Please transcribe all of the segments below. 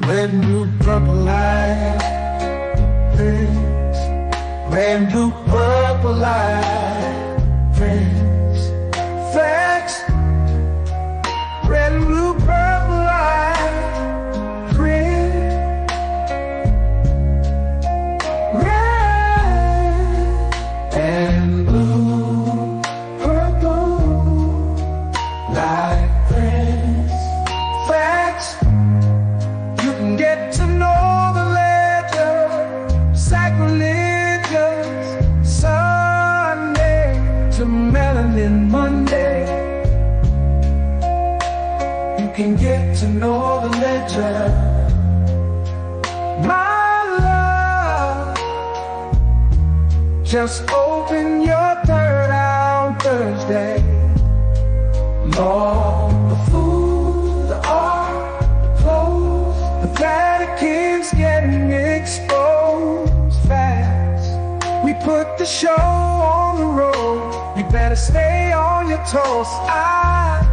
red, blue, purple light, friends. Red, blue, purple light, friends. Facts. Red, blue, purple light, friends. Red and blue, purple light, friends. Facts. You can get to know the legend, sacrilegious Sunday to Melanin Monday. You can get to know the legend, my love. Just open your third eye on Thursday. Lord, the food, the art, the clothes, the Vatican's getting exposed fast. We put the show on the road. You better stay on your toes. I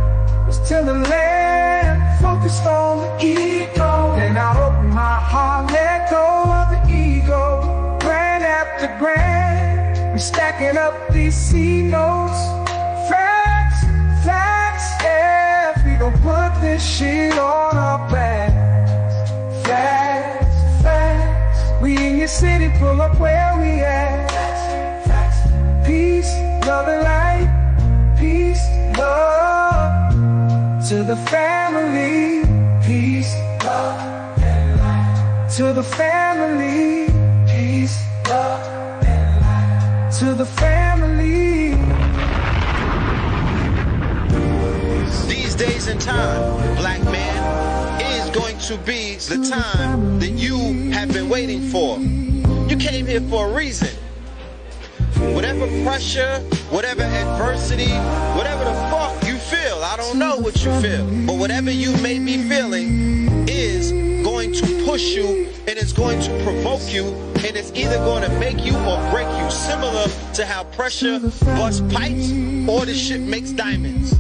was till the land, focused on the ego. Then I open my heart, let go of the ego. Grand after grand, we're stacking up these C notes. Facts, facts, yeah. We gon' put this shit on our backs. Facts, facts. We in your city, pull up where we at. Facts, facts. Peace, love and light. Peace, love. To the family, peace, love, and light. To the family, peace, love, and light. To the family. These days and time, black man, is going to be the time that you have been waiting for. You came here for a reason. Whatever pressure, whatever adversity, whatever the fuck you feel, I don't know what you feel, but whatever you may be feeling is going to push you, and it's going to provoke you, and it's either going to make you or break you, similar to how pressure busts pipes or the shit makes diamonds.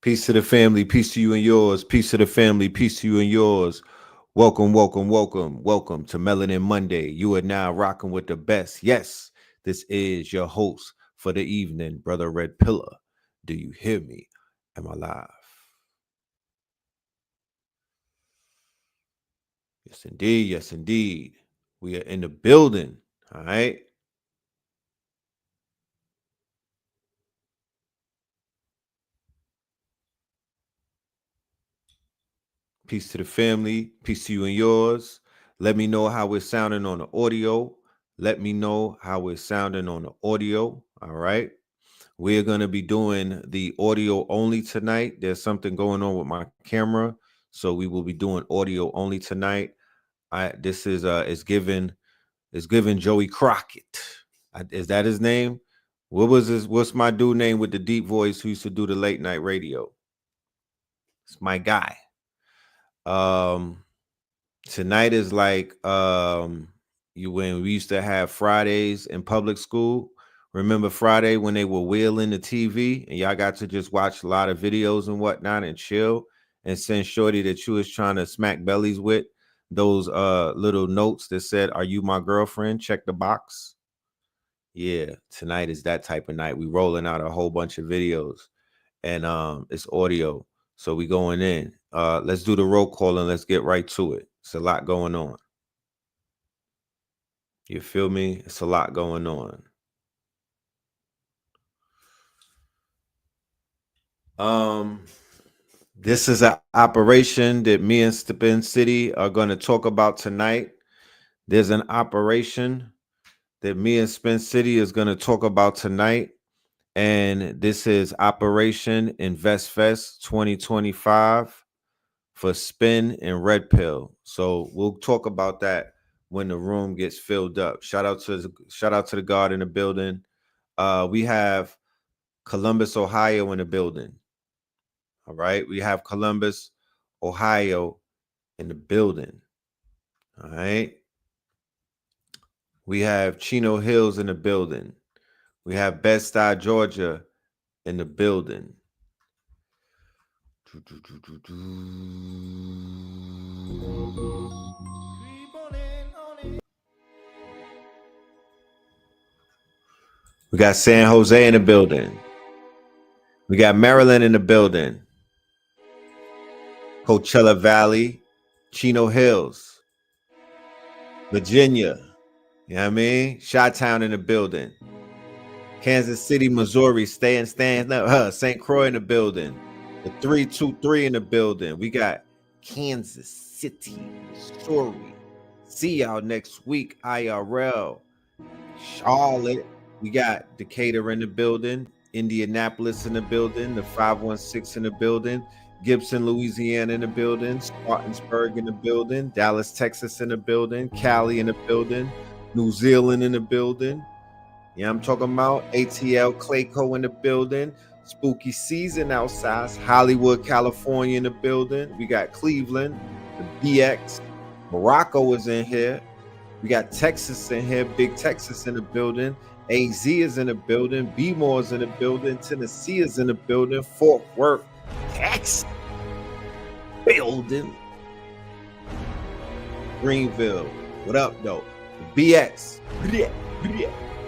Peace to the family, peace to you and yours, peace to the family, peace to you and yours. Welcome, welcome, welcome, welcome to Melanin Monday. You are now rocking with the best. Yes, this is your host for the evening, Brother Red Pillar. Do you hear me? Am I live? Yes, indeed. Yes, indeed. We are in the building. All right. Peace to the family. Peace to you and yours. Let me know how we're sounding on the audio. Let me know how we're sounding on the audio. All right. We're going to be doing the audio only tonight. There's something going on with my camera, so we will be doing audio only tonight. This is it's given Joey Crockett. Is that his name? What's my dude name with the deep voice who used to do the late night radio? It's my guy. Tonight is like when we used to have Fridays in public school. Remember Friday when they were wheeling the TV and y'all got to just watch a lot of videos and whatnot and chill and send shorty that you was trying to smack bellies with those little notes that said, "Are you my girlfriend? Check the box." Yeah, tonight is that type of night. We rolling out a whole bunch of videos and it's audio. So we going in. Let's do the roll call and let's get right to it. It's a lot going on. You feel me? It's a lot going on. This is an operation that me and Spin City are going to talk about tonight. There's an operation that me and Spin City is going to talk about tonight. And this is Operation Invest Fest 2025 for Spin and Red Pill. So we'll talk about that when the room gets filled up. Shout out to the guard in the building. We have Columbus, Ohio in the building. All right. We have Columbus, Ohio in the building. All right. We have Chino Hills in the building. We have Bed-Stuy, Georgia in the building. We got San Jose in the building. We got Maryland in the building. Coachella Valley, Chino Hills, Virginia. You know what I mean? Chi-Town in the building. Kansas City, Missouri, stand up. St. Croix in the building. The 323 in the building. We got Kansas City, Missouri. See y'all next week, IRL. Charlotte. We got Decatur in the building. Indianapolis in the building. The 516 in the building. Gibson, Louisiana in the building. Spartanburg in the building. Dallas, Texas in the building. Cali in the building. New Zealand in the building. Yeah, I'm talking about ATL Clayco in the building. Spooky season outside. Hollywood, California in the building. We got Cleveland, the BX. Morocco is in here. We got Texas in here. Big Texas in the building. AZ is in the building. B-More is in the building. Tennessee is in the building. Fort Worth, Texas building. Greenville. What up, though? BX.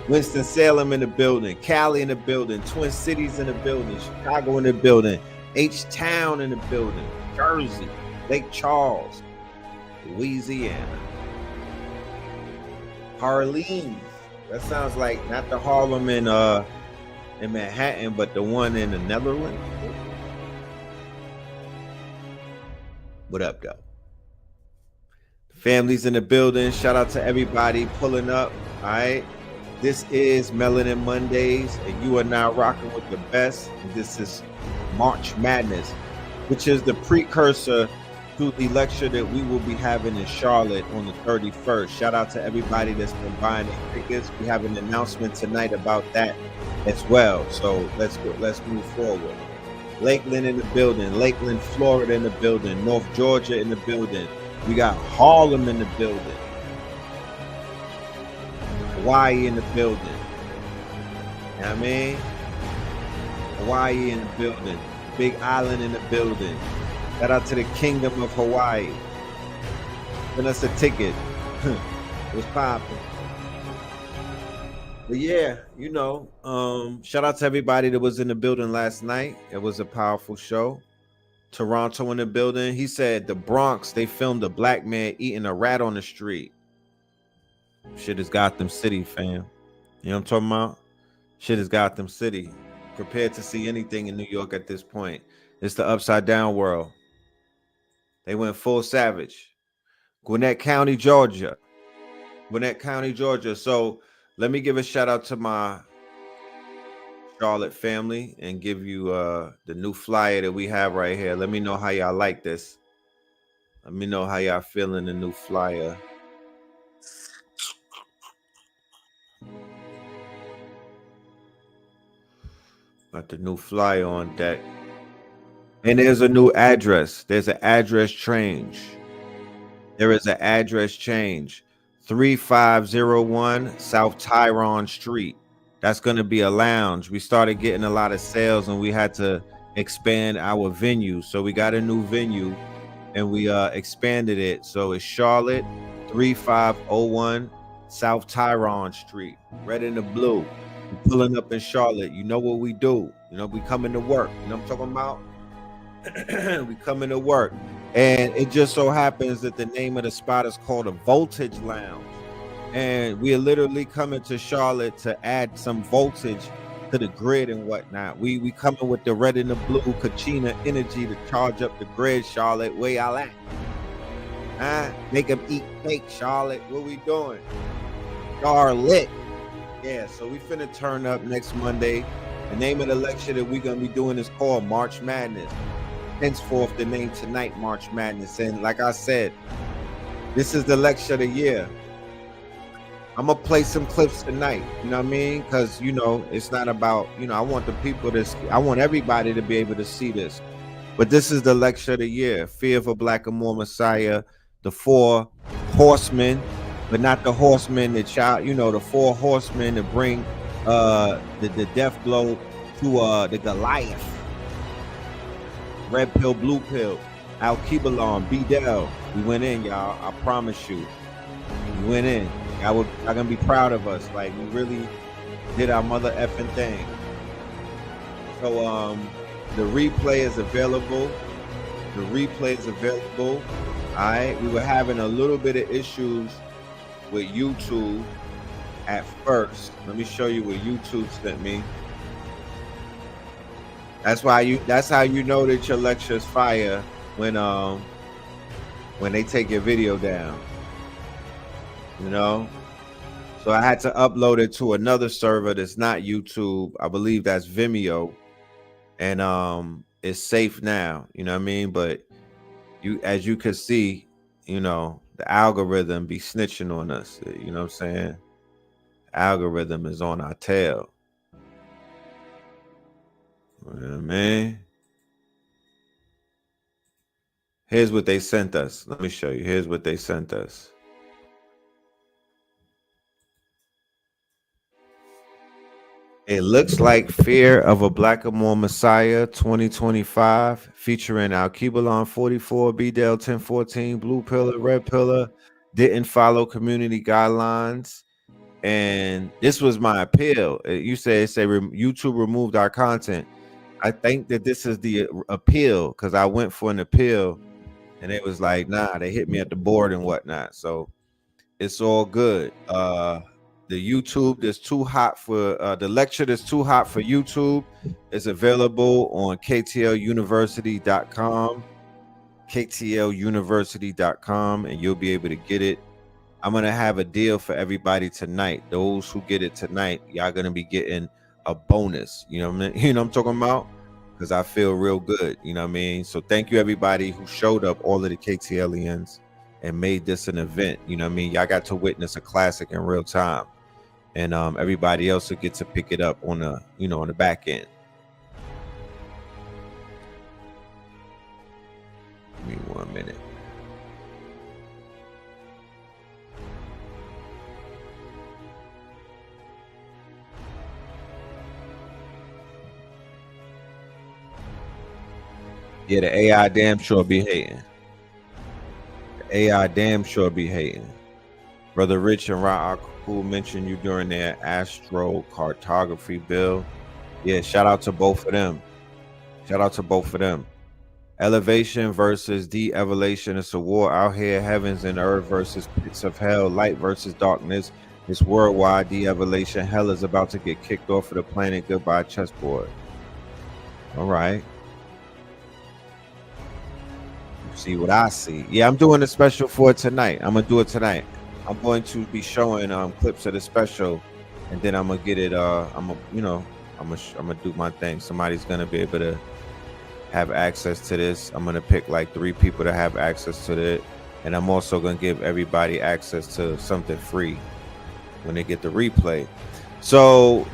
Winston-Salem in the building. Cali in the building. Twin Cities in the building. Chicago in the building. H-Town in the building. Jersey. Lake Charles. Louisiana. Harlem. That sounds like not the Harlem in Manhattan, but the one in the Netherlands. What up, though? Families in the building. Shout out to everybody pulling up. All right. This is Melanin Mondays, and you are now rocking with the best. And this is March Madness, which is the precursor to the lecture that we will be having in Charlotte on the 31st. Shout out to everybody that's been buying the tickets. We have an announcement tonight about that as well. So let's move forward. Lakeland in the building. Lakeland, Florida in the building. North Georgia in the building. We got Harlem in the building. Hawaii in the building. You know what I mean? Hawaii in the building. Big Island in the building. Shout out to the Kingdom of Hawaii. Send us a ticket. It was popping. But yeah, you know, shout out to everybody that was in the building last night. It was a powerful show. Toronto in the building. He said the Bronx, they filmed a black man eating a rat on the street. Shit is Gotham City, fam. You know what I'm talking about? Shit is Gotham City. Prepared to see anything in New York at this point. It's the upside down world. They went full savage. Gwinnett County, Georgia. Gwinnett County, Georgia. So let me give a shout out to my Charlotte family and give you the new flyer that we have right here. Let me know how y'all like this. Let me know how y'all feeling the new flyer. Got the new flyer on deck. And there's a new address. There's an address change. There is an address change. 3501 South Tyrone Street. That's going to be a lounge. We started getting a lot of sales and we had to expand our venue. So we got a new venue and we expanded it. So it's Charlotte 3501 South Tyrone Street. Red and the blue. We're pulling up in Charlotte. You know what we do. You know, we coming to work. You know what I'm talking about? We coming to work. And it just so happens that the name of the spot is called a Voltage Lounge. And we are literally coming to Charlotte to add some voltage to the grid and whatnot. We coming with the red and the blue Kachina energy to charge up the grid, Charlotte. Where y'all at? Huh? Make them eat cake, Charlotte. What we doing? Charlotte. Yeah, so we finna turn up next Monday. The name of the lecture that we're gonna be doing is called March Madness. Henceforth, the name tonight, March Madness. And like I said, this is the lecture of the year. I'm gonna play some clips tonight, you know what I mean? Because it's not about, I want the people I want everybody to be able to see this. But this is the lecture of the year. Fear of a Black and More Messiah, the 4 horsemen, but not the horsemen that the 4 horsemen to bring the death blow to the Goliath. Red pill, blue pill, Al Kibalon, B-Del. We went in, y'all. I promise you. We went in. Y'all gonna be proud of us. Like, we really did our mother effing thing. So the replay is available. The replay is available. All right. We were having a little bit of issues with YouTube at first. Let me show you what YouTube sent me. That's how you know that your lecture is fire when they take your video down. So I had to upload it to another server that's not YouTube. I believe that's Vimeo. And it's safe now, you know what I mean? But as you can see, the algorithm be snitching on us, you know what I'm saying? The algorithm is on our tail. You know what I mean? Here's what they sent us. Let me show you. Here's what they sent us. It looks like Fear of a Black and More Messiah 2025, featuring Al Kibalon 44, B-Del 1014, Blue Pillar, Red Pillar, didn't follow community guidelines. And this was my appeal. You say YouTube removed our content. I think that this is the appeal, because I went for an appeal and it was like, nah, they hit me at the board and whatnot. So it's all good. The YouTube that's too hot for the lecture that's too hot for YouTube is available on ktlusuniversity.com, ktlusuniversity.com, and you'll be able to get it. I'm gonna have a deal for everybody tonight. Those who get it tonight, y'all gonna be getting a bonus. You know what I mean? You know what I'm talking about? Because I feel real good. You know what I mean? So thank you everybody who showed up, all of the KTLians, and made this an event. You know what I mean? Y'all got to witness a classic in real time. And everybody else will get to pick it up on the, on the back end. Give me 1 minute. Yeah, the AI damn sure be hating. The AI damn sure be hating. Brother Rich and Ra who mentioned you during their astrocartography bill. Yeah, shout out to both of them. Shout out to both of them. Elevation versus de-evolution. It's a war out here. Heavens and earth versus pits of hell. Light versus darkness. It's worldwide de-evolution. Hell is about to get kicked off of the planet. Goodbye, chessboard. All right. See what I see. Yeah, I'm doing a special for it tonight. I'm gonna do it tonight. I'm going to be showing clips of the special, and then I'm gonna get it. I'm gonna do my thing. Somebody's gonna be able to have access to this. I'm gonna pick like 3 people to have access to it, and I'm also gonna give everybody access to something free when they get the replay. So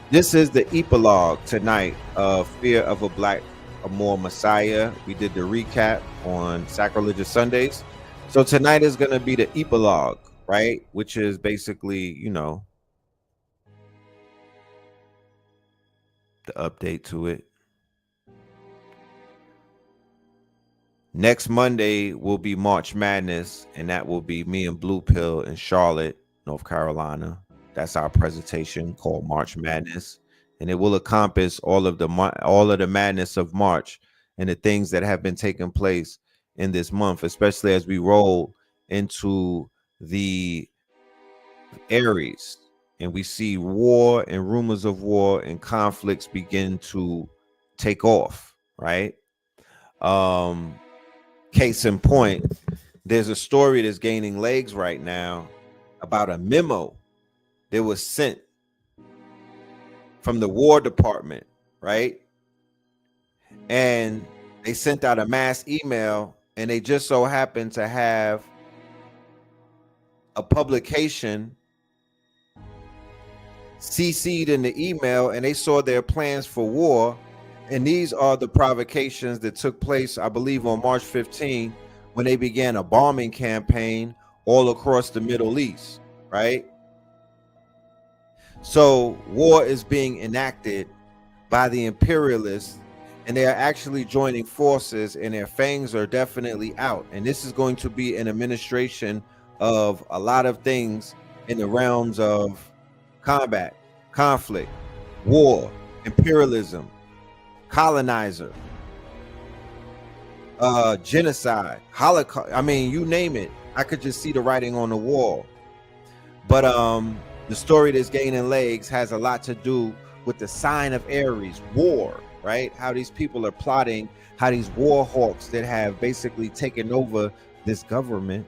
this is the epilogue tonight of Fear of a Black and More Messiah. We did the recap on Sacrilegious Sundays. So tonight is going to be the epilogue, right? Which is basically, the update to it. Next Monday will be March Madness, and that will be me and Blue Pill in Charlotte, North Carolina. That's our presentation called March Madness, and it will encompass all of the madness of March and the things that have been taking place in this month, especially as we roll into the Aries and we see war and rumors of war and conflicts begin to take off, right? Um, Case in point, there's a story that's gaining legs right now about a memo that was sent from the War Department, right? And they sent out a mass email, and they just so happened to have a publication CC'd in the email, and they saw their plans for war. And these are the provocations that took place, I believe, on March 15, when they began a bombing campaign all across the Middle East, right? So war is being enacted by the imperialists, and they are actually joining forces, and their fangs are definitely out. And this is going to be an administration of a lot of things in the realms of combat, conflict, war, imperialism, colonizer, genocide, Holocaust. I mean, you name it. I could just see the writing on the wall. But the story that's gaining legs has a lot to do with the sign of Aries, war, right? How these people are plotting, how these war hawks that have basically taken over this government,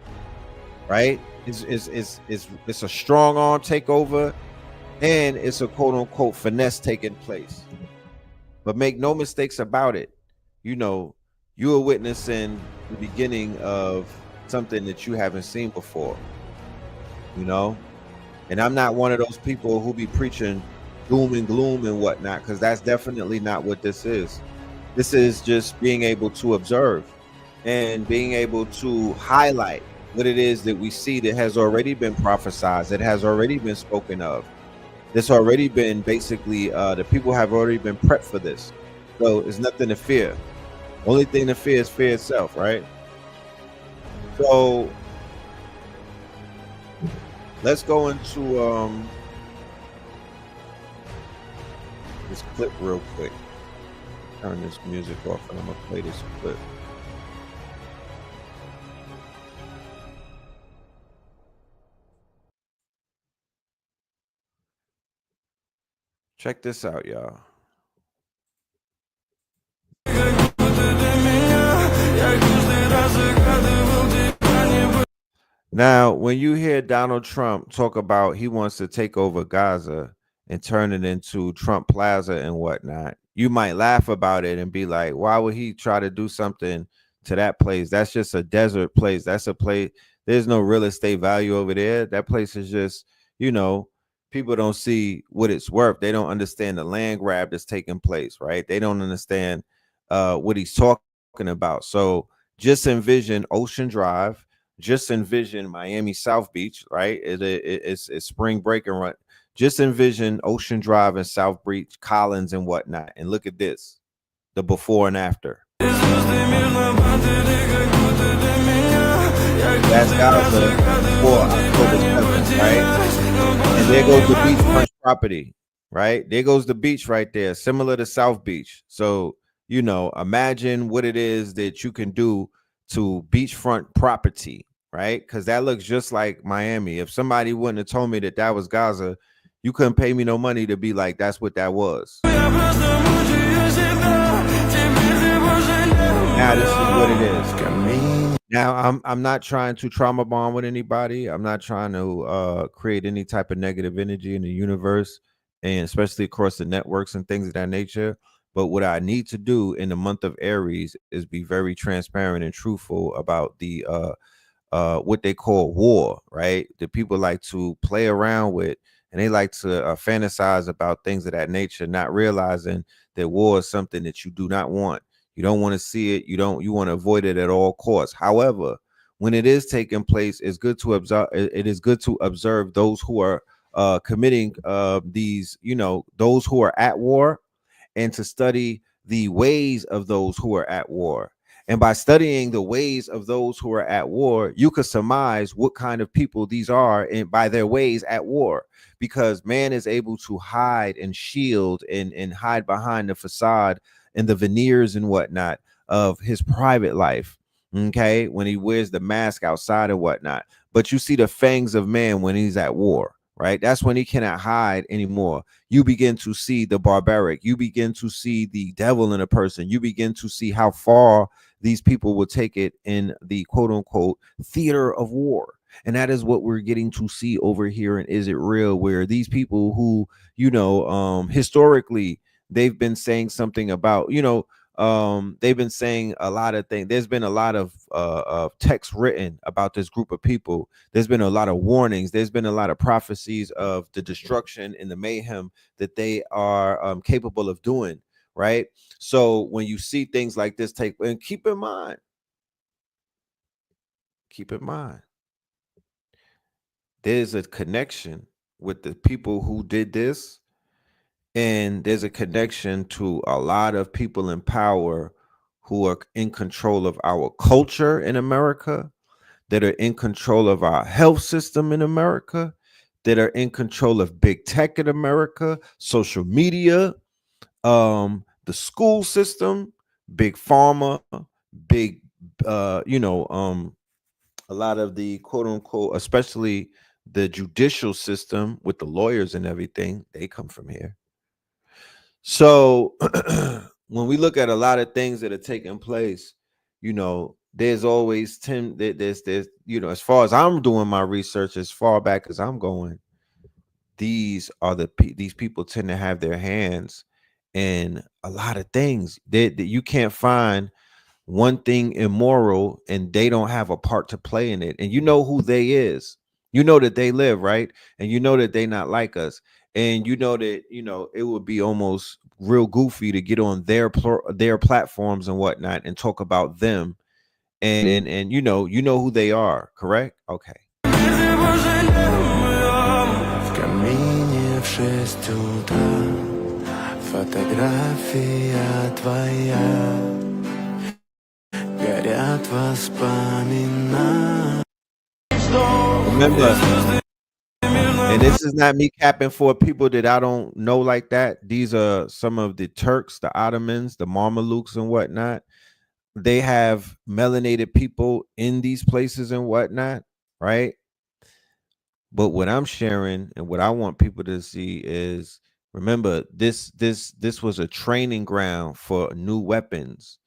right? It's a strong arm takeover, and it's a quote unquote finesse taking place. But make no mistakes about it, you know, you are witnessing the beginning of something that you haven't seen before, you know. And I'm not one of those people who be preaching doom and gloom and whatnot, because that's definitely not what this is. This is just being able to observe and being able to highlight what it is that we see that has already been prophesied, that has already been spoken of. This already been basically, the people have already been prepped for this. So there's nothing to fear. Only thing to fear is fear itself, right? So let's go into this clip real quick. Turn this music off and I'm gonna play this clip. Check this out, y'all. Now, when you hear Donald Trump talk about he wants to take over Gaza and turn it into Trump Plaza and whatnot, you might laugh about it and be like, why would he try to do something to that place? That's just a desert place. That's a place. There's no real estate value over there. That place is just, you know, people don't see what it's worth. They don't understand the land grab that's taking place, right? They don't understand what he's talking about. So just envision Ocean Drive. Just envision Miami South Beach, right? It's spring break and run. Just envision Ocean Drive and South Beach, Collins and whatnot. And look at this, the before and after. That's Gaza before October 7th, right? And there goes the beachfront property, right? There goes the beach right there, similar to South Beach. So, you know, imagine what it is that you can do to beachfront property, right? Because that looks just like Miami. If somebody wouldn't have told me that that was Gaza, you couldn't pay me no money to be like, that's what that was. Now this is what it is. Now I'm not trying to trauma bond with anybody. I'm not trying to create any type of negative energy in the universe, and especially across the networks and things of that nature. But what I need to do in the month of Aries is be very transparent and truthful about the what they call war, right? That people like to play around with, and they like to fantasize about things of that nature, not realizing that war is something that you do not want. You don't want to see it. You want to avoid it at all costs. However, when it is taking place, it's good to observe. It is good to observe those who are committing these, you know, those who are at war, and to study the ways of those who are at war. And by studying the ways of those who are at war, you could surmise what kind of people these are, and by their ways at war, because man is able to hide and shield and hide behind the facade and the veneers and whatnot of his private life. Okay, when he wears the mask outside and whatnot, but you see the fangs of man when he's at war. right? That's when he cannot hide anymore. You begin to see the barbaric. You begin to see the devil in a person. You begin to see how far these people will take it in the quote unquote theater of war. And that is what we're getting to see over here in Is It Real, where these people who, historically, they've been saying something about, they've been saying a lot of things. There's been a lot of text written about this group of people. There's been a lot of warnings. There's been a lot of prophecies of the destruction and the mayhem that they are capable of doing, right? So when you see things like this take, and keep in mind, there's a connection with the people who did this, and there's a connection to a lot of people in power who are in control of our culture in America, that are in control of our health system in America, that are in control of big tech in America, social media, the school system, big pharma, big, a lot of the quote unquote, especially the judicial system with the lawyers and everything, they come from here. So when we look at a lot of things that are taking place, there's always there's as far as I'm doing my research, as far back as I'm going, these people tend to have their hands in a lot of things that you can't find one thing immoral and they don't have a part to play in it. And you know who they is. You know that they live, right? And you know that they not like us. And you know that, it would be almost real goofy to get on their platforms and whatnot and talk about them. And you know who they are, correct? Okay. В камине в 6 утра фотография твоя, горят воспоминания. Remember, and this is not me capping for people that I don't know like that. These are some of the Turks, the Ottomans, the Mamelukes and whatnot. They have melanated people in these places and whatnot, right? But what I'm sharing and what I want people to see is, remember, this was a training ground for new weapons.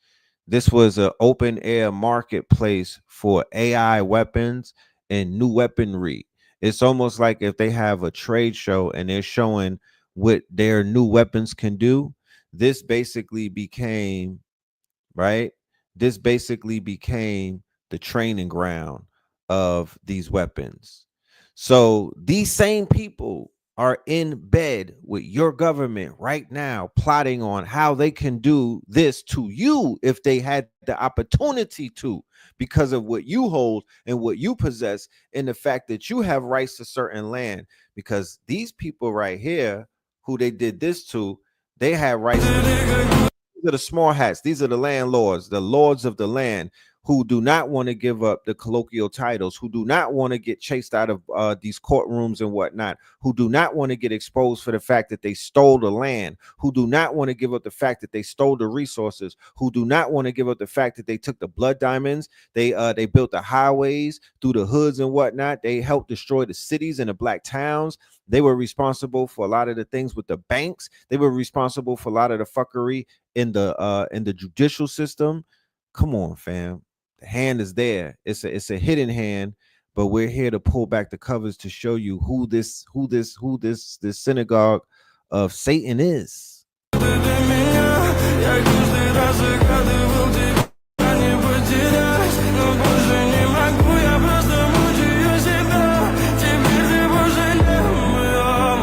This was an open air marketplace for AI weapons and new weaponry. It's almost like if they have a trade show and they're showing what their new weapons can do. This basically became, right? This basically became the training ground of these weapons. So these same people are in bed with your government right now, plotting on how they can do this to you if they had the opportunity to, because of what you hold and what you possess, and the fact that you have rights to certain land. Because these people right here, who they did this to, they had rights to. These are the small hats. These are the landlords, the lords of the land, who do not want to give up the colloquial titles, who do not want to get chased out of these courtrooms and whatnot, who do not want to get exposed for the fact that they stole the land, who do not want to give up the fact that they stole the resources, who do not want to give up the fact that they took the blood diamonds, they built the highways through the hoods and whatnot. They helped destroy the cities and the black towns. They were responsible for a lot of the things with the banks. They were responsible for a lot of the fuckery in the judicial system. Come on, fam. The hand is there. It's a hidden hand, but we're here to pull back the covers to show you who this synagogue of Satan is.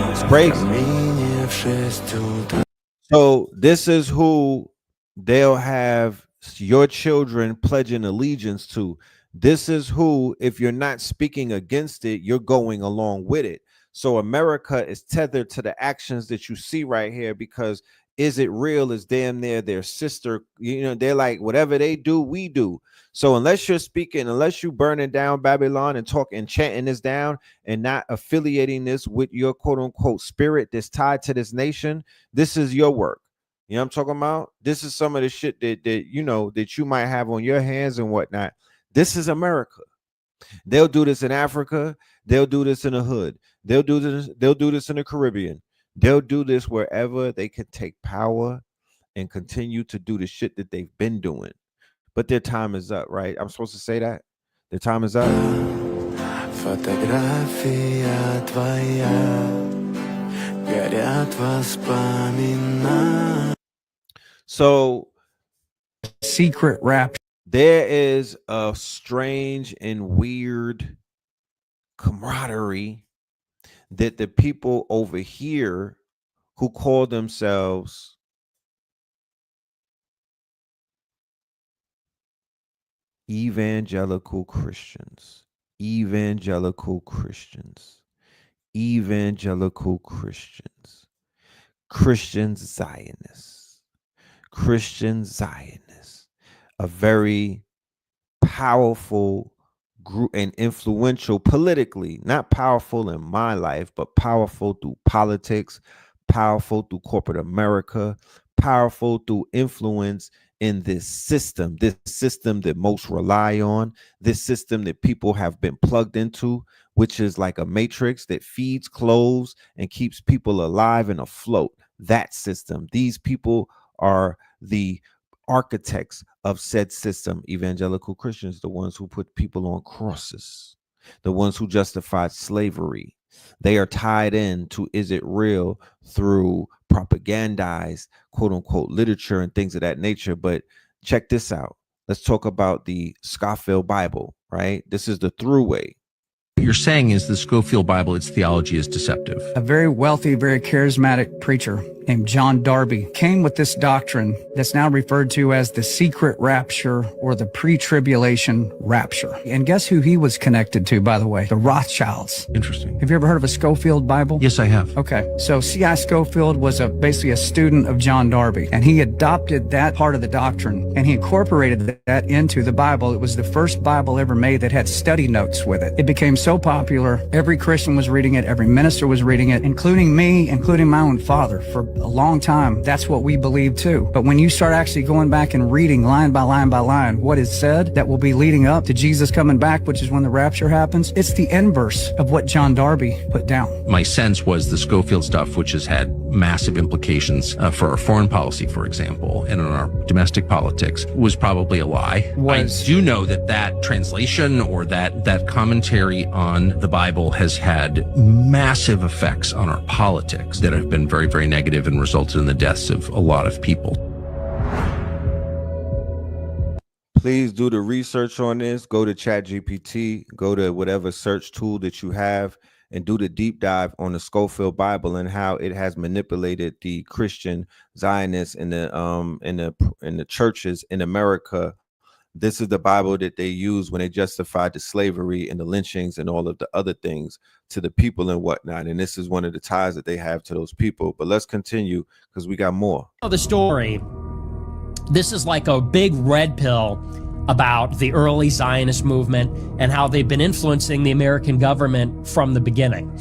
It's crazy. So this is who they'll have your children pledging allegiance to. This is who, if you're not speaking against it, you're going along with it. So America is tethered to the actions that you see right here, because Is It Real is damn near their sister. They're like, whatever they do, we do. So unless you're speaking, unless you burning down Babylon and talking, chanting this down, and not affiliating this with your quote unquote spirit that's tied to this nation, this is your work. You know what I'm talking about? This is some of the shit that you might have on your hands and whatnot. This is America. They'll do this in Africa. They'll do this in the hood. They'll do this. They'll do this in the Caribbean. They'll do this wherever they can take power and continue to do the shit that they've been doing. But their time is up, right? I'm supposed to say that? Their time is up. Фотография твоя горят воспоминания. So secret rap. There is a strange and weird camaraderie that the people over here who call themselves evangelical Christians, evangelical Christians, evangelical Christians, Christian Zionists, Christian Zionists, a very powerful group and influential politically, not powerful in my life, but powerful through politics, powerful through corporate America, powerful through influence in this system that most rely on, this system that people have been plugged into, which is like a matrix that feeds, clothes, and keeps people alive and afloat. That system. These people are the architects of said system. Evangelical Christians, the ones who put people on crosses, the ones who justified slavery. They are tied in to is it real through propagandized quote unquote literature and things of that nature. But check this out. Let's talk about the Scofield Bible, right? This is the throughway. What you're saying is the Scofield Bible, its theology is deceptive. A very wealthy, very charismatic preacher named John Darby came with this doctrine that's now referred to as the secret rapture or the pre-tribulation rapture. And guess who he was connected to, by the way? The Rothschilds. Interesting. Have you ever heard of a Scofield Bible? Yes, I have. Okay, so C.I. Scofield was basically a student of John Darby, and he adopted that part of the doctrine, and he incorporated that into the Bible. It was the first Bible ever made that had study notes with it. It became so popular, every Christian was reading it, every minister was reading it, including me, including my own father. For a long time, that's what we believe too. But when you start actually going back and reading line by line by line what is said that will be leading up to Jesus coming back, which is when the rapture happens, it's the inverse of what John Darby put down. My sense was the Scofield stuff, which has had massive implications for our foreign policy, for example, and in our domestic politics, was probably a lie. I do know that that translation or that commentary on the Bible has had massive effects on our politics that have been very, very negative and resulted in the deaths of a lot of people. Please do the research on this. Go to ChatGPT, go to whatever search tool that you have, and do the deep dive on the Scofield Bible and how it has manipulated the Christian Zionists in the churches in America. This is the Bible that they use when they justified the slavery and the lynchings and all of the other things to the people and whatnot. And this is one of the ties that they have to those people. But let's continue because we got more. The story, this is like a big red pill about the early Zionist movement and how they've been influencing the American government from the beginning.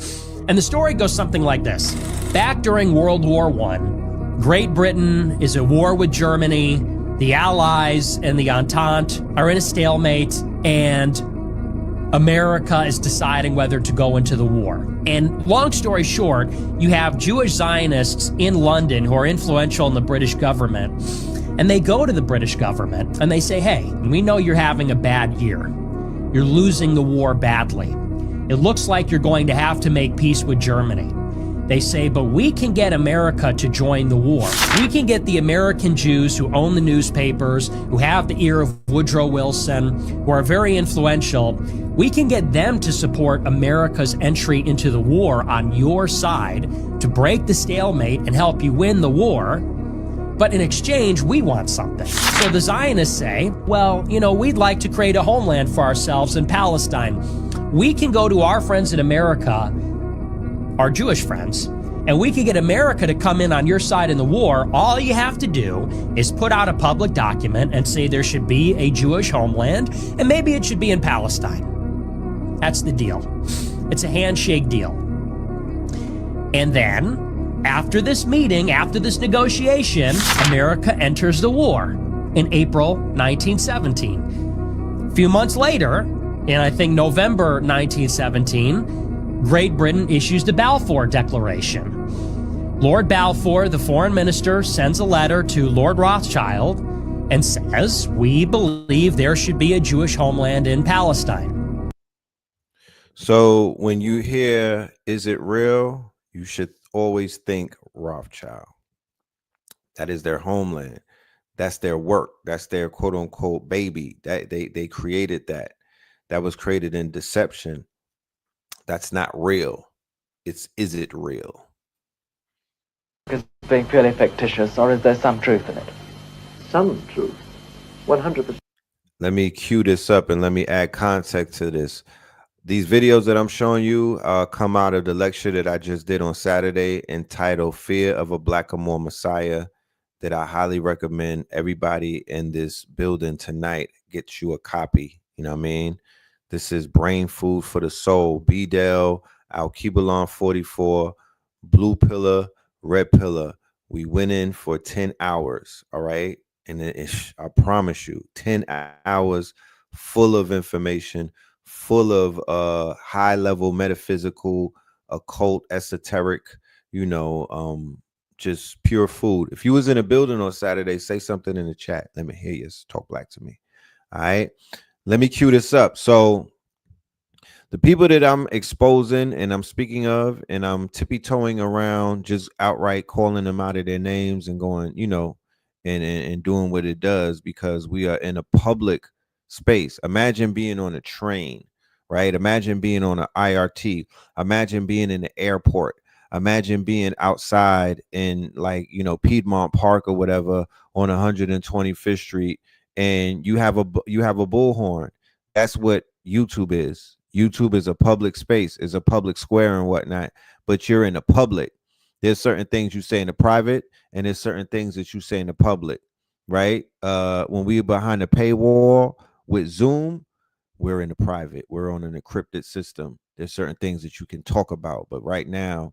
And the story goes something like this. Back during World War I, Great Britain is at war with Germany. The Allies and the Entente are in a stalemate, and America is deciding whether to go into the war. And long story short, you have Jewish Zionists in London who are influential in the British government, and they go to the British government and they say, hey, we know you're having a bad year. You're losing the war badly. It looks like you're going to have to make peace with Germany. They say, but we can get America to join the war. We can get the American Jews who own the newspapers, who have the ear of Woodrow Wilson, who are very influential. We can get them to support America's entry into the war on your side to break the stalemate and help you win the war. But in exchange, we want something. So the Zionists say, well, we'd like to create a homeland for ourselves in Palestine. We can go to our friends in America, our Jewish friends, and we can get America to come in on your side in the war. All you have to do is put out a public document and say there should be a Jewish homeland, and maybe it should be in Palestine. That's the deal. It's a handshake deal. And then, after this meeting, after this negotiation, America enters the war in April 1917. A few months later, in I think November 1917, Great Britain issues the Balfour Declaration. Lord Balfour, the foreign minister, sends a letter to Lord Rothschild and says, "We believe there should be a Jewish homeland in Palestine." So when you hear, is it real? You should always think Rothschild. That is their homeland. That's their work. That's their quote unquote baby. That they created that. That was created in deception. That's not real. Is it real? Is being purely fictitious, or is there some truth in it? Some truth. 100%. Let me cue this up and let me add context to this. These videos that I'm showing you come out of the lecture that I just did on Saturday entitled Fear of a Blackamoor Messiah, that I highly recommend everybody in this building tonight get you a copy. You know what I mean? This is brain food for the soul. B-Del, Al-Kibalon 44, Blue Pillar, Red Pillar. We went in for 10 hours, all right? And I promise you, 10 hours full of information, full of high-level metaphysical, occult, esoteric, just pure food. If you was in a building on Saturday, say something in the chat. Let me hear you. Talk black to me. All right. Let me cue this up. So the people that I'm exposing and I'm speaking of, and I'm tippy-toeing around, just outright calling them out of their names and going, and doing what it does, because we are in a public space. Imagine being on a train, right? Imagine being on an IRT. Imagine being in the airport. Imagine being outside in Piedmont Park or whatever on 125th Street, and you have a bullhorn. That's what YouTube is. YouTube is a public space, is a public square and whatnot, but you're in the public. There's certain things you say in the private, and there's certain things that you say in the public, right? When we're behind the paywall with Zoom, we're in the private. We're on an encrypted system. There's certain things that you can talk about, but right now,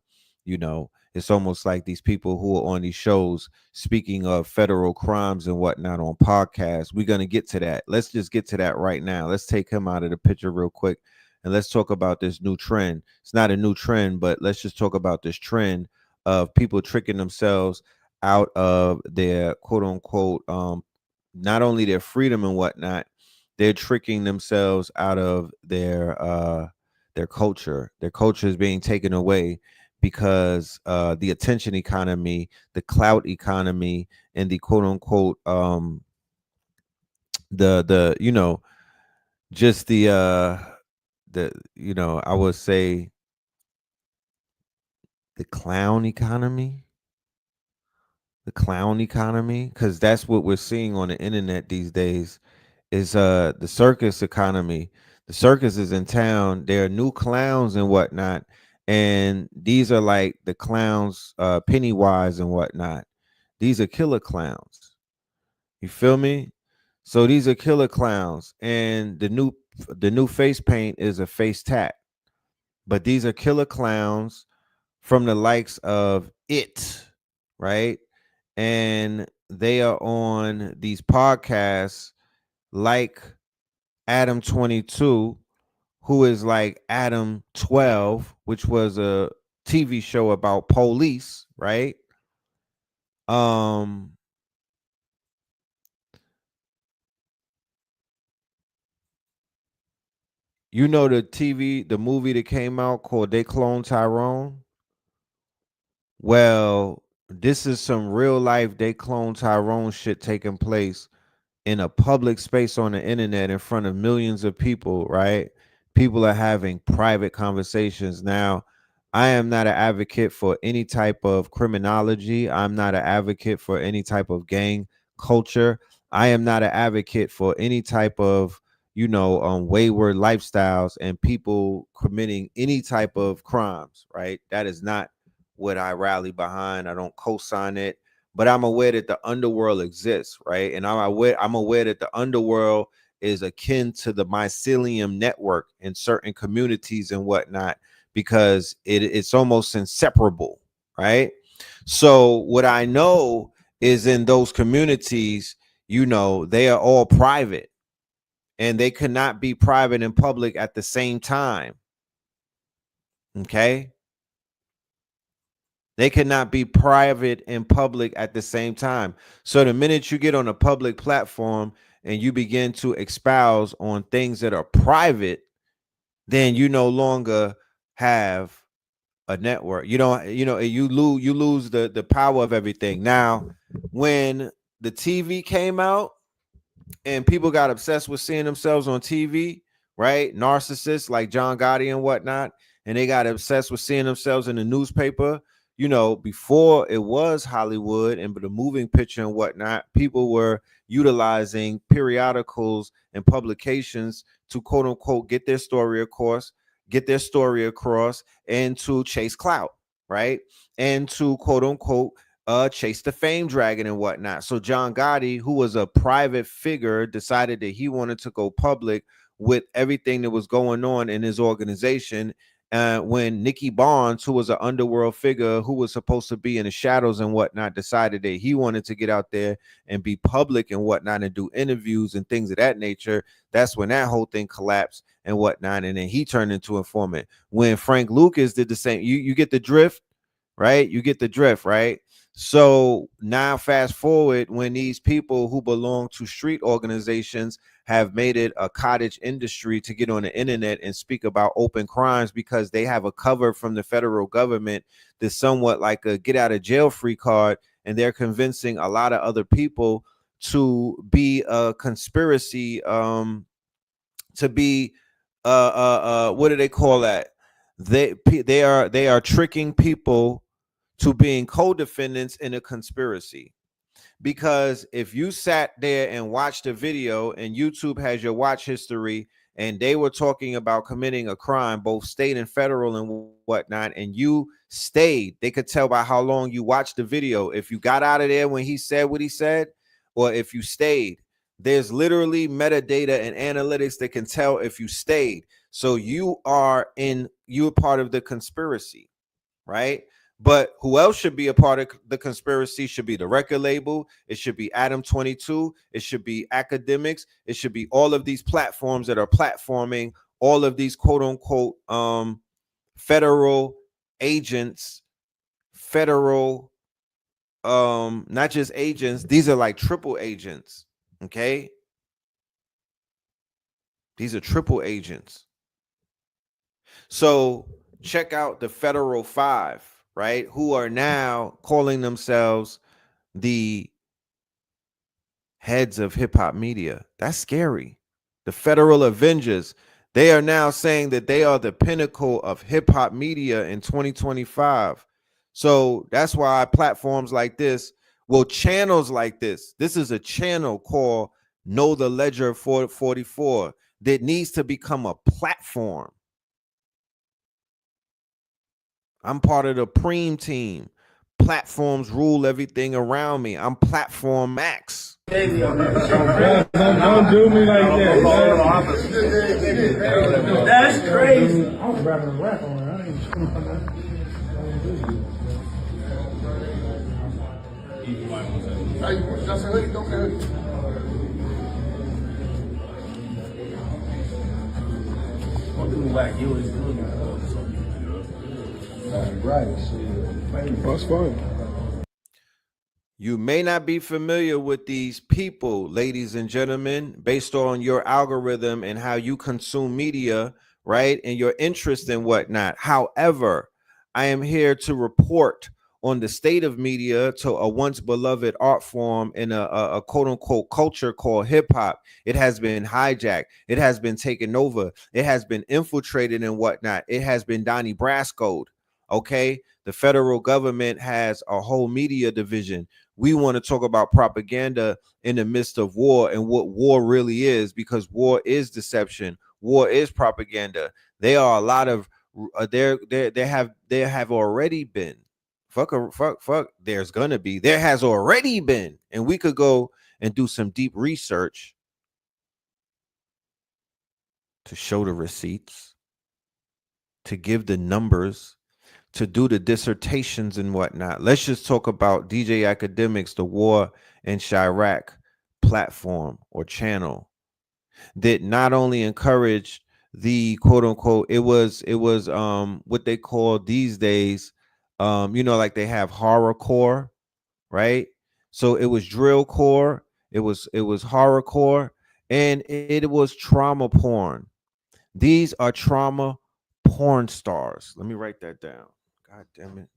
it's almost like these people who are on these shows speaking of federal crimes and whatnot on podcasts. We're going to get to that. Let's just get to that right now. Let's take him out of the picture real quick, and let's talk about this new trend. It's not a new trend, but let's just talk about this trend of people tricking themselves out of their quote unquote, not only their freedom and whatnot, they're tricking themselves out of their culture. Their culture is being taken away because the attention economy, the clout economy, and the quote unquote I would say the clown economy, because that's what we're seeing on the internet these days, is the circus economy. The circus is in town. There are new clowns and whatnot, and these are like the clowns, Pennywise and whatnot. These are killer clowns. You feel me? So these are killer clowns, and the new face paint is a face tat. But these are killer clowns from the likes of It, right? And they are on these podcasts like Adam 22, who is like Adam 12, which was a TV show about police, right? The movie that came out called They Clone Tyrone? Well, this is some real life They Clone Tyrone shit taking place in a public space on the internet in front of millions of people, right? People are having private conversations. Now, I am not an advocate for any type of criminology. I'm not an advocate for any type of gang culture. I am not an advocate for any type of, wayward lifestyles and people committing any type of crimes, right? That is not what I rally behind. I don't co-sign it. But I'm aware that the underworld exists, right? And I'm aware that the underworld is akin to the mycelium network in certain communities and whatnot, because it's almost inseparable, right? So what I know is in those communities, they are all private, and they cannot be private and public at the same time. Okay. They cannot be private and public at the same time. So the minute you get on a public platform and you begin to espouse on things that are private, then you no longer have a network. You lose the power of everything. Now, when the TV came out and people got obsessed with seeing themselves on TV, right? Narcissists like John Gotti and whatnot, and they got obsessed with seeing themselves in the newspaper. Before it was Hollywood and the moving picture and whatnot, people were utilizing periodicals and publications to quote unquote get their story across, and to chase clout, right? And to quote unquote chase the fame dragon and whatnot. So John Gotti, who was a private figure, decided that he wanted to go public with everything that was going on in his organization. When Nicky Barnes, who was an underworld figure who was supposed to be in the shadows and whatnot, decided that he wanted to get out there and be public and whatnot and do interviews and things of that nature, that's when that whole thing collapsed and whatnot. And then he turned into informant. When Frank Lucas did the same, you get the drift, right? You get the drift, right? So now fast forward, when these people who belong to street organizations have made it a cottage industry to get on the internet and speak about open crimes because they have a cover from the federal government that's somewhat like a get out of jail free card, and they're convincing a lot of other people to be a conspiracy, to be what do they call that? They are tricking people to being co-defendants in a conspiracy. Because if you sat there and watched a video and YouTube has your watch history and they were talking about committing a crime, both state and federal and whatnot, and you stayed, they could tell by how long you watched the video. If you got out of there when he said what he said, or if you stayed, there's literally metadata and analytics that can tell if you stayed. So you're part of the conspiracy, right? But who else should be a part of the conspiracy should be the record label. It should be Adam 22. It should be academics. It should be all of these platforms that are platforming all of these quote unquote federal agents, federal not just agents. These are like triple agents. Okay. These are triple agents. So check out the Federal Five, right? Who are now calling themselves the heads of hip hop media. That's scary. The Federal Avengers, they are now saying that they are the pinnacle of hip hop media in 2025. So that's why platforms like this, well, channels like this is a channel called Know the Ledger 444 that needs to become a platform. I'm part of the Preem team. Platforms rule everything around me. I'm Platform Max. Don't do me like that. That's crazy. I was rapping a rap on it. I ain't That's fine. You may not be familiar with these people, ladies and gentlemen, based on your algorithm and how you consume media, right? And your interest and whatnot. However, I am here to report on the state of media to a once beloved art form in a quote unquote culture called hip hop. It has been hijacked. It has been taken over. It has been infiltrated and whatnot. It has been Donnie Brasco'd. Okay. The federal government has a whole media division. We want to talk about propaganda in the midst of war and what war really is, because war is deception. War is propaganda. There are a lot of there have already been there has already been, and we could go and do some deep research to show the receipts, to give the numbers, to do the dissertations and whatnot. Let's just talk about DJ Academics, the War in Chirac platform or channel that not only encouraged the quote unquote, it was what they call these days, like they have horrorcore, right? So it was drill core, it was horrorcore, and it was trauma porn. These are trauma porn stars. Let me write that down. God damn it.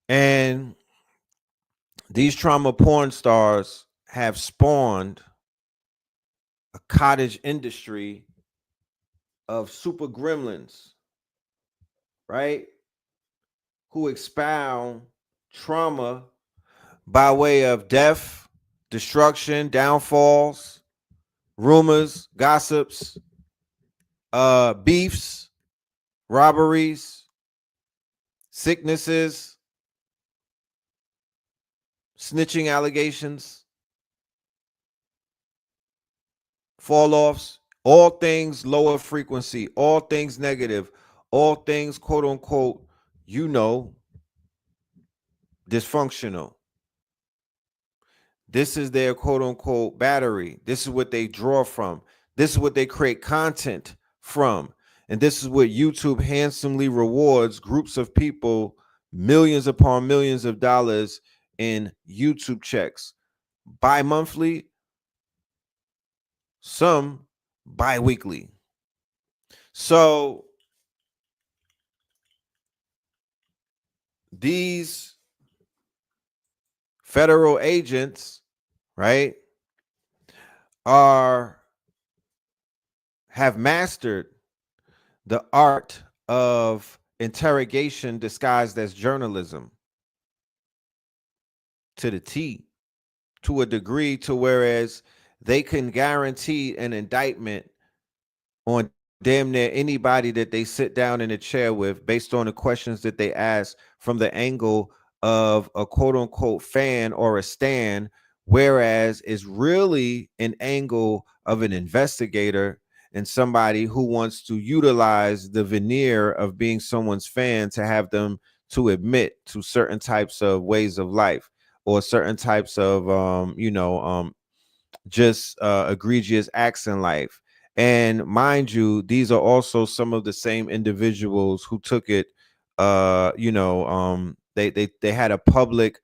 And these trauma porn stars have spawned a cottage industry of super gremlins, right? Who expound trauma by way of death, destruction, downfalls, rumors, gossips, beefs, robberies, sicknesses, snitching allegations, fall offs, all things lower frequency, all things negative, all things quote unquote, dysfunctional. This is their quote unquote battery. This is what they draw from. This is what they create content from. And this is what YouTube handsomely rewards groups of people millions upon millions of dollars in YouTube checks, bi-monthly, some bi-weekly. So these federal agents, right, have mastered the art of interrogation disguised as journalism to the T, to a degree to whereas they can guarantee an indictment on damn near anybody that they sit down in a chair with based on the questions that they ask from the angle of a quote unquote fan or a stan, whereas it's really an angle of an investigator and somebody who wants to utilize the veneer of being someone's fan to have them to admit to certain types of ways of life or certain types of just egregious acts in life. And mind you, these are also some of the same individuals who took it. They had a public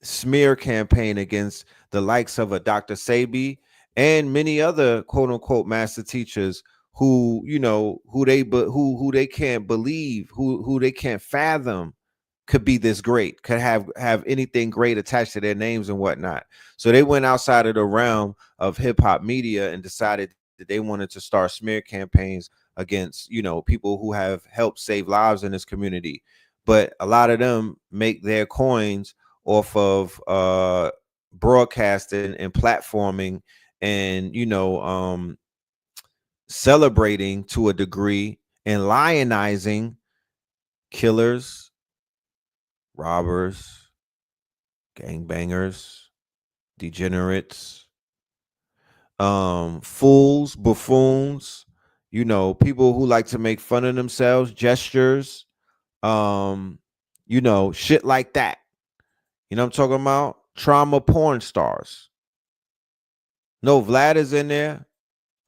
smear campaign against the likes of a Dr. Sabi and many other quote unquote master teachers who they can't believe, who they can't fathom could be this great, could have anything great attached to their names and whatnot. So they went outside of the realm of hip hop media and decided that they wanted to start smear campaigns against, people who have helped save lives in this community. But a lot of them make their coins off of broadcasting and platforming and celebrating to a degree and lionizing killers, robbers, gangbangers, degenerates, fools, buffoons, people who like to make fun of themselves, gestures, shit like that. You know what I'm talking about? Trauma porn stars. No, Vlad is in there.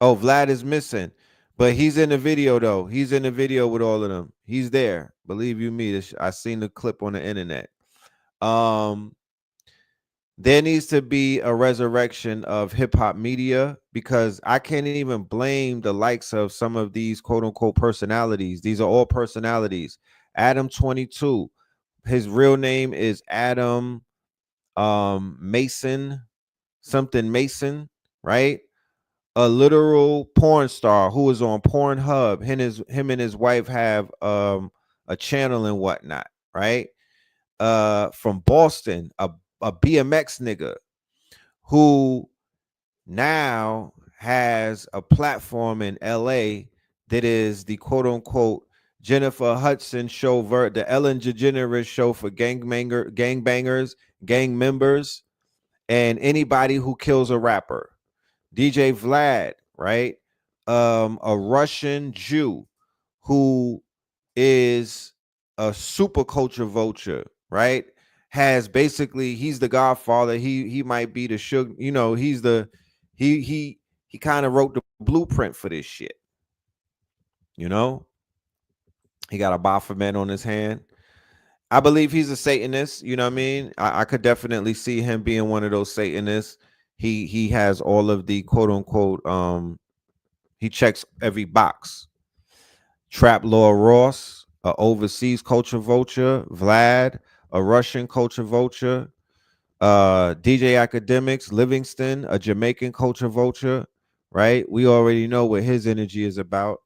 Oh, Vlad is missing. But he's in the video, though. He's in the video with all of them. He's there. Believe you me, I seen the clip on the internet. There needs to be a resurrection of hip hop media because I can't even blame the likes of some of these quote unquote personalities. These are all personalities. Adam 22. His real name is Adam Mason, something Mason, right? A literal porn star who is on Pornhub. Him and his wife have a channel and whatnot, right? From Boston, a BMX nigga who now has a platform in LA that is the quote unquote Jennifer Hudson show, the Ellen DeGeneres show for gangbangers, gang members, and anybody who kills a rapper. DJ Vlad, right? a Russian Jew who is a super culture vulture, right? Has basically, he's the godfather. He might be the sugar, he's the he kind of wrote the blueprint for this shit. You know, he got a Baphomet on his hand. I believe he's a Satanist. You know what I mean? I could definitely see him being one of those Satanists. He has all of the quote unquote he checks every box. Trap Law Ross, a overseas culture vulture. Vlad, a Russian culture vulture. DJ Academics, Livingston, a Jamaican culture vulture. Right? We already know what his energy is about.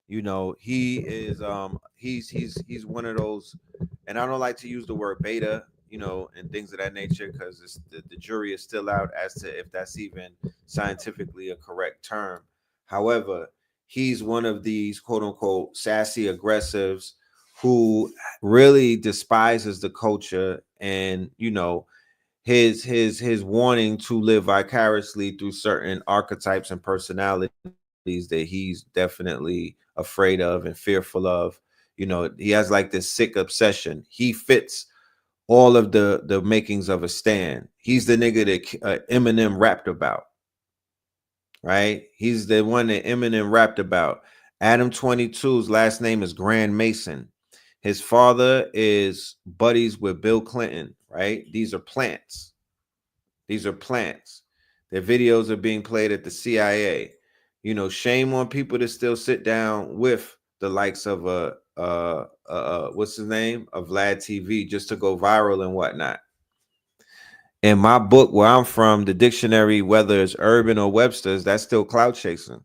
He is he's one of those, and I don't like to use the word beta, and things of that nature, because the jury is still out as to if that's even scientifically a correct term. However, he's one of these quote unquote sassy aggressives who really despises the culture, and his wanting to live vicariously through certain archetypes and personalities that he's definitely afraid of and fearful of. He has like this sick obsession. He fits all of the makings of a Stan. He's the nigga that Eminem rapped about, right? He's the one that Eminem rapped about. Adam 22's last name is Grand Mason. His father is buddies with Bill Clinton, right? These are plants. These are plants. Their videos are being played at the CIA. Shame on people that still sit down with the likes of what's his name, of Vlad TV, just to go viral and whatnot. In my book, where I'm from, the dictionary, whether it's Urban or Webster's, that's still clout chasing.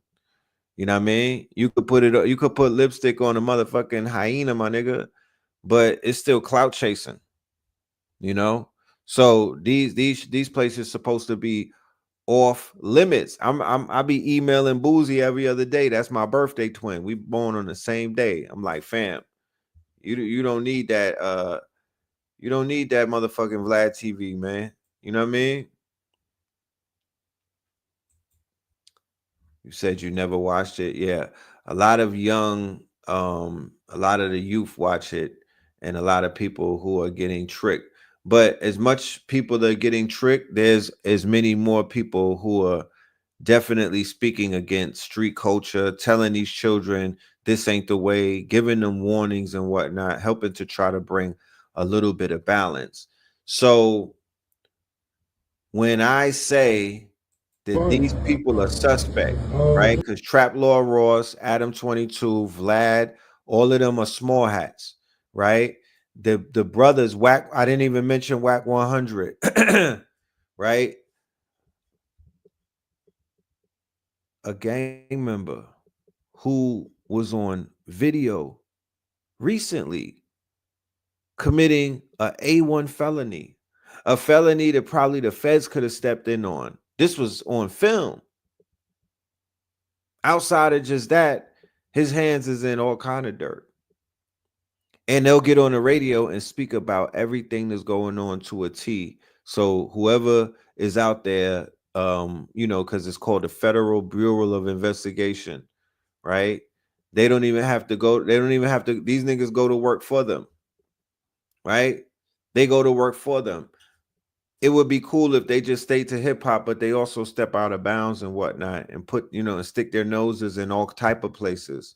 You know what I mean? You could put lipstick on a motherfucking hyena, my nigga, but it's still clout chasing. So these places supposed to be off limits. I be emailing Boozy every other day. That's my birthday twin. We born on the same day. I'm like, fam, you don't need that. You don't need that motherfucking Vlad TV, man. You know what I mean? You said you never watched it. Yeah, a lot of a lot of the youth watch it, and a lot of people who are getting tricked. But as much people that are getting tricked, there's as many more people who are definitely speaking against street culture, telling these children this ain't the way, giving them warnings and whatnot, helping to try to bring a little bit of balance. So when I say that these people are suspect, right? Because Trap Law Ross, Adam 22, Vlad, all of them are small hats, right? The brothers, Whack, I didn't even mention Whack 100, right? A gang member who was on video recently committing a A1 felony, a felony that probably the feds could have stepped in on. This was on film. Outside of just that, his hands is in all kind of dirt. And they'll get on the radio and speak about everything that's going on to a T. So whoever is out there, because it's called the Federal Bureau of Investigation, right? They don't even have to go, these niggas go to work for them, right? They go to work for them. It would be cool if they just stayed to hip hop, but they also step out of bounds and whatnot and put, and stick their noses in all type of places.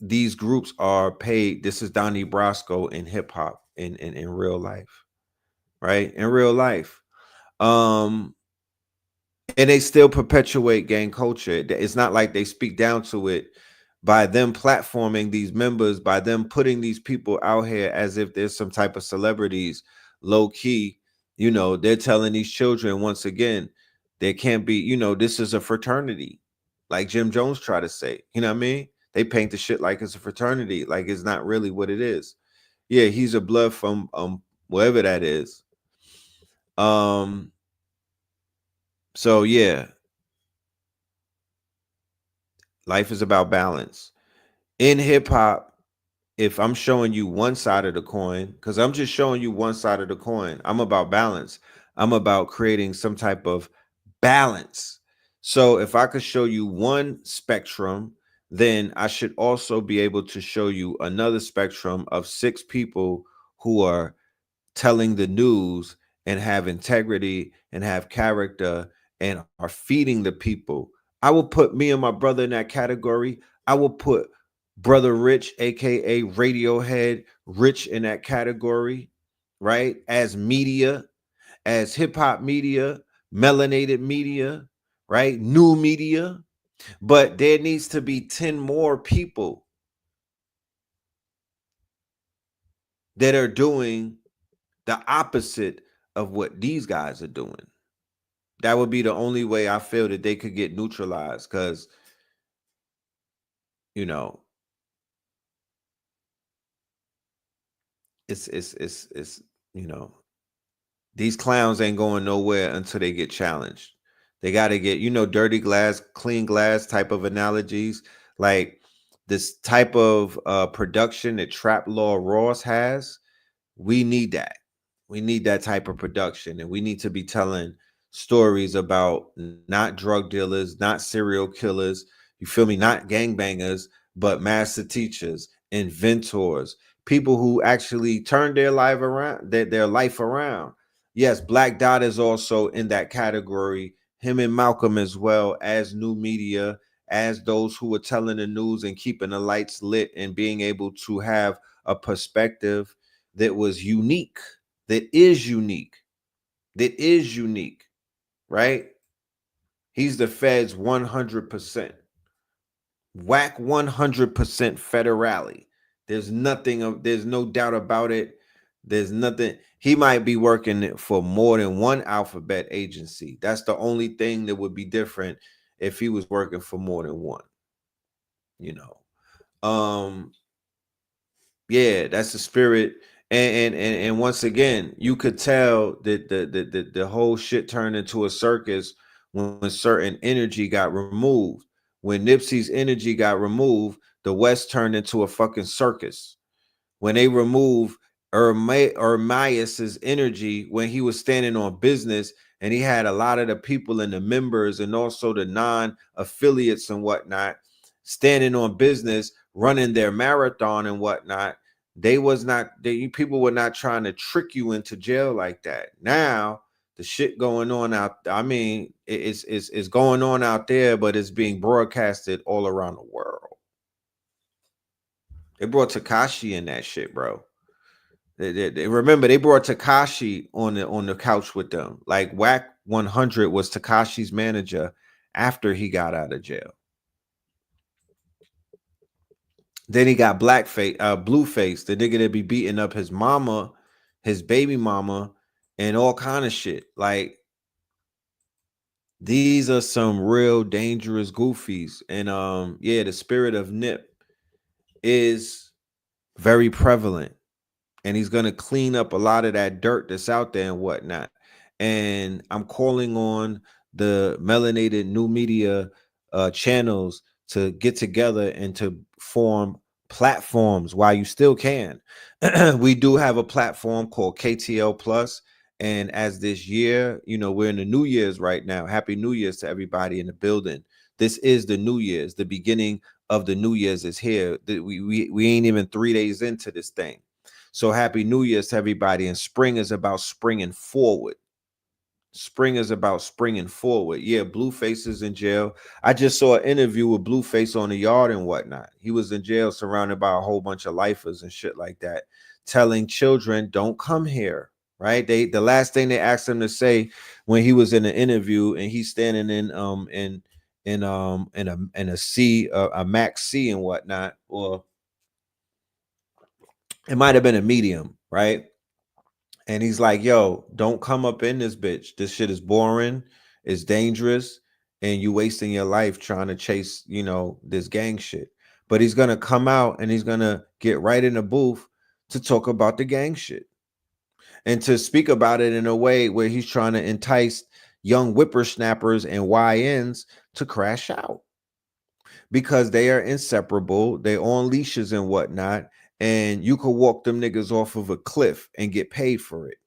These groups are paid. This is Donnie Brasco in hip hop in real life, right? In real life. And they still perpetuate gang culture. It's not like they speak down to it by them platforming these members, by them putting these people out here as if there's some type of celebrities, low key. They're telling these children once again, there can't be, this is a fraternity, like Jim Jones tried to say. You know what I mean? They paint the shit like it's a fraternity, like it's not really what it is. Yeah, he's a blood from wherever that is. So yeah, life is about balance. In hip hop, if I'm showing you one side of the coin, because I'm just showing you one side of the coin, I'm about balance. I'm about creating some type of balance. So if I could show you one spectrum, then I should also be able to show you another spectrum of 6 people who are telling the news and have integrity and have character and are feeding the people. I will put me and my brother in that category. I will put Brother Rich, aka Radiohead, Rich in that category, right? As media, as hip hop media, melanated media, right? New media. But there needs to be 10 more people that are doing the opposite of what these guys are doing. That would be the only way I feel that they could get neutralized, because, you know, it's you know, these clowns ain't going nowhere until they get challenged. They got to get, dirty glass, clean glass type of analogies. Like this type of production that Trap Law Ross has, we need that. We need that type of production, and we need to be telling stories about not drug dealers, not serial killers, you feel me, not gangbangers, but master teachers, inventors, people who actually turned their life around, their life around. Yes, Black Dot is also in that category, him and Malcolm, as well as new media, as those who are telling the news and keeping the lights lit and being able to have a perspective that was unique, that is unique, right? He's the Fed's 100%. Whack 100% federally. There's no doubt about it. There's nothing. He might be working for more than one alphabet agency. That's the only thing that would be different if he was working for more than one, you know. Yeah, that's the spirit. And once again, you could tell that the whole shit turned into a circus when certain energy got removed. When Nipsey's energy got removed, the West turned into a fucking circus. When they removed Ermias's energy when he was standing on business, and he had a lot of the people and the members and also the non-affiliates and whatnot standing on business, running their marathon and whatnot. People were not trying to trick you into jail like that. Now the shit going on out, I mean, it's going on out there, but it's being broadcasted all around the world. They brought Takashi in that shit, bro. Remember, they brought Takashi on the couch with them. Like Whack 100 was Takashi's manager after he got out of jail. Then he got Blueface, the nigga that be beating up his mama, his baby mama, and all kind of shit. Like, these are some real dangerous goofies. And yeah, the spirit of Nip is very prevalent, and he's gonna clean up a lot of that dirt that's out there and whatnot. And I'm calling on the melanated new media channels to get together and to form platforms while you still can. We do have a platform called KTL Plus. And as this year, we're in the New Year's right now. Happy New Year's to everybody in the building. This is the New Year's. The beginning of the New Year's is here. We ain't even 3 days into this thing. So happy New Year's to everybody. And spring is about springing forward. Spring is about springing forward. Yeah, Blueface is in jail. I just saw an interview with Blueface on the yard and whatnot. He was in jail surrounded by a whole bunch of lifers and shit like that, telling children, don't come here. Right? The last thing they asked him to say when he was in an interview, and he's standing in a C, a max C and whatnot, or it might have been a medium, right? And he's like, yo, don't come up in this bitch. This shit is boring, it's dangerous, and you wasting your life trying to chase, this gang shit. But he's gonna come out and he's gonna get right in the booth to talk about the gang shit and to speak about it in a way where he's trying to entice young whippersnappers and YNs to crash out, because they are inseparable. They're on leashes and whatnot, and you could walk them niggas off of a cliff and get paid for it.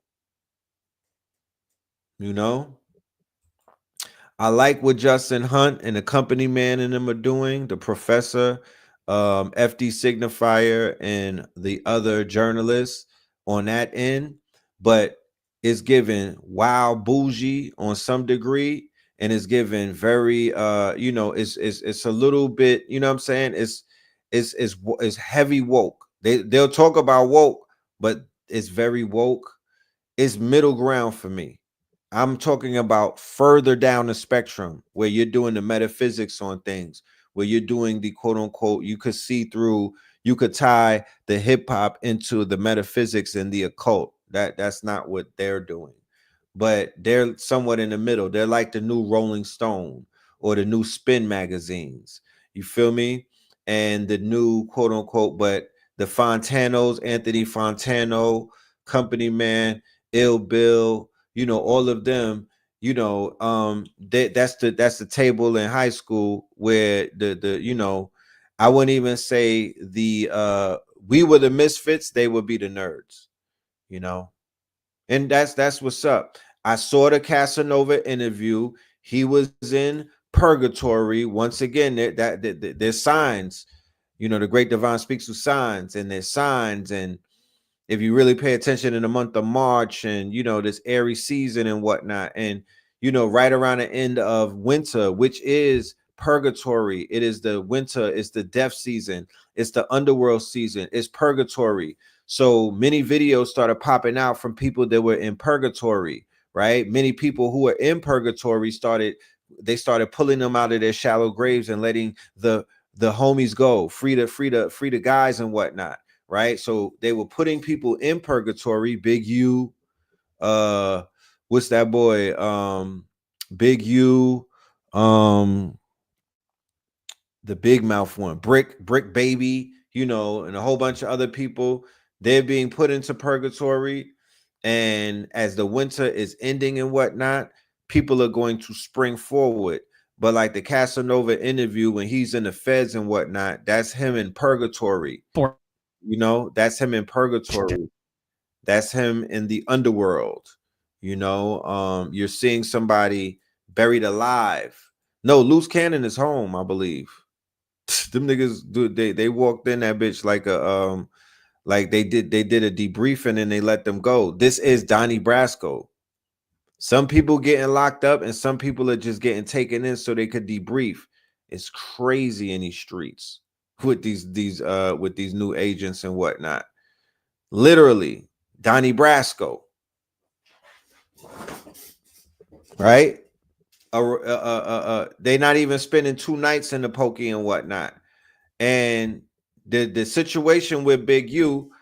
I like what Justin Hunt and the company man and them are doing, the professor, FD Signifier, and the other journalists on that end, but it's given wild bougie on some degree, and it's given very it's a little bit, you know what I'm saying? It's heavy woke. They'll talk about woke, but it's very woke. It's middle ground for me. I'm talking about further down the spectrum where you're doing the metaphysics on things, where you're doing the quote unquote, you could see through, you could tie the hip hop into the metaphysics and the occult. That's not what they're doing. But they're somewhat in the middle. They're like the new Rolling Stone or the new Spin magazines. You feel me? And the new quote unquote, but the Fontanos, Anthony Fontano, company man, Ill Bill, all of them, that's the table in high school where I wouldn't even say we were the misfits, they would be the nerds, and that's what's up. I saw the Casanova interview. He was in purgatory once again. There's signs, the great divine speaks with signs, and there's signs. And if you really pay attention in the month of March and this airy season and whatnot, and right around the end of winter, which is purgatory, it is the winter, it's the death season, it's the underworld season, it's purgatory. So many videos started popping out from people that were in purgatory, right? Many people who were in purgatory started pulling them out of their shallow graves and letting the homies go, free the guys and whatnot. Right, so they were putting people in purgatory. Big U, what's that boy? Big U, the big mouth one, Brick Baby, and a whole bunch of other people. They're being put into purgatory, and as the winter is ending and whatnot, people are going to spring forward. But like the Casanova interview, when he's in the feds and whatnot, that's him in purgatory. That's him in purgatory. That's him in the underworld. You're seeing somebody buried alive. No, loose cannon is home, I believe. Them niggas they walked in that bitch like a like they did a debriefing and they let them go. This is Donnie Brasco. Some people getting locked up and some people are just getting taken in so they could debrief. It's crazy in these streets with these new agents and whatnot. Literally, Donnie Brasco, right? They not even spending 2 nights in the pokey and whatnot. And the situation with Big U,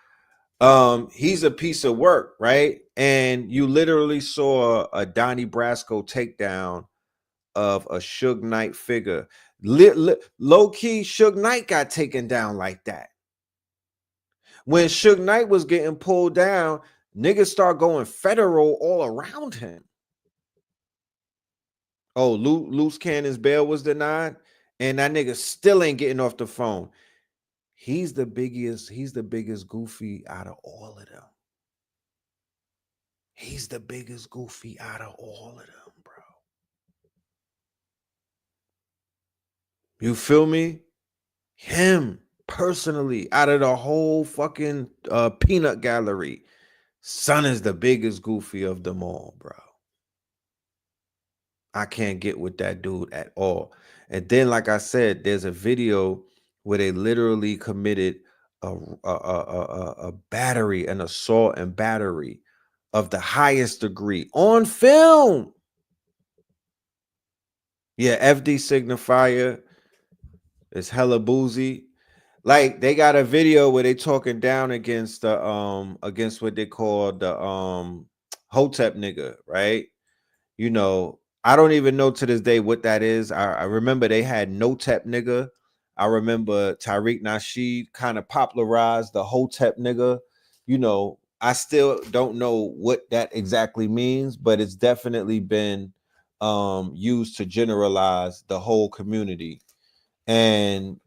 he's a piece of work, right? And you literally saw a Donnie Brasco takedown of a Suge Knight figure. Low key, Suge Knight got taken down like that. When Suge Knight was getting pulled down, niggas start going federal all around him. Oh, loose cannon's bail was denied, and that nigga still ain't getting off the phone. He's the biggest goofy out of all of them. He's the biggest goofy out of all of them, bro. You feel me? Him personally, out of the whole fucking peanut gallery, Son is the biggest goofy of them all, bro. I can't get with that dude at all. And then, like I said, there's a video where they literally committed a battery, an assault and battery of the highest degree on film. Yeah, FD Signifier is hella boozy. Like they got a video where they talking down against the against what they call the Hotep nigga, right? I don't even know to this day what that is. I remember they had Notep nigga. I remember Tariq Nasheed kind of popularized the Hotep nigga. I still don't know what that exactly means, but it's definitely been used to generalize the whole community. And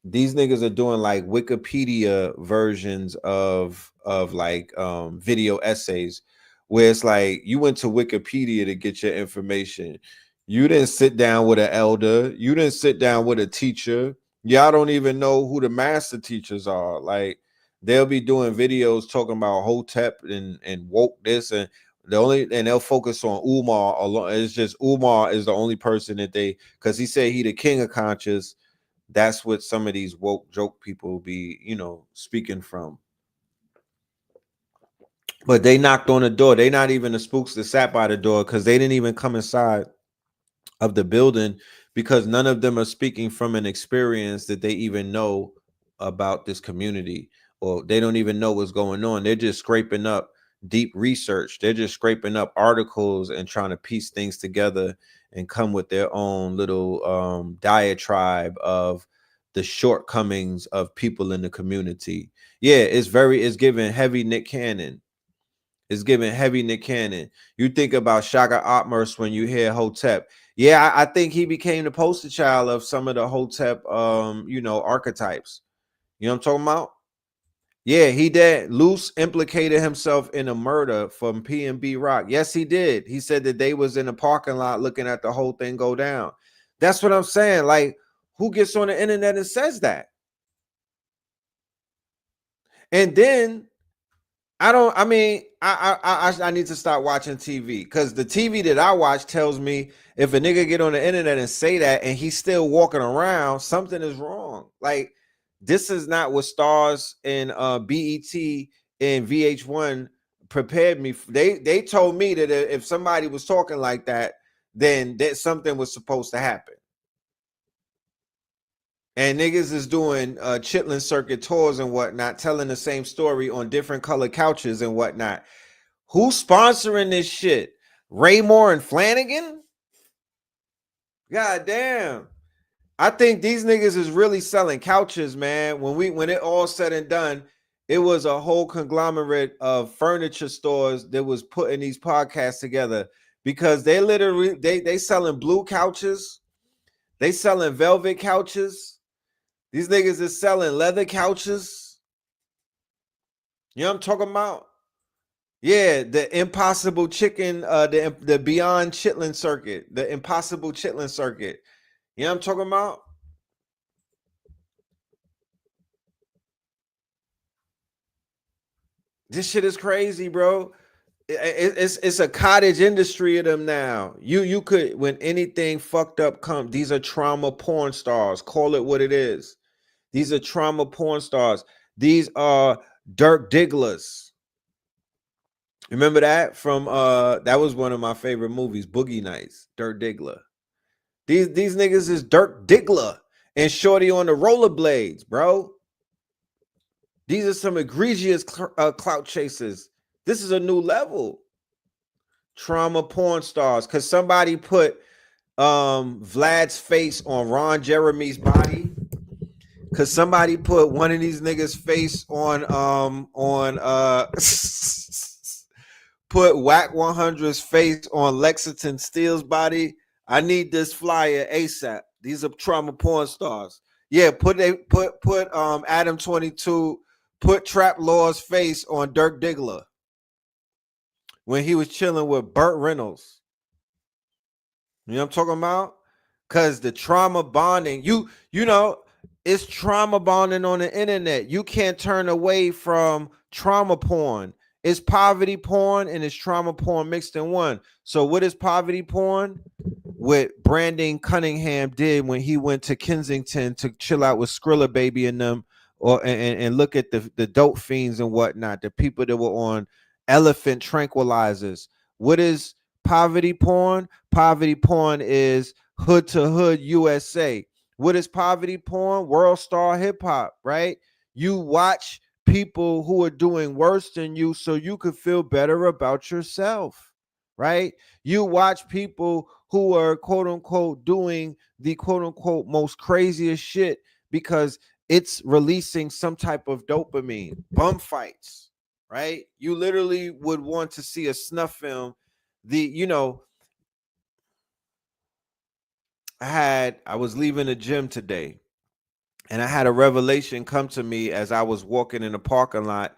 these niggas are doing like Wikipedia versions of like video essays where it's like you went to Wikipedia to get your information. You didn't sit down with an elder. You didn't sit down with a teacher. Y'all don't even know who the master teachers are. Like they'll be doing videos talking about Hotep and woke this and they'll focus on Umar alone. It's just Umar is the only person that they, because he said he the king of conscious. That's what some of these woke joke people be, speaking from. But they knocked on the door. They not even the spooks that sat by the door because they didn't even come inside of the building because none of them are speaking from an experience that they even know about this community, or they don't even know what's going on. They're just scraping up deep research. They're just scraping up articles and trying to piece things together and come with their own little diatribe of the shortcomings of people in the community. Yeah, it's giving heavy Nick Cannon. It's giving heavy Nick Cannon. You think about Shaka Atmos when you hear Hotep. Yeah, I think he became the poster child of some of the Hotep, archetypes. You know what I'm talking about? Yeah, he did. Luce implicated himself in a murder from P&B Rock. Yes, he did. He said that they was in a parking lot looking at the whole thing go down. That's what I'm saying. Like, who gets on the internet and says that? And then I need to start watching TV because the TV that I watch tells me if a nigga get on the internet and say that and he's still walking around, something is wrong. Like this is not what stars in BET and VH1 prepared me. They told me that if somebody was talking like that, then that something was supposed to happen. And niggas is doing Chitlin circuit tours and whatnot, telling the same story on different colored couches and whatnot. Who's sponsoring this shit? Raymore and Flanagan? God damn. I think these niggas is really selling couches, man. When it all said and done, it was a whole conglomerate of furniture stores that was putting these podcasts together because they literally they selling blue couches, they selling velvet couches. These niggas is selling leather couches. You know what I'm talking about? Yeah, the impossible chicken, the beyond chitlin circuit, the impossible chitlin circuit. You know what I'm talking about? This shit is crazy, bro. It's a cottage industry of them now. You could, when anything fucked up comes, these are trauma porn stars. Call it what it is. These are trauma porn stars. These are Dirk Digglers. Remember that from that was one of my favorite movies, Boogie Nights, Dirk Diggler. These niggas is Dirk Diggler and Shorty on the rollerblades, bro. These are some egregious clout chasers. This is a new level. Trauma porn stars, because somebody put Vlad's face on Ron Jeremy's body. Cause somebody put one of these niggas' face on put Whack 100's face on Lexington Steele's body. I need this flyer ASAP. These are trauma porn stars. Yeah, put Adam 22, put Trap Law's face on Dirk Diggler when he was chilling with Burt Reynolds. You know what I'm talking about? Cause the trauma bonding, you know, it's trauma bonding on the internet. You can't turn away from trauma porn. It's poverty porn and it's trauma porn mixed in one. So what is poverty porn? What Brandon Cunningham did when he went to Kensington to chill out with Skrilla Baby and them, or and look at the dope fiends and whatnot, the people that were on elephant tranquilizers. What is poverty porn? Poverty porn is hood to hood USA. What is poverty porn? World star hip hop, right? You watch people who are doing worse than you so you could feel better about yourself, right? You watch people who are quote unquote doing the quote unquote most craziest shit because it's releasing some type of dopamine. Bum fights, right? You literally would want to see a snuff film. I was leaving the gym today and I had a revelation come to me as I was walking in the parking lot.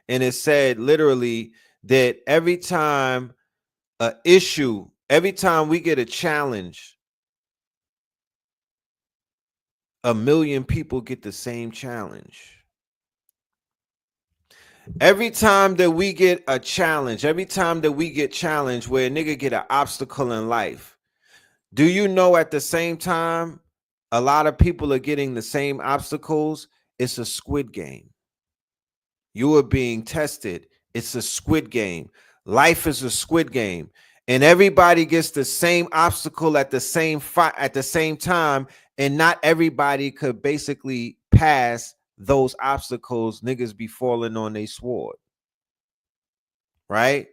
And it said literally that every time a issue Every time we get a challenge, 1 million people get the same challenge. Every time that we get a challenge, every time that we get challenged where a nigga get an obstacle in life, do you know at the same time a lot of people are getting the same obstacles? It's a squid game. You are being tested. It's a squid game. Life is a squid game. And everybody gets the same obstacle at the same time, and not everybody could basically pass those obstacles. Niggas be falling on their sword, right?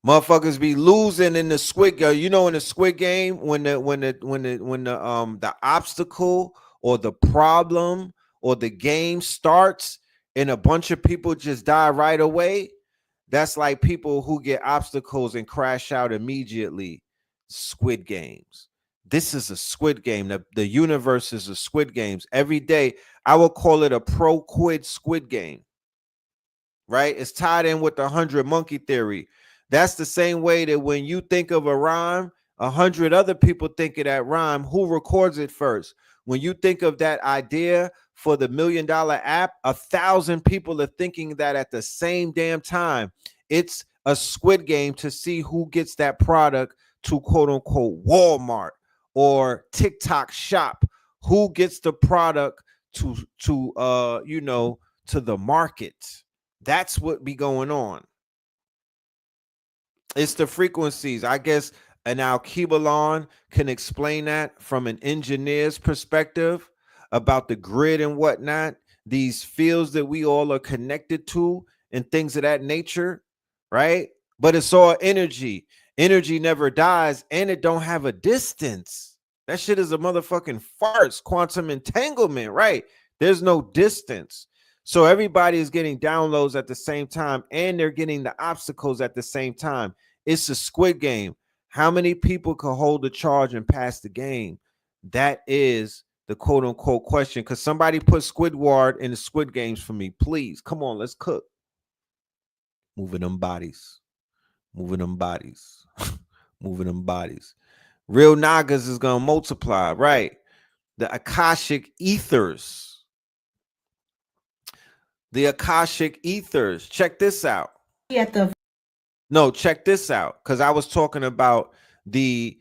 Motherfuckers be losing in the squid game. You know, in the squid game, when the obstacle or the problem or the game starts and a bunch of people just die right away, that's like people who get obstacles and crash out immediately. Squid games. This is a squid game. The universe is a squid games. Every day, I will call it a pro-quid squid game, right? It's tied in with the 100 monkey theory. That's the same way that when you think of a rhyme, 100 other people think of that rhyme. Who records it first? When you think of that idea for the $1 million app, 1,000 people are thinking that at the same damn time. It's a squid game to see who gets that product to quote unquote Walmart or TikTok shop. Who gets the product to the market? That's what be going on. It's the frequencies. I guess an Alkebalon can explain that from an engineer's perspective about the grid and whatnot, these fields that we all are connected to and things of that nature, right? But it's all energy. Energy never dies, and it don't have a distance. That shit is a motherfucking farce. Quantum entanglement, right? There's no distance. So everybody is getting downloads at the same time, and they're getting the obstacles at the same time. It's a squid game. How many people can hold the charge and pass the game? That is the quote unquote question. Because somebody put Squidward in the squid games for me. Please, come on, let's cook. Moving them bodies. Moving them bodies. Moving them bodies. Real Nagas is going to multiply, right? The Akashic Ethers. The Akashic Ethers. Check this out. No, check this out. Because I was talking about these.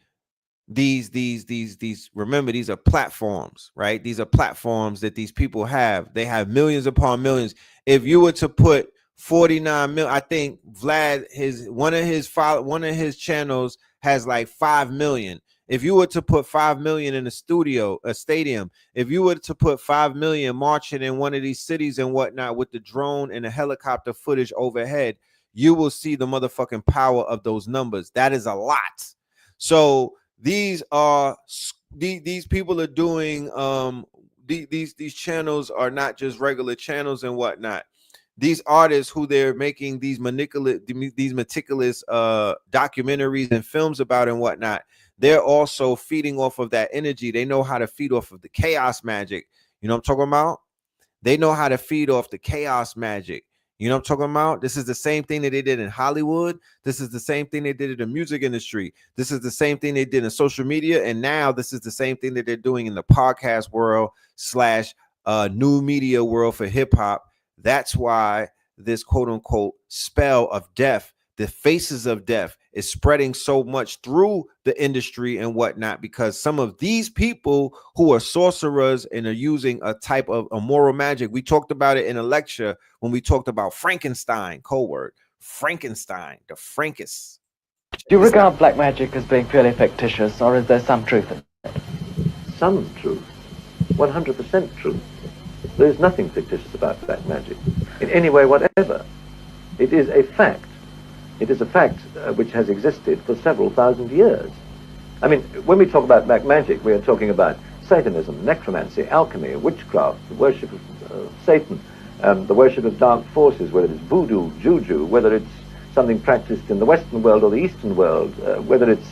Remember, these are platforms, right? These are platforms that these people have. They have millions upon millions. If you were to put 49 million, I think Vlad, one of his channels has like 5 million. If you were to put 5 million in a stadium, if you were to put 5 million marching in one of these cities and whatnot with the drone and the helicopter footage overhead, you will see the motherfucking power of those numbers. That is a lot. So these people are doing these channels are not just regular channels and whatnot. These artists who they're making these meticulous documentaries and films about and whatnot, they're also feeding off of that energy. They know how to feed off of the chaos magic. You know what I'm talking about? They know how to feed off the chaos magic. You know what I'm talking about? This is the same thing that they did in Hollywood. This is the same thing they did in the music industry. This is the same thing they did in social media. And now this is the same thing that they're doing in the podcast world / new media world for hip hop. That's why this quote unquote spell of death, the faces of death, is spreading so much through the industry and whatnot, because some of these people who are sorcerers and are using a type of immoral magic. We talked about it in a lecture when we talked about Frankenstein, code word, Frankenstein, the Frankus. Do you regard black magic as being purely fictitious, or is there some truth in it? Some truth. 100% truth. There is nothing fictitious about black magic, in any way whatever. It is a fact. It is a fact which has existed for several thousand years. I mean, when we talk about black magic, we are talking about Satanism, necromancy, alchemy, witchcraft, the worship of Satan, the worship of dark forces, whether it's voodoo, juju, whether it's something practiced in the Western world or the Eastern world, whether it's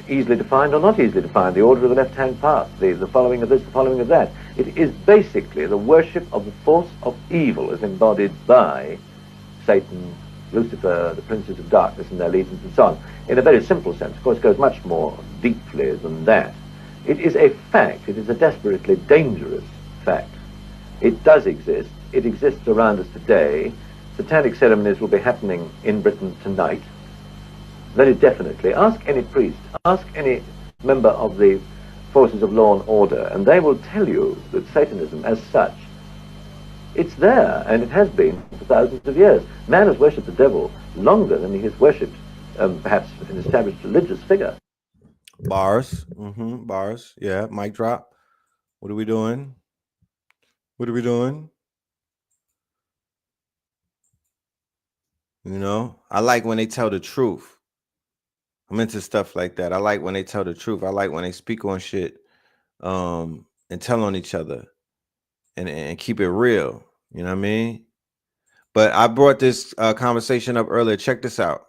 easily defined or not easily defined, the order of the left-hand path, the following of this, the following of that. It is basically the worship of the force of evil as embodied by Satan Lucifer, the princes of darkness and their legions and so on, in a very simple sense. Of course, it goes much more deeply than that. It is a fact. It is a desperately dangerous fact. It does exist. It exists around us today. Satanic ceremonies will be happening in Britain tonight. Very definitely. Ask any priest, ask any member of the forces of law and order, and they will tell you that Satanism as such, it's there, and it has been for thousands of years. Man has worshipped the devil longer than he has worshipped perhaps an established religious figure. Bars. Bars. Yeah, mic drop. What are we doing? What are we doing? You know, I like when they tell the truth. I'm into stuff like that. I like when they tell the truth. I like when they speak on shit and tell on each other and keep it real. You know what I mean? But I brought this conversation up earlier. Check this out.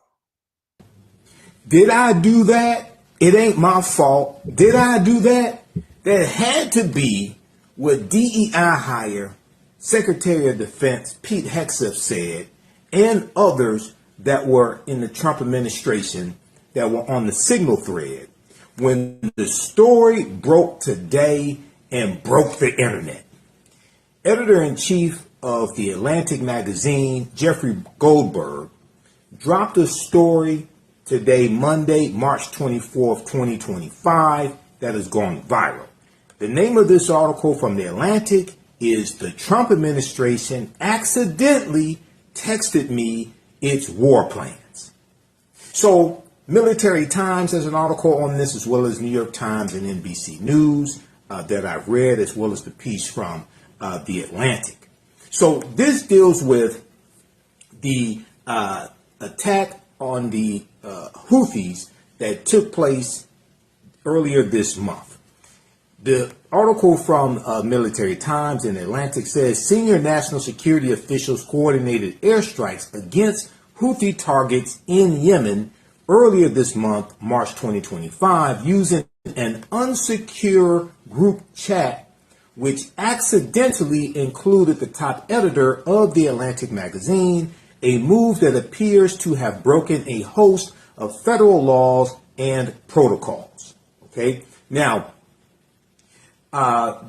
Did I do that? It ain't my fault. Did I do that? That had to be what DEI hire Secretary of Defense Pete Hegseth said, and others that were in the Trump administration that were on the signal thread when the story broke today and broke the internet. Editor-in-chief of the Atlantic magazine, Jeffrey Goldberg, dropped a story today, Monday, March 24th, 2025, that is going viral. The name of this article from the Atlantic is "The Trump Administration Accidentally Texted Me Its War Plans." So, Military Times has an article on this, as well as New York Times and NBC News that I've read, as well as the piece from the Atlantic. So this deals with the attack on the Houthis that took place earlier this month. The article from Military Times and Atlantic says senior national security officials coordinated airstrikes against Houthi targets in Yemen earlier this month, March 2025, using an unsecure group chat, which accidentally included the top editor of the Atlantic magazine, a move that appears to have broken a host of federal laws and protocols. Okay, now,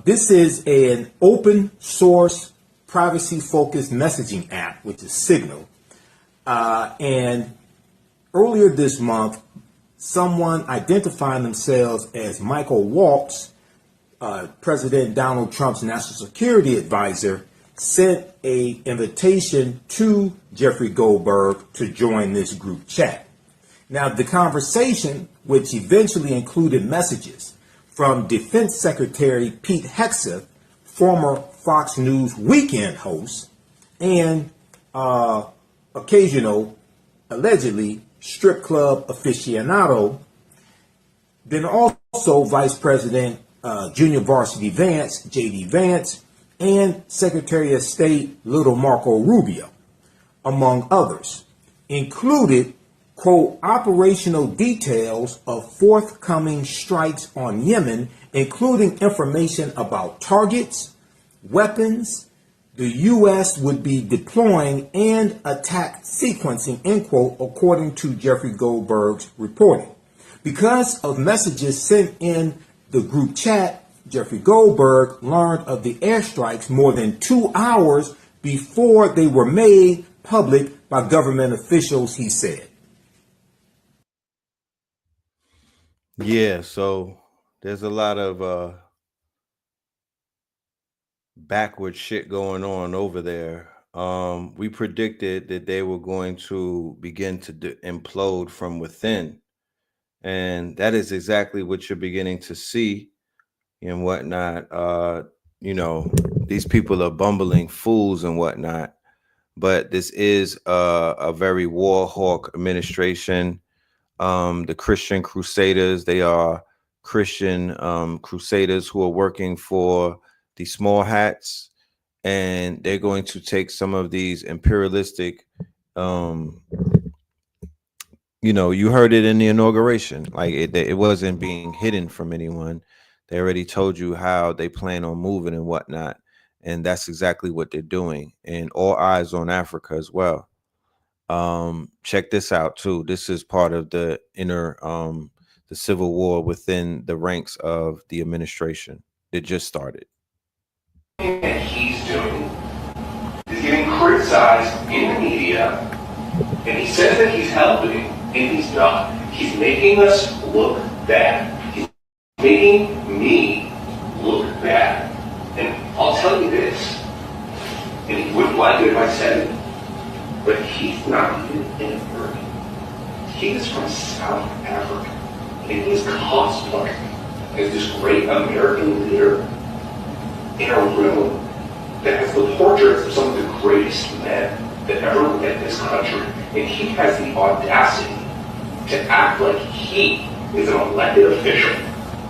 this is an open source, privacy-focused messaging app, which is Signal. And earlier this month, someone identifying themselves as Michael Waltz, President Donald Trump's national security advisor, sent an invitation to Jeffrey Goldberg to join this group chat. Now, the conversation, which eventually included messages from Defense Secretary Pete Hegseth, former Fox News weekend host, and occasional, allegedly, strip club aficionado, then also Vice President Junior Varsity Vance, J.D. Vance, and Secretary of State Little Marco Rubio, among others, included, quote, operational details of forthcoming strikes on Yemen, including information about targets, weapons the U.S. would be deploying, and attack sequencing, end quote, according to Jeffrey Goldberg's reporting. Because of messages sent in the group chat, Jeffrey Goldberg learned of the airstrikes more than 2 hours before they were made public by government officials, he said. Yeah, so there's a lot of backward shit going on over there. We predicted that they were going to begin to implode from within. And that is exactly what you're beginning to see and whatnot. You know, these people are bumbling fools and whatnot. But this is a very war hawk administration. The Christian Crusaders, they are Christian Crusaders who are working for the small hats, and they're going to take some of these imperialistic, you know, you heard it in the inauguration, like it wasn't being hidden from anyone. They already told you how they plan on moving and whatnot, and that's exactly what they're doing. And all eyes on Africa as well. Check this out too. This is part of the inner the civil war within the ranks of the administration that just started. That he's doing is getting criticized in the media, and he says that he's helping, and he's not. He's making us look bad. He's making me look bad. And I'll tell you this, and he wouldn't like it if I said it, but he's not even immigrant. He is from South Africa, and he's cosplaying as this great American leader in a room that has the portraits of some of the greatest men that ever led this country. And he has the audacity to act like he is an elected official.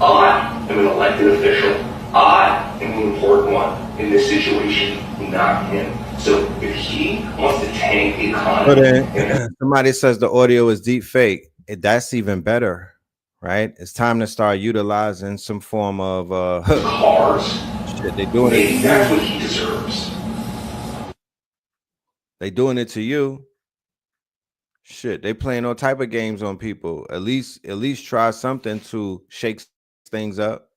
I am an elected official. I am the important one in this situation, not him. So if he wants to tank the economy... Somebody says the audio is deep fake. That's even better, right? It's time to start utilizing some form of cars. Shit, they doing Maybe it. That's what he deserves. They doing it to you. Shit, they playing all type of games on people. At least try something to shake things up.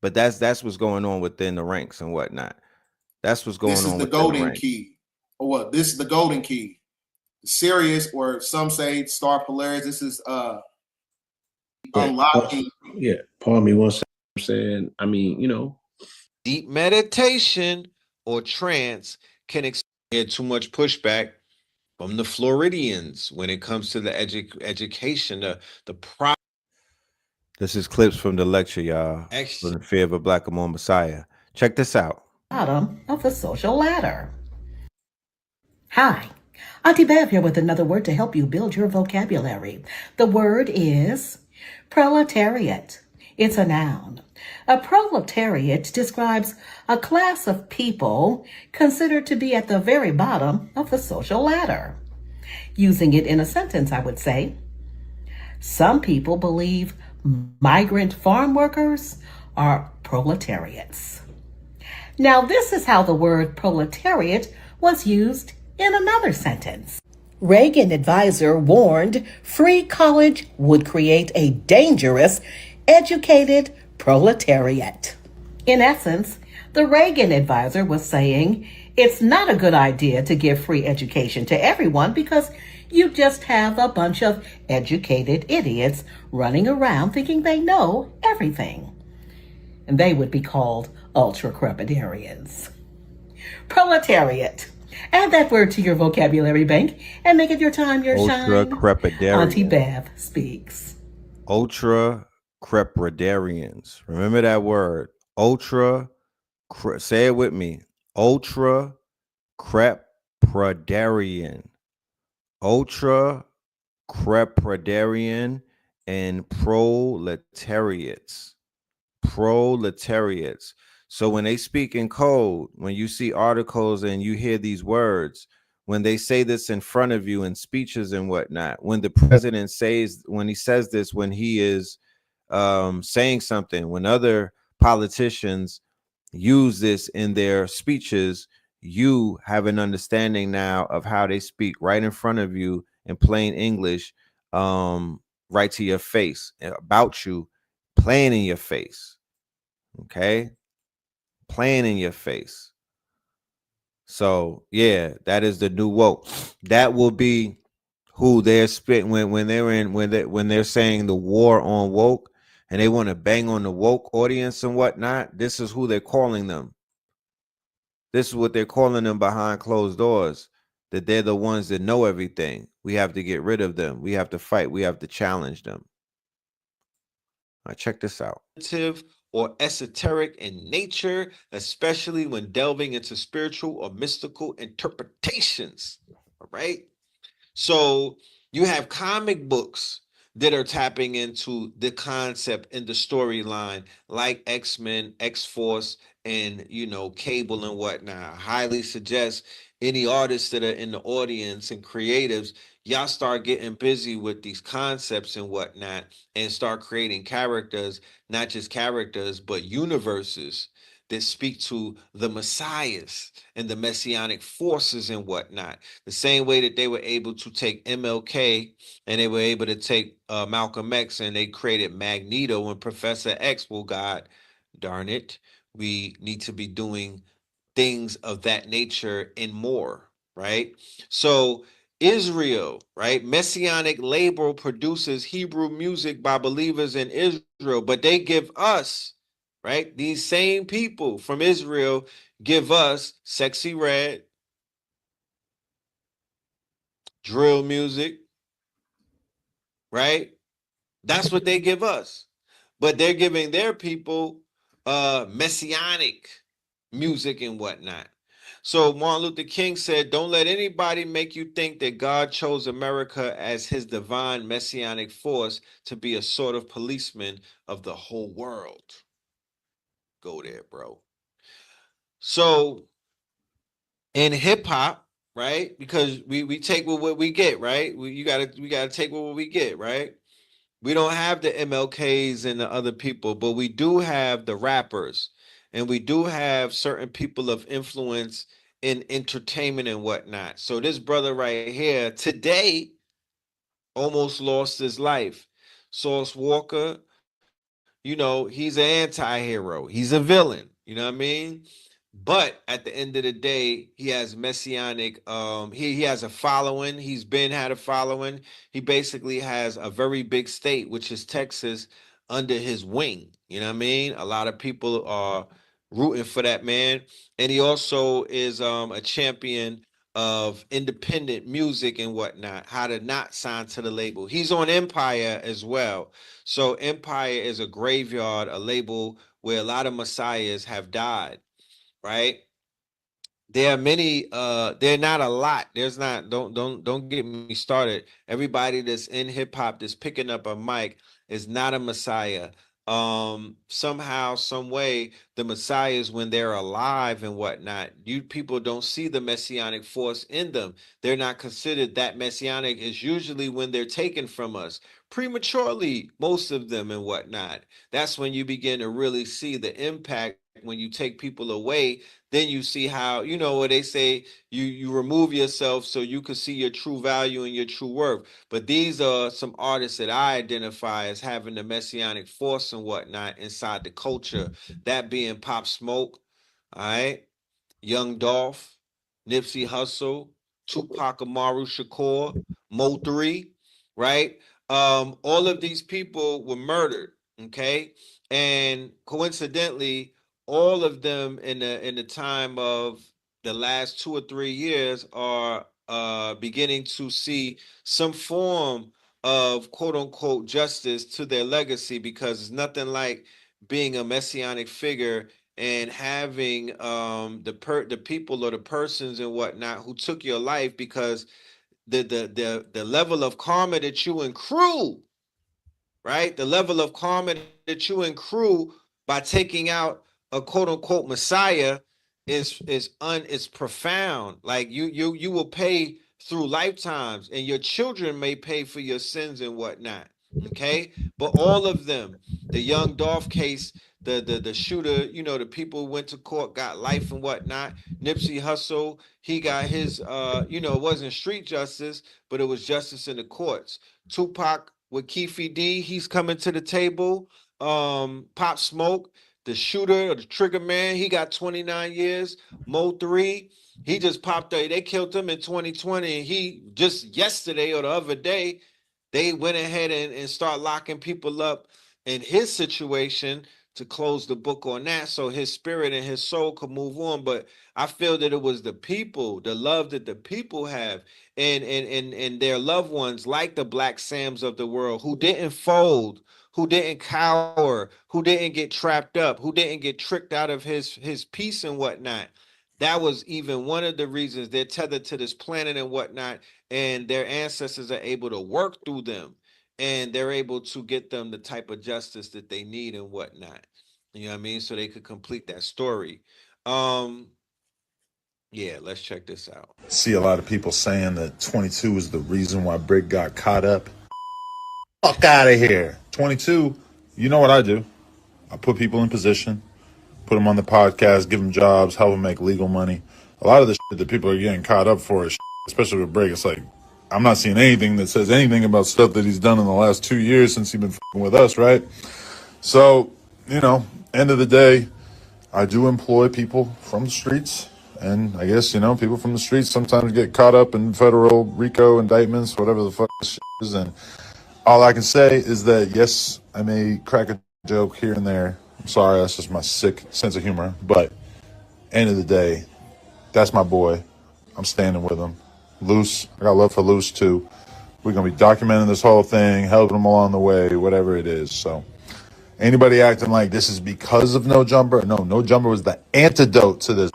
But that's what's going on within the ranks and whatnot. That's what's going on. This is the golden key. Or what? This is the golden key. Sirius, or some say Star Polaris. This is unlocking. Yeah, pardon me one second. I'm saying, I mean, you know, deep meditation or trance can get too much pushback from the Floridians when it comes to the education, the This is clips from the lecture, y'all. From the Fear of a Black Amor Messiah. Check this out. Bottom of the social ladder. Hi, Auntie Bev here with another word to help you build your vocabulary. The word is proletariat. It's a noun. A proletariat describes a class of people considered to be at the very bottom of the social ladder. Using it in a sentence, I would say, some people believe migrant farm workers are proletariats. Now, this is how the word proletariat was used in another sentence. Reagan advisor warned free college would create a dangerous, educated proletariat. In essence, the Reagan advisor was saying it's not a good idea to give free education to everyone because you just have a bunch of educated idiots running around thinking they know everything. And they would be called ultra-crepidarians. Proletariat. Add that word to your vocabulary bank and make it your time, your shine. Ultra-crepidarian. Auntie Bev speaks. Ultra-crepidarians. Remember that word. Say it with me. Ultra-crepidarian. Ultra-crepidarian and proletariats. Proletariats. So when they speak in code, when you see articles and you hear these words, when they say this in front of you in speeches and whatnot, when the president says, when he says this, when he is saying something, when other politicians use this in their speeches, you have an understanding now of how they speak right in front of you in plain English, right to your face, about you, playing in your face. Okay, playing in your face. So yeah, that is the new woke. That will be who they're spitting when they're saying the war on woke and they want to bang on the woke audience and whatnot. This is who they're calling them. This is what they're calling them behind closed doors. That they're the ones that know everything. We have to get rid of them. We have to fight. We have to challenge them. All right, check this out. Or esoteric in nature, especially when delving into spiritual or mystical interpretations. All right. So you have comic books that are tapping into the concept and the storyline, like X-Men, X-Force, and Cable and whatnot. I highly suggest any artists that are in the audience and creatives, y'all start getting busy with these concepts and whatnot and start creating characters, not just characters, but universes that speak to the messiahs and the messianic forces and whatnot. The same way that they were able to take MLK and they were able to take Malcolm X, and they created Magneto and Professor X. Well, God darn it, we need to be doing things of that nature and more, right? So Israel, right? Messianic label produces Hebrew music by believers in Israel, but they give us, right? These same people from Israel give us Sexy Red, drill music, right? That's what they give us. But they're giving their people messianic music and whatnot. So Martin Luther King said, don't let anybody make you think that God chose America as his divine messianic force to be a sort of policeman of the whole world. Go there, bro. So in hip hop, right? Because we take what we get, right? We gotta take what we get, right? We don't have the MLKs and the other people, but we do have the rappers, and we do have certain people of influence in entertainment and whatnot. So this brother right here today almost lost his life. Sauce Walker, he's an anti-hero. He's a villain. You know what I mean? But at the end of the day, he has messianic, he has a following. He's been had a following. He basically has a very big state, which is Texas, under his wing. You know what I mean? A lot of people are rooting for that man. And he also is a champion of independent music and whatnot, how to not sign to the label. He's on Empire as well. So Empire is a graveyard, a label where a lot of messiahs have died, right? There are many, they're not a lot. There's not, don't get me started. Everybody that's in hip hop that's picking up a mic is not a messiah. Somehow, some way, the messiahs, when they're alive and whatnot, you people don't see the messianic force in them. They're not considered that messianic. Is usually when they're taken from us prematurely, most of them and whatnot. That's when you begin to really see the impact. When you take people away, then you see how, what they say, you remove yourself so you can see your true value and your true worth. But these are some artists that I identify as having the messianic force and whatnot inside the culture, that being Pop Smoke, all right, Young Dolph, Nipsey Hussle, Tupac Amaru Shakur, Mo3, right? All of these people were murdered, okay? And coincidentally, all of them in the time of the last 2 or 3 years are beginning to see some form of quote unquote justice to their legacy, because it's nothing like being a messianic figure and having the people or the persons and whatnot who took your life, because the level of karma that you accrue, right? The level of karma that you accrue by taking out a quote unquote messiah is profound. Like you will pay through lifetimes, and your children may pay for your sins and whatnot. Okay, but all of them, the Young Dolph case, the shooter, the people who went to court got life and whatnot. Nipsey Hussle, he got his, it wasn't street justice, but it was justice in the courts. Tupac with Keefe D, he's coming to the table. Pop Smoke, the shooter or the trigger man, he got 29 years. Mo3, he just popped out. They killed him in 2020. And he just yesterday or the other day, they went ahead and start locking people up in his situation to close the book on that, so his spirit and his soul could move on. But I feel that it was the people, the love that the people have, and their loved ones, like the Black Sams of the world, who didn't fold, who didn't cower, who didn't get trapped up, who didn't get tricked out of his peace and whatnot. That was even one of the reasons they're tethered to this planet and whatnot, and their ancestors are able to work through them, and they're able to get them the type of justice that they need and whatnot. You know what I mean? So they could complete that story. Yeah, let's check this out. See a lot of people saying that 22 is the reason why Brick got caught up. Fuck out of here. 22, you know what I do? I put people in position. put them on the podcast, give them jobs, help them make legal money. A lot of the shit that people are getting caught up for is shit, especially with Brig. It's like, I'm not seeing anything that says anything about stuff that he's done in the last 2 years since he's been fucking with us, right? So, you know, end of the day, I do employ people from the streets. And I guess, you know, people from the streets sometimes get caught up in federal RICO indictments, whatever the fuck this shit is. And all I can say is that, yes, I may crack a joke here and there. I'm sorry, that's just my sick sense of humor. But end of the day, that's my boy. I'm standing with him. Luce, I got love for Luce too. We're going to be documenting this whole thing, helping him along the way, whatever it is. So anybody acting like this is because of No Jumper? No, No Jumper was the antidote to this.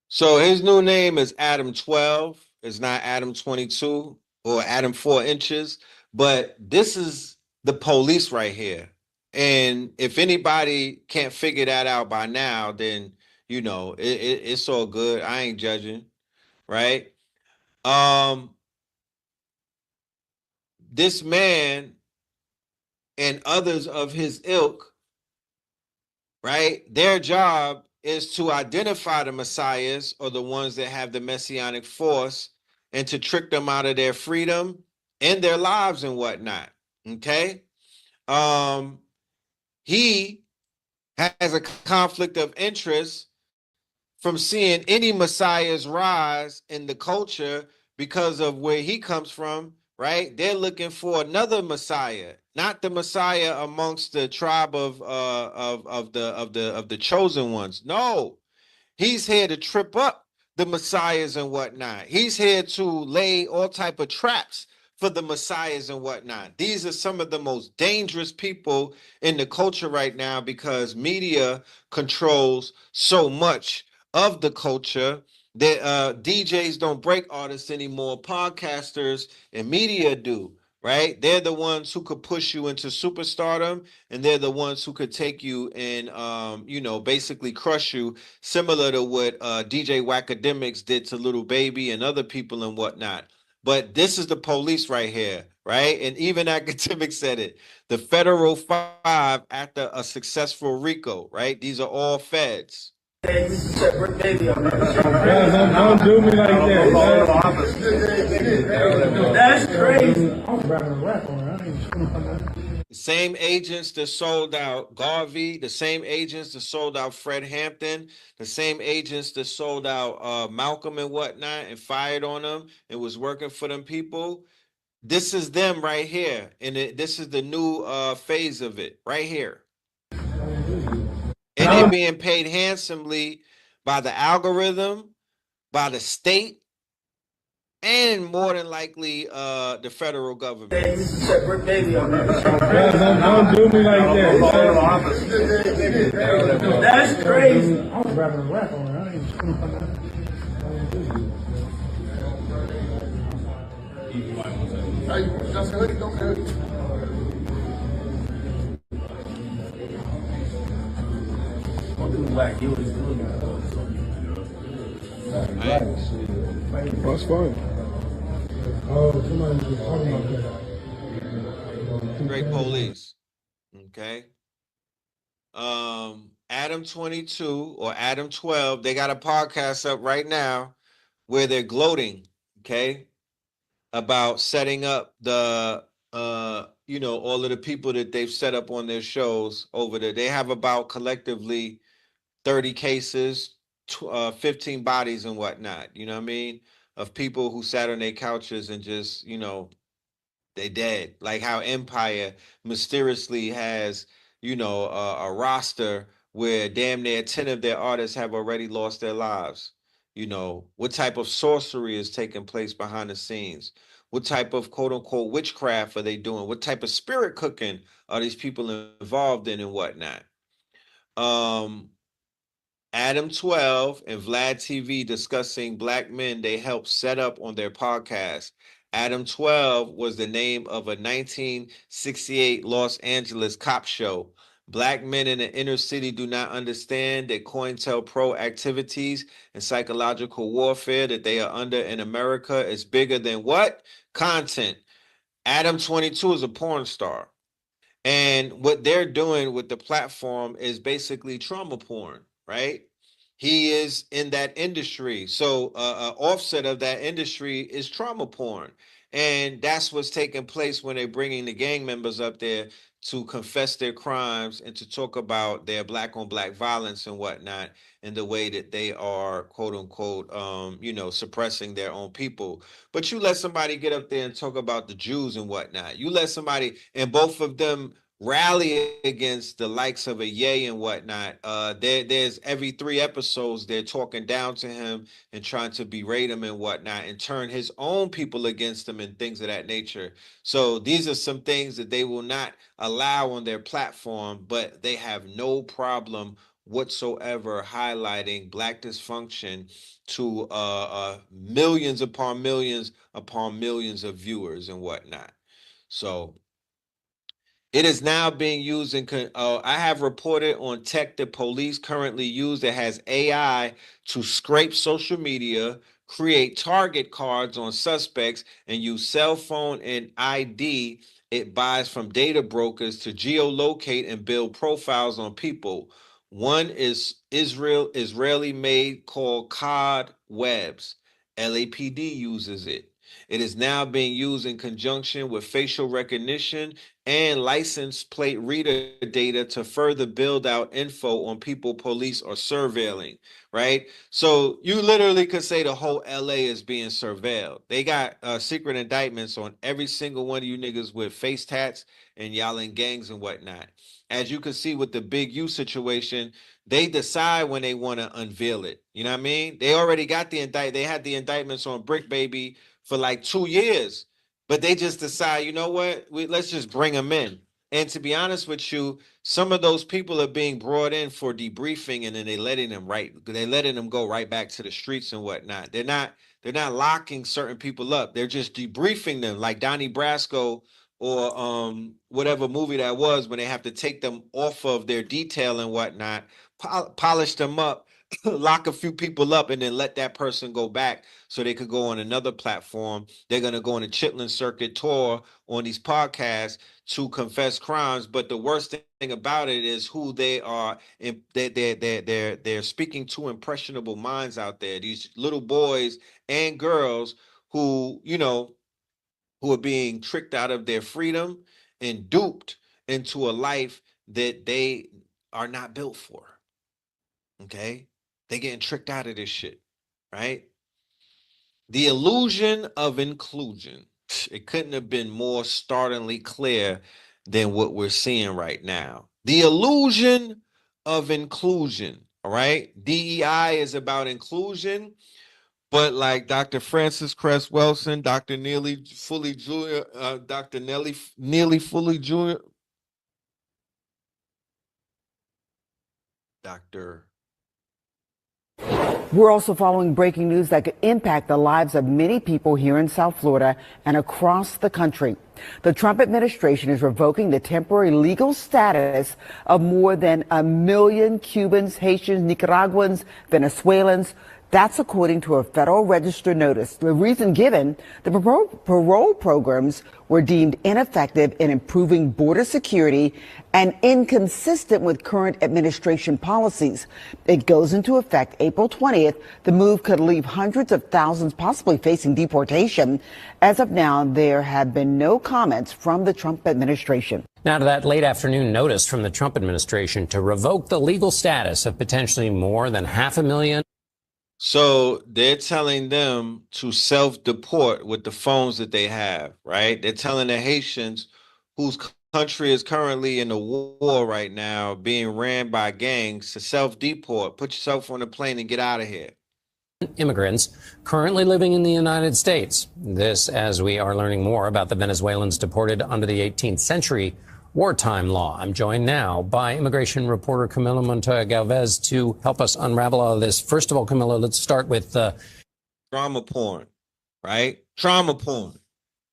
So his new name is Adam 12. It's not Adam 22 or Adam 4 inches. But this is the police right here. And if anybody can't figure that out by now, then, you know, it's all good. I ain't judging, right? This man and others of his ilk, right? Their job is to identify the messiahs or the ones that have the messianic force and to trick them out of their freedom and their lives and whatnot. Okay. He has a conflict of interest from seeing any messiahs rise in the culture because of where he comes from, right? They're looking for another messiah, not the messiah amongst the tribe of the chosen ones. No, he's here to trip up the messiahs and whatnot. He's here to lay all type of traps for the messiahs and whatnot. These are some of the most dangerous people in the culture right now because media controls so much of the culture that DJs don't break artists anymore. Podcasters and media do, right? They're the ones who could push you into superstardom, and they're the ones who could take you and you know, basically crush you, similar to what DJ Wackademics did to Little Baby and other people and whatnot. But this is the police right here, right? And even Academic said it. The federal five after a successful RICO, right? These are all feds. Don't do me like that. That's crazy. The same agents that sold out Garvey, the same agents that sold out Fred Hampton, the same agents that sold out Malcolm and whatnot and fired on them and was working for them people. This is them right here. And this is the new phase of it right here. And they're being paid handsomely by the algorithm, by the state, and more than likely the federal government. Don't do me like that. That's crazy. I was rapping a rap on it. That's fine. Oh, somebody was talking about that. Straight police. Okay. Adam 22 or Adam 12, they got a podcast up right now where they're gloating, okay, about setting up the you know, all of the people that they've set up on their shows over there. They have about collectively 30 cases, 15 bodies and whatnot, you know what I mean? Of people who sat on their couches and just, you know, they dead. Like how Empire mysteriously has, you know, a roster where damn near 10 of their artists have already lost their lives. You know, what type of sorcery is taking place behind the scenes? What type of quote unquote witchcraft are they doing? What type of spirit cooking are these people involved in and whatnot? Adam 12 and Vlad TV discussing black men they helped set up on their podcast. Adam 12 was the name of a 1968 Los Angeles cop show. Black men in the inner city do not understand that COINTELPRO activities and psychological warfare that they are under in America is bigger than what? Content. Adam 22 is a porn star. And what they're doing with the platform is basically trauma porn, right? He is in that industry. So offset of that industry is trauma porn. And that's what's taking place when they're bringing the gang members up there to confess their crimes and to talk about their black on black violence and whatnot, and the way that they are, quote unquote, suppressing their own people. But you let somebody get up there and talk about the Jews and whatnot. You let somebody, and both of them rally against the likes of a Ye and whatnot. There's every 3 episodes they're talking down to him and trying to berate him and whatnot, and turn his own people against him and things of that nature. So these are some things that they will not allow on their platform, but they have no problem whatsoever highlighting black dysfunction to millions upon millions of viewers and whatnot. So it is now being used in. I have reported on tech that police currently use that has AI to scrape social media, create target cards on suspects, and use cell phone and ID it buys from data brokers to geolocate and build profiles on people. One is Israeli made called COD Webs. LAPD uses it. It is now being used in conjunction with facial recognition and license plate reader data to further build out info on people police are surveilling, right? So you literally could say the whole LA is being surveilled. They got secret indictments on every single one of you niggas with face tats and y'all in gangs and whatnot. As you can see with the Big U situation, they decide when they want to unveil it. You know what I mean? They already got they had the indictments on Brick Baby for like 2 years. But they just decide, you know what? Let's just bring them in. And to be honest with you, some of those people are being brought in for debriefing, and then they're letting them go right back to the streets and whatnot. They're not locking certain people up. They're just debriefing them, like Donnie Brasco or whatever movie that was, when they have to take them off of their detail and whatnot, polish them up, lock a few people up, and then let that person go back so they could go on another platform. They're going to go on a Chitlin Circuit tour on these podcasts to confess crimes. But the worst thing about it is who they are. And they're speaking to impressionable minds out there. These little boys and girls who, who are being tricked out of their freedom and duped into a life that they are not built for. Okay? They getting tricked out of this shit, right? The illusion of inclusion. It couldn't have been more startlingly clear than what we're seeing right now. The illusion of inclusion. All right. DEI is about inclusion, but like Dr. Francis Cress Wilson, Dr. Neely Fully Jr., Dr. Neely Fully Jr., Dr. We're also following breaking news that could impact the lives of many people here in South Florida and across the country. The Trump administration is revoking the temporary legal status of more than 1 million Cubans, Haitians, Nicaraguans, Venezuelans. That's according to a Federal Register notice. The reason given, the parole programs were deemed ineffective in improving border security and inconsistent with current administration policies. It goes into effect April 20th. The move could leave hundreds of thousands possibly facing deportation. As of now, there have been no comments from the Trump administration. Now to that late afternoon notice from the Trump administration to revoke the legal status of potentially more than 500,000. So they're telling them to self-deport with the phones that they have, right? They're telling the Haitians, whose country is currently in a war right now, being ran by gangs, to self-deport. Put yourself on a plane and get out of here. Immigrants currently living in the United States. This as we are learning more about the Venezuelans deported under the 18th century wartime law. I'm joined now by immigration reporter Camila Montoya Galvez to help us unravel all of this. First of all, Camila, let's start with trauma porn, right? Trauma porn.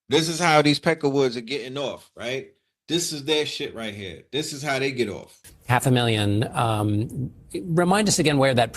This is how these Peckerwoods are getting off, right? This is their shit right here. This is how they get off. 500,000 Remind us again what that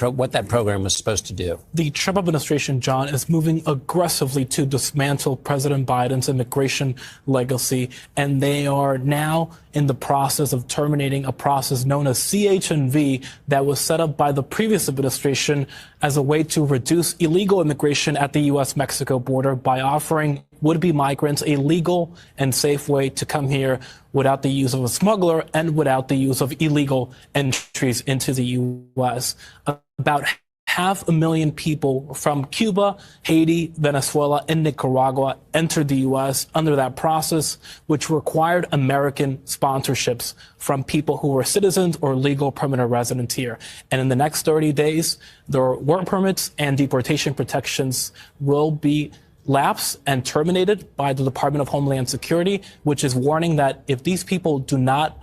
program was supposed to do. The Trump administration, John, is moving aggressively to dismantle President Biden's immigration legacy, and they are now in the process of terminating a process known as CH&V that was set up by the previous administration as a way to reduce illegal immigration at the U.S.-Mexico border by offering would-be migrants a legal and safe way to come here without the use of a smuggler and without the use of illegal entries into the U.S. About 500,000 people from Cuba, Haiti, Venezuela, and Nicaragua entered the U.S. under that process, which required American sponsorships from people who were citizens or legal permanent residents here. And in the next 30 days, their work permits and deportation protections will be lapsed and terminated by the Department of Homeland Security, which is warning that if these people do not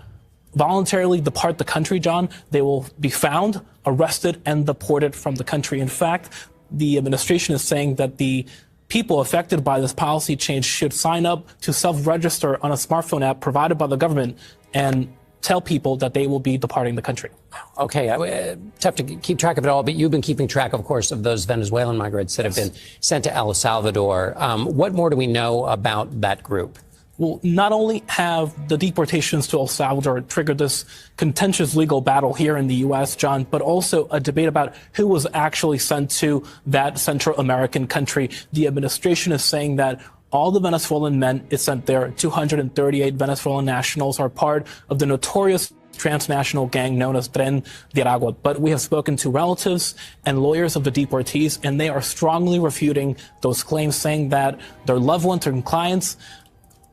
voluntarily depart the country, John, they will be found, arrested, and deported from the country. In fact, the administration is saying that the people affected by this policy change should sign up to self-register on a smartphone app provided by the government and tell people that they will be departing the country. Okay, tough to keep track of it all, but you've been keeping track, of course, of those Venezuelan migrants that have been sent to El Salvador. What more do we know about that group? Well, not only have the deportations to El Salvador triggered this contentious legal battle here in the U.S., John, but also a debate about who was actually sent to that Central American country. The administration is saying that all the Venezuelan men is sent there. 238 Venezuelan nationals are part of the notorious transnational gang known as Tren de Aragua. But we have spoken to relatives and lawyers of the deportees, and they are strongly refuting those claims, saying that their loved ones and clients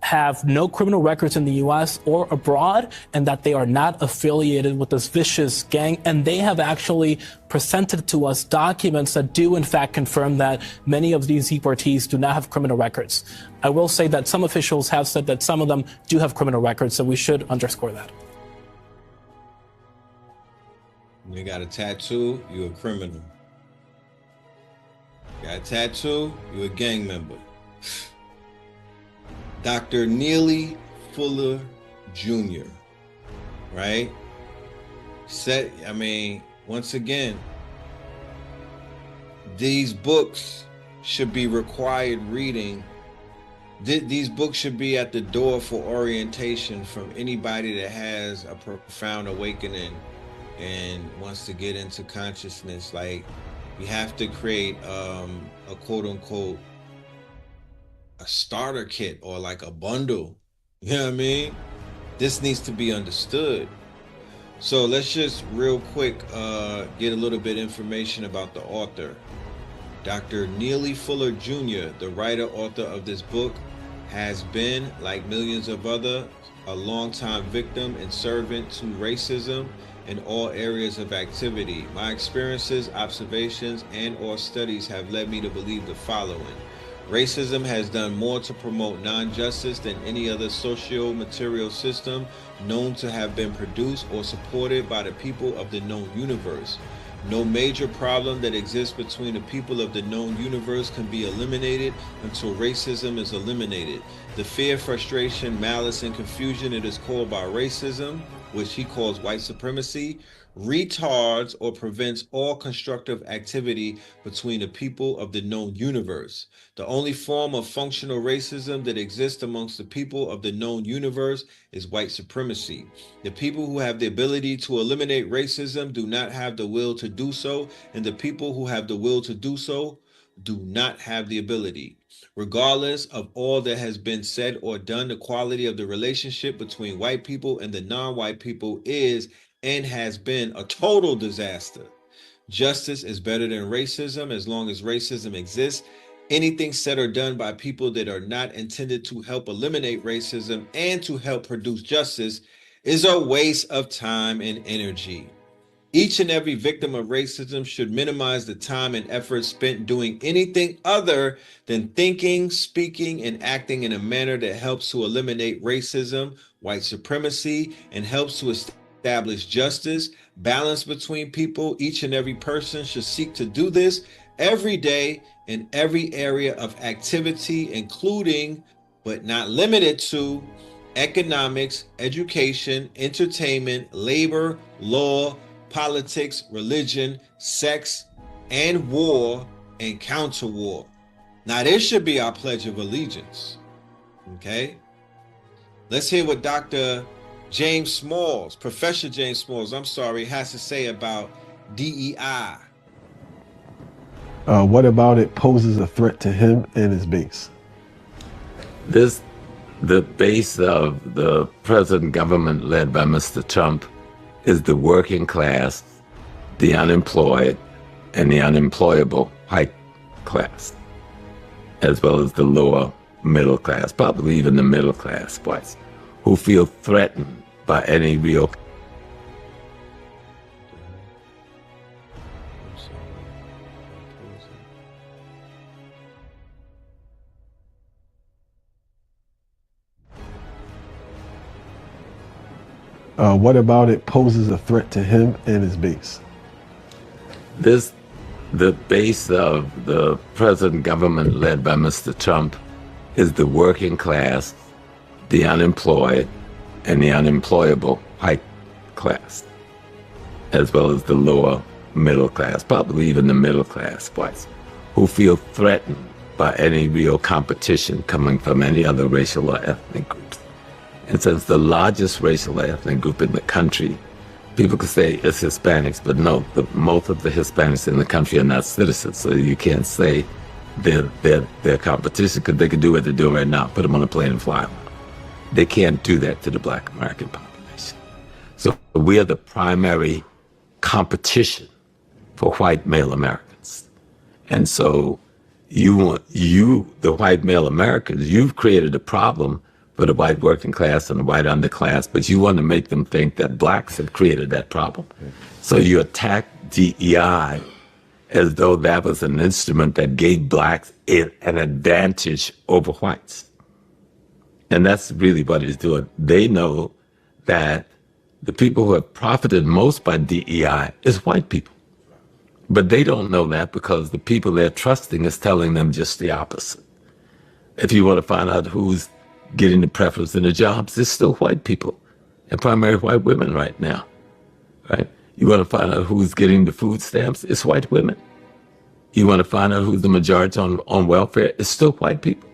have no criminal records in the U.S. or abroad, and that they are not affiliated with this vicious gang. And they have actually presented to us documents that do, in fact, confirm that many of these deportees do not have criminal records. I will say that some officials have said that some of them do have criminal records, so we should underscore that. You got a tattoo, you're a criminal. You got a tattoo, you're a gang member. Dr. Neely Fuller Jr., right? Once again, these books should be required reading. These books should be at the door for orientation from anybody that has a profound awakening and wants to get into consciousness. Like, you have to create a quote unquote a starter kit or like a bundle. You know what I mean? This needs to be understood. So let's just real quick get a little bit information about the author. Dr. Neely Fuller Jr., the writer author of this book, has been, like millions of others, a longtime victim and servant to racism in all areas of activity. My experiences, observations, and or studies have led me to believe the following. Racism has done more to promote non-justice than any other socio-material system known to have been produced or supported by the people of the known universe. No major problem that exists between the people of the known universe can be eliminated until racism is eliminated. The fear, frustration, malice, and confusion it is called by racism, which he calls white supremacy, retards or prevents all constructive activity between the people of the known universe. The only form of functional racism that exists amongst the people of the known universe is white supremacy. The people who have the ability to eliminate racism do not have the will to do so, and the people who have the will to do so do not have the ability. Regardless of all that has been said or done, the quality of the relationship between white people and the non-white people is and has been a total disaster. Justice is better than racism as long as racism exists. Anything said or done by people that are not intended to help eliminate racism and to help produce justice is a waste of time and energy. Each and every victim of racism should minimize the time and effort spent doing anything other than thinking, speaking, and acting in a manner that helps to eliminate racism, white supremacy, and helps to establish justice, balance between people. Each and every person should seek to do this every day in every area of activity, including, but not limited to, economics, education, entertainment, labor, law, politics, religion, sex, and war and counter war. Now, this should be our Pledge of Allegiance. Okay? Let's hear what Dr. James Smalls, Professor James Smalls, has to say about DEI. What about it poses a threat to him and his base? The base of the present government led by Mr. Trump is the working class, the unemployed, and the unemployable white class, as well as the lower middle class, probably even the middle class whites, who feel threatened by any real. What about it poses a threat to him and his base? The base of the present government led by Mr. Trump is the working class, the unemployed, and the unemployable white class, as well as the lower middle class, probably even the middle class whites, who feel threatened by any real competition coming from any other racial or ethnic groups. And since the largest racial or ethnic group in the country, people could say it's Hispanics, but no, most of the Hispanics in the country are not citizens, so you can't say they're competition, because they can do what they're doing right now, put them on a plane and fly them out. They can't do that to the Black American population. So we are the primary competition for white male Americans. And so the white male Americans, you've created a problem for the white working class and the white underclass, but you want to make them think that blacks have created that problem. So you attack DEI as though that was an instrument that gave blacks an advantage over whites. And that's really what it's doing. They know that the people who have profited most by DEI is white people. But they don't know that because the people they're trusting is telling them just the opposite. If you want to find out who's getting the preference in the jobs, it's still white people and primarily white women right now, right? You want to find out who's getting the food stamps, it's white women. You want to find out who's the majority on welfare, it's still white people.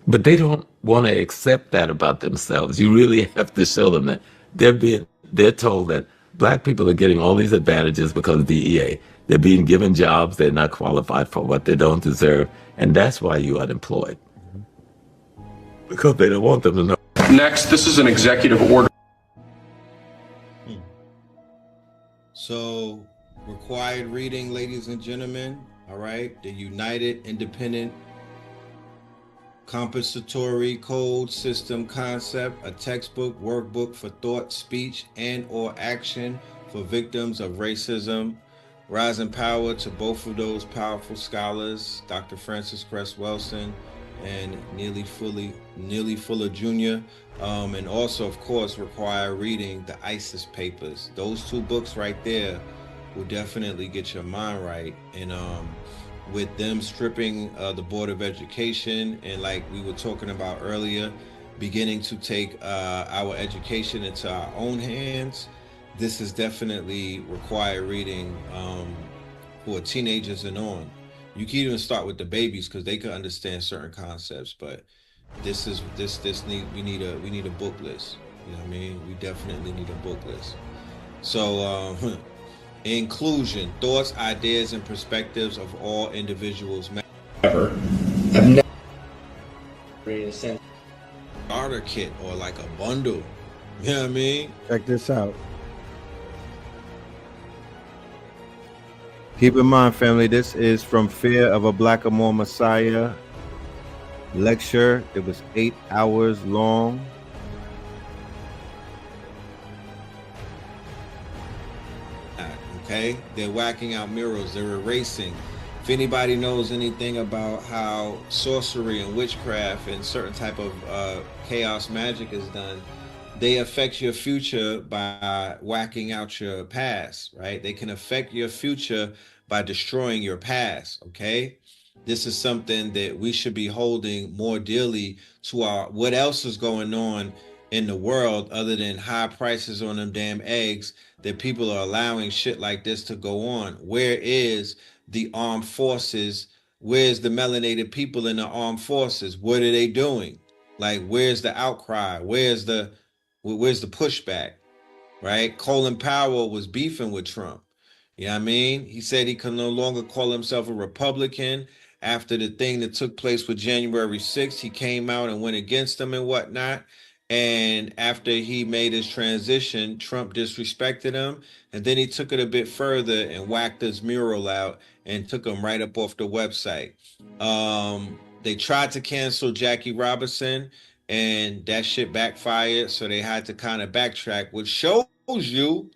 But they don't want to accept that about themselves. You really have to show them that they're told that black people are getting all these advantages because of DEA. They're being given jobs they're not qualified for, what they don't deserve, and that's why you're unemployed. Because they don't want them to know. Next, this is an executive order. So, required reading, ladies and gentlemen, all right? The United Independent Compensatory Code System Concept, a textbook, workbook for thought, speech, and or action for victims of racism. Rising power to both of those powerful scholars, Dr. Francis Cress Wilson and Neely Fuller Jr. And also, of course, require reading the ISIS papers. Those two books right there will definitely get your mind right. And with them stripping the Board of Education and, like we were talking about earlier, beginning to take our education into our own hands, this is definitely required reading for teenagers and on. You can even start with the babies because they can understand certain concepts, but we need a book list. You know what I mean? We definitely need a book list. So inclusion, thoughts, ideas, and perspectives of all individuals. Ever have never created a sense. Starter kit or like a bundle. You know what I mean? Check this out. Keep in mind, family, this is from Fear of a Blackamoor Messiah lecture. It was 8 hours long. Okay, they're whacking out murals, they're erasing. If anybody knows anything about how sorcery and witchcraft and certain type of chaos magic is done, they affect your future by whacking out your past, right? They can affect your future by destroying your past, okay? This is something that we should be holding more dearly to our, what else is going on in the world other than high prices on them damn eggs that people are allowing shit like this to go on? Where is the armed forces? Where's the melanated people in the armed forces? What are they doing? Like, where's the outcry? Where's the pushback? Right? Colin Powell was beefing with Trump. You know what I mean? He said he can no longer call himself a Republican after the thing that took place with January 6th. He came out and went against them and whatnot. And after he made his transition, Trump disrespected him. And then he took it a bit further and whacked his mural out and took him right up off the website. They tried to cancel Jackie Robinson, and that shit backfired. So they had to kind of backtrack, which shows you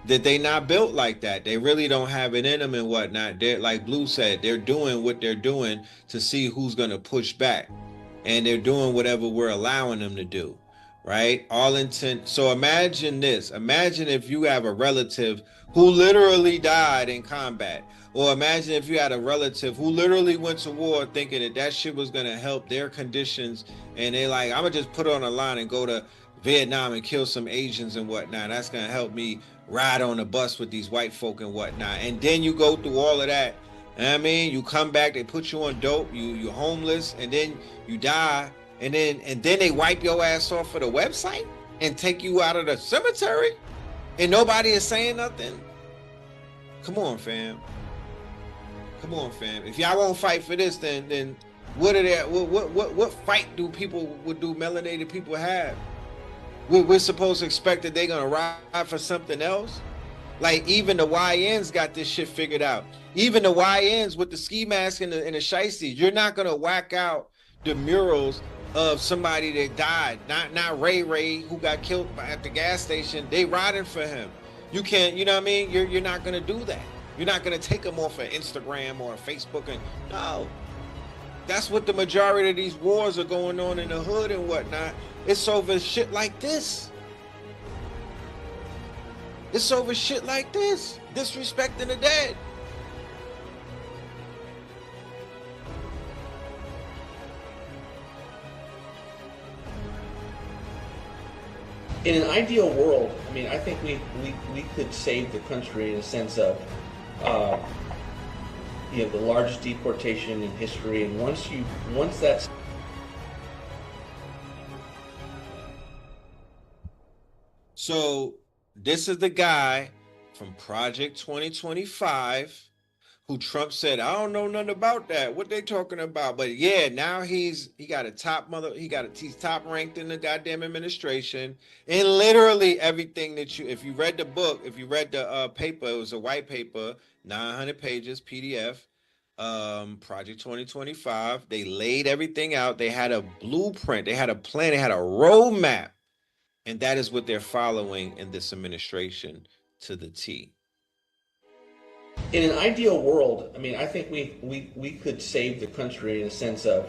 that they not built like that. They really don't have it in them and whatnot. They're, like Blue said, they're doing what they're doing to see who's going to push back. And they're doing whatever we're allowing them to do, right? All intent. So imagine this. Imagine if you have a relative who literally died in combat. Or imagine if you had a relative who literally went to war thinking that that shit was going to help their conditions. And they like, I'm going to just put on a line and go to Vietnam and kill some Asians and whatnot. That's going to help me ride on a bus with these white folk and whatnot. And then you go through all of that. I mean, you come back, they put you on dope, you're homeless, and then you die, and then they wipe your ass off of the website and take you out of the cemetery, and nobody is saying nothing. Come on, fam. Come on, fam. If y'all won't fight for this, then what are they? What fight do melanated people have? We're supposed to expect that they're gonna ride for something else? Like, even the YNs got this shit figured out. Even the YNs with the ski mask and the shiesties, you're not gonna whack out the murals of somebody that died. Not Ray who got killed at the gas station. They riding for him. You can't, you know what I mean? You're not gonna do that. You're not gonna take them off of Instagram or Facebook and no. That's what the majority of these wars are going on in the hood and whatnot. It's over shit like this. It's over shit like this. Disrespecting the dead. In an ideal world, I mean, I think we could save the country in a sense of, the largest deportation in history, and once that's so. This is the guy from Project 2025 who Trump said, I don't know nothing about that. What they talking about? But yeah, now he's top ranked in the goddamn administration. And literally everything that if you read the book, if you read the paper, it was a white paper, 900 pages, PDF, Project 2025. They laid everything out. They had a blueprint. They had a plan. They had a roadmap. And that is what they're following in this administration to the T. In an ideal world, I mean, I think we could save the country in a sense of,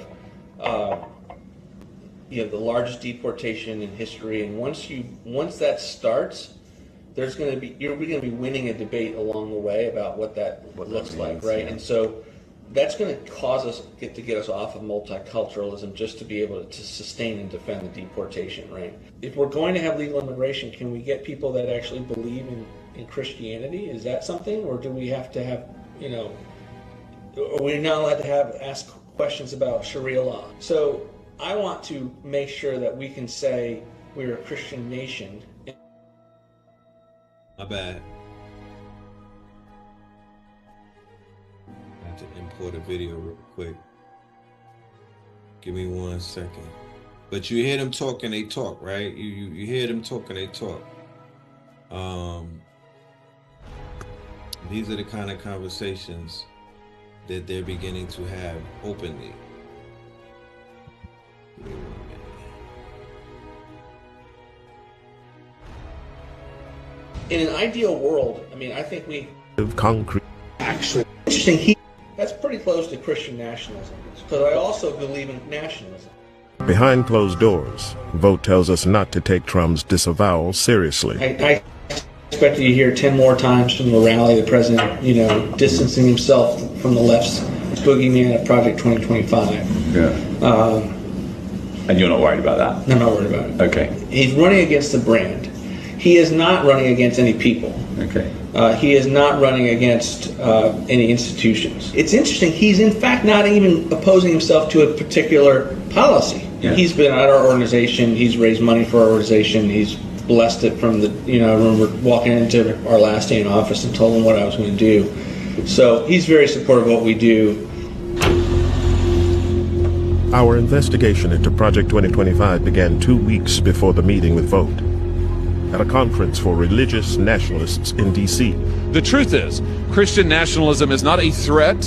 the largest deportation in history, and once that starts, we're going to be winning a debate along the way about what that looks like, right? Yeah. And so that's going to cause us to get us off of multiculturalism just to be able to sustain and defend the deportation, right? If we're going to have legal immigration, can we get people that actually believe in Christianity? Is that something, or do we have to have, are we not allowed to ask questions about Sharia law? So I want to make sure that we can say we're a Christian nation. My bad. To import a video real quick. Give me 1 second. But you hear them talking, they talk, right? You hear them talking, they talk. These are the kind of conversations that they're beginning to have openly. Give me 1 minute. In an ideal world, I mean, I think we concrete actually interesting. That's pretty close to Christian nationalism, because I also believe in nationalism. Behind closed doors, Vote tells us not to take Trump's disavowal seriously. I expected to hear 10 more times from the rally the president, distancing himself from the left's boogeyman of Project 2025. Yeah. And you're not worried about that? I'm not worried about it. Okay. He's running against the brand. He is not running against any people. Okay. He is not running against any institutions. It's interesting, he's in fact not even opposing himself to a particular policy. Yeah. He's been at our organization, he's raised money for our organization, he's blessed it from the, I remember walking into our last day in office and told him what I was going to do. So he's very supportive of what we do. Our investigation into Project 2025 began 2 weeks before the meeting with Vote, at a conference for religious nationalists in D.C. The truth is, Christian nationalism is not a threat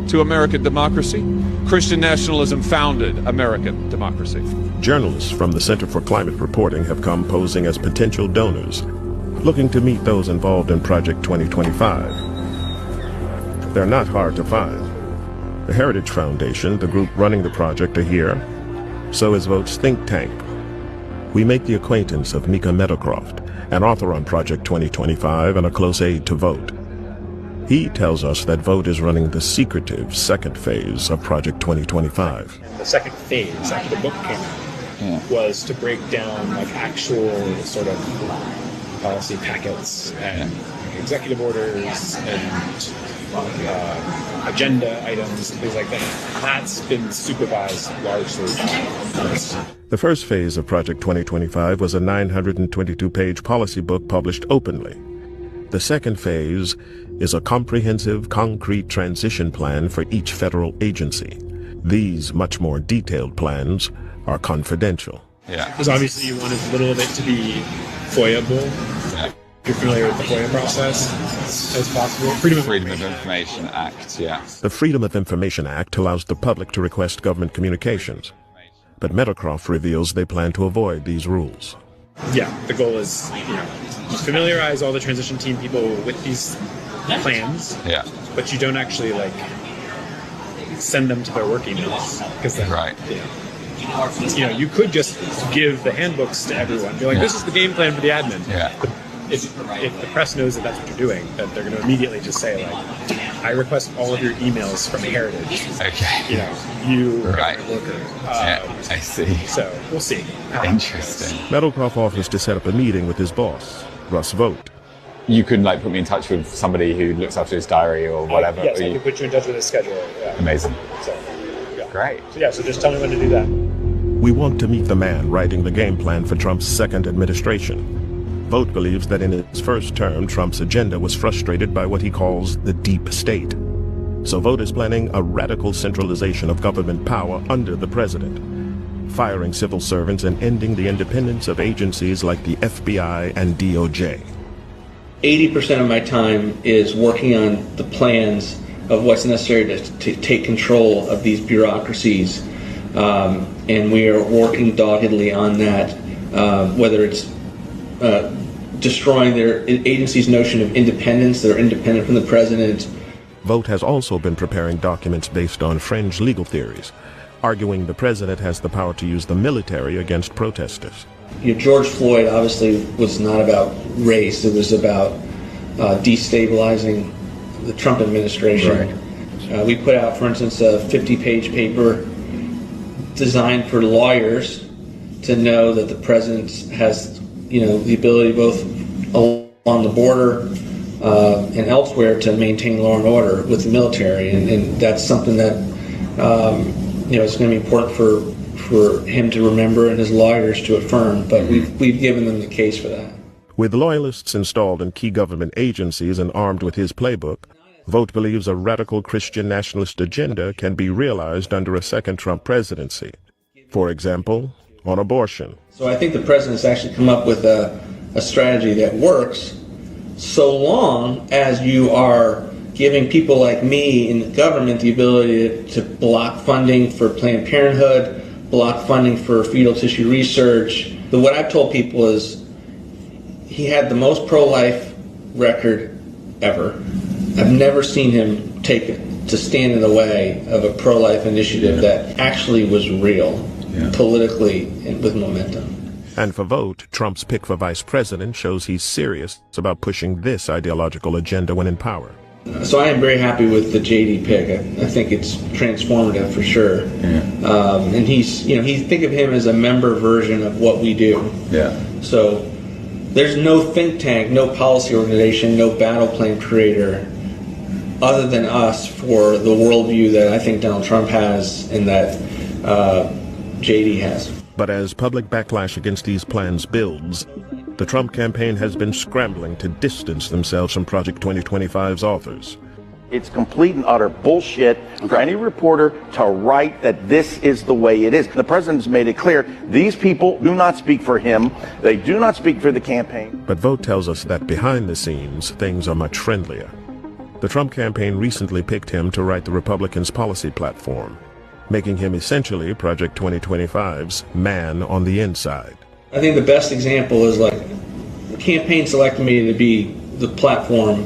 to American democracy. Christian nationalism founded American democracy. Journalists from the Center for Climate Reporting have come posing as potential donors, looking to meet those involved in Project 2025. They're not hard to find. The Heritage Foundation, the group running the project, are here. So is Vote's think tank. We make the acquaintance of Mika Meadowcroft, an author on Project 2025 and a close aide to Vote. He tells us that Vote is running the secretive second phase of Project 2025. The second phase, after the book came out, was to break down like actual sort of policy packets and executive orders and agenda items and things like that. That's been supervised largely by us. The first phase of Project 2025 was a 922-page policy book published openly. The second phase is a comprehensive, concrete transition plan for each federal agency. These much more detailed plans are confidential. Yeah. Because obviously you wanted a little of it to be FOIA-able. Yeah. You're familiar with the FOIA process as possible. Freedom of Information Act, yeah. The Freedom of Information Act allows the public to request government communications. But Meadowcroft reveals they plan to avoid these rules. Yeah, the goal is, familiarize all the transition team people with these plans. Yeah. But you don't actually send them to their work emails because then, right. You could just give the handbooks to everyone. Be like, this is the game plan for the admin. Yeah. But if the press knows that that's what you're doing, then they're going to immediately just say I request all of your emails from Heritage. Okay. You right. Worker. I see. So we'll see. Interesting. Meadowcroft offers to set up a meeting with his boss, Russ Vote. You could put me in touch with somebody who looks after his diary or whatever. Yes, I can put you in touch with his schedule. Yeah. Amazing. So, yeah. Great. So just tell me when to do that. We want to meet the man writing the game plan for Trump's second administration. Vote believes that in his first term, Trump's agenda was frustrated by what he calls the deep state. So Vote is planning a radical centralization of government power under the president, firing civil servants and ending the independence of agencies like the FBI and DOJ. 80% of my time is working on the plans of what's necessary to take control of these bureaucracies. And we are working doggedly on that, whether it's destroying their agency's notion of independence. They're independent from the president. Vote has also been preparing documents based on fringe legal theories, arguing the president has the power to use the military against protesters. George Floyd obviously was not about race. It was about destabilizing the Trump administration. Right. We put out, for instance, a 50-page paper designed for lawyers to know that the president has the ability both along the border and elsewhere to maintain law and order with the military, and that's something that it's going to be important for him to remember and his lawyers to affirm. But we've given them the case for that. With loyalists installed in key government agencies and armed with his playbook, Vote believes a radical Christian nationalist agenda can be realized under a second Trump presidency. For example, on abortion. So I think the president's actually come up with a strategy that works so long as you are giving people like me in the government the ability to block funding for Planned Parenthood, block funding for fetal tissue research. What I've told people is he had the most pro-life record ever. I've never seen him take it to stand in the way of a pro-life initiative that actually was real, politically and with momentum. And for Vote, Trump's pick for vice president shows he's serious about pushing this ideological agenda when in power. So I am very happy with the JD pick. I think it's transformative for sure. And he's, you know, think of him as a member version of what we do. So there's no think tank, no policy organization, no battle plan creator other than us for the worldview that I think Donald Trump has and that JD has. But as public backlash against these plans builds, the Trump campaign has been scrambling to distance themselves from Project 2025's authors. It's complete and utter bullshit for any reporter to write that this is the way it is. The president's made it clear these people do not speak for him. They do not speak for the campaign. But Vogt tells us that behind the scenes, things are much friendlier. The Trump campaign recently picked him to write the Republicans' policy platform, making him essentially Project 2025's man on the inside. I think the best example is like the campaign selected me to be the platform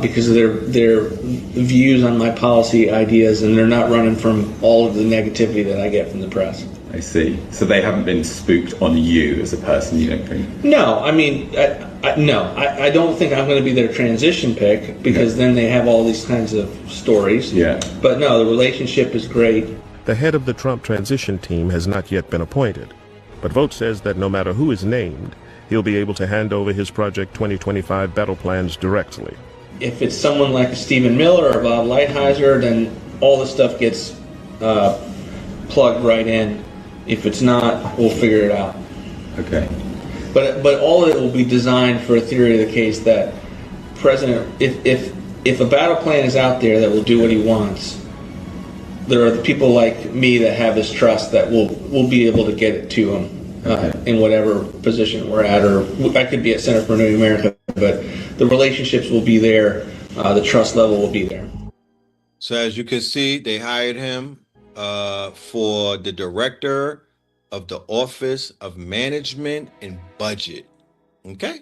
because of their views on my policy ideas, and they're not running from all of the negativity that I get from the press. I see. So they haven't been spooked on you as a person, you don't think? No, I mean, I don't think I'm going to be their transition pick because then they have all these kinds of stories. But no, the relationship is great. The head of the Trump transition team has not yet been appointed, but Vogt says that no matter who is named, he'll be able to hand over his Project 2025 battle plans directly. If it's someone like Stephen Miller or Bob Lighthizer, then all the stuff gets plugged right in. If it's not, we'll figure it out. Okay. But all of it will be designed for a theory of the case that President, if a battle plan is out there that will do what he wants, there are the people like me that have his trust that will be able to get it to him in whatever position we're at, or I could be at Center for New America, but the relationships will be there, the trust level will be there. So as you can see, they hired him for the director of the Office of Management and Budget. Okay.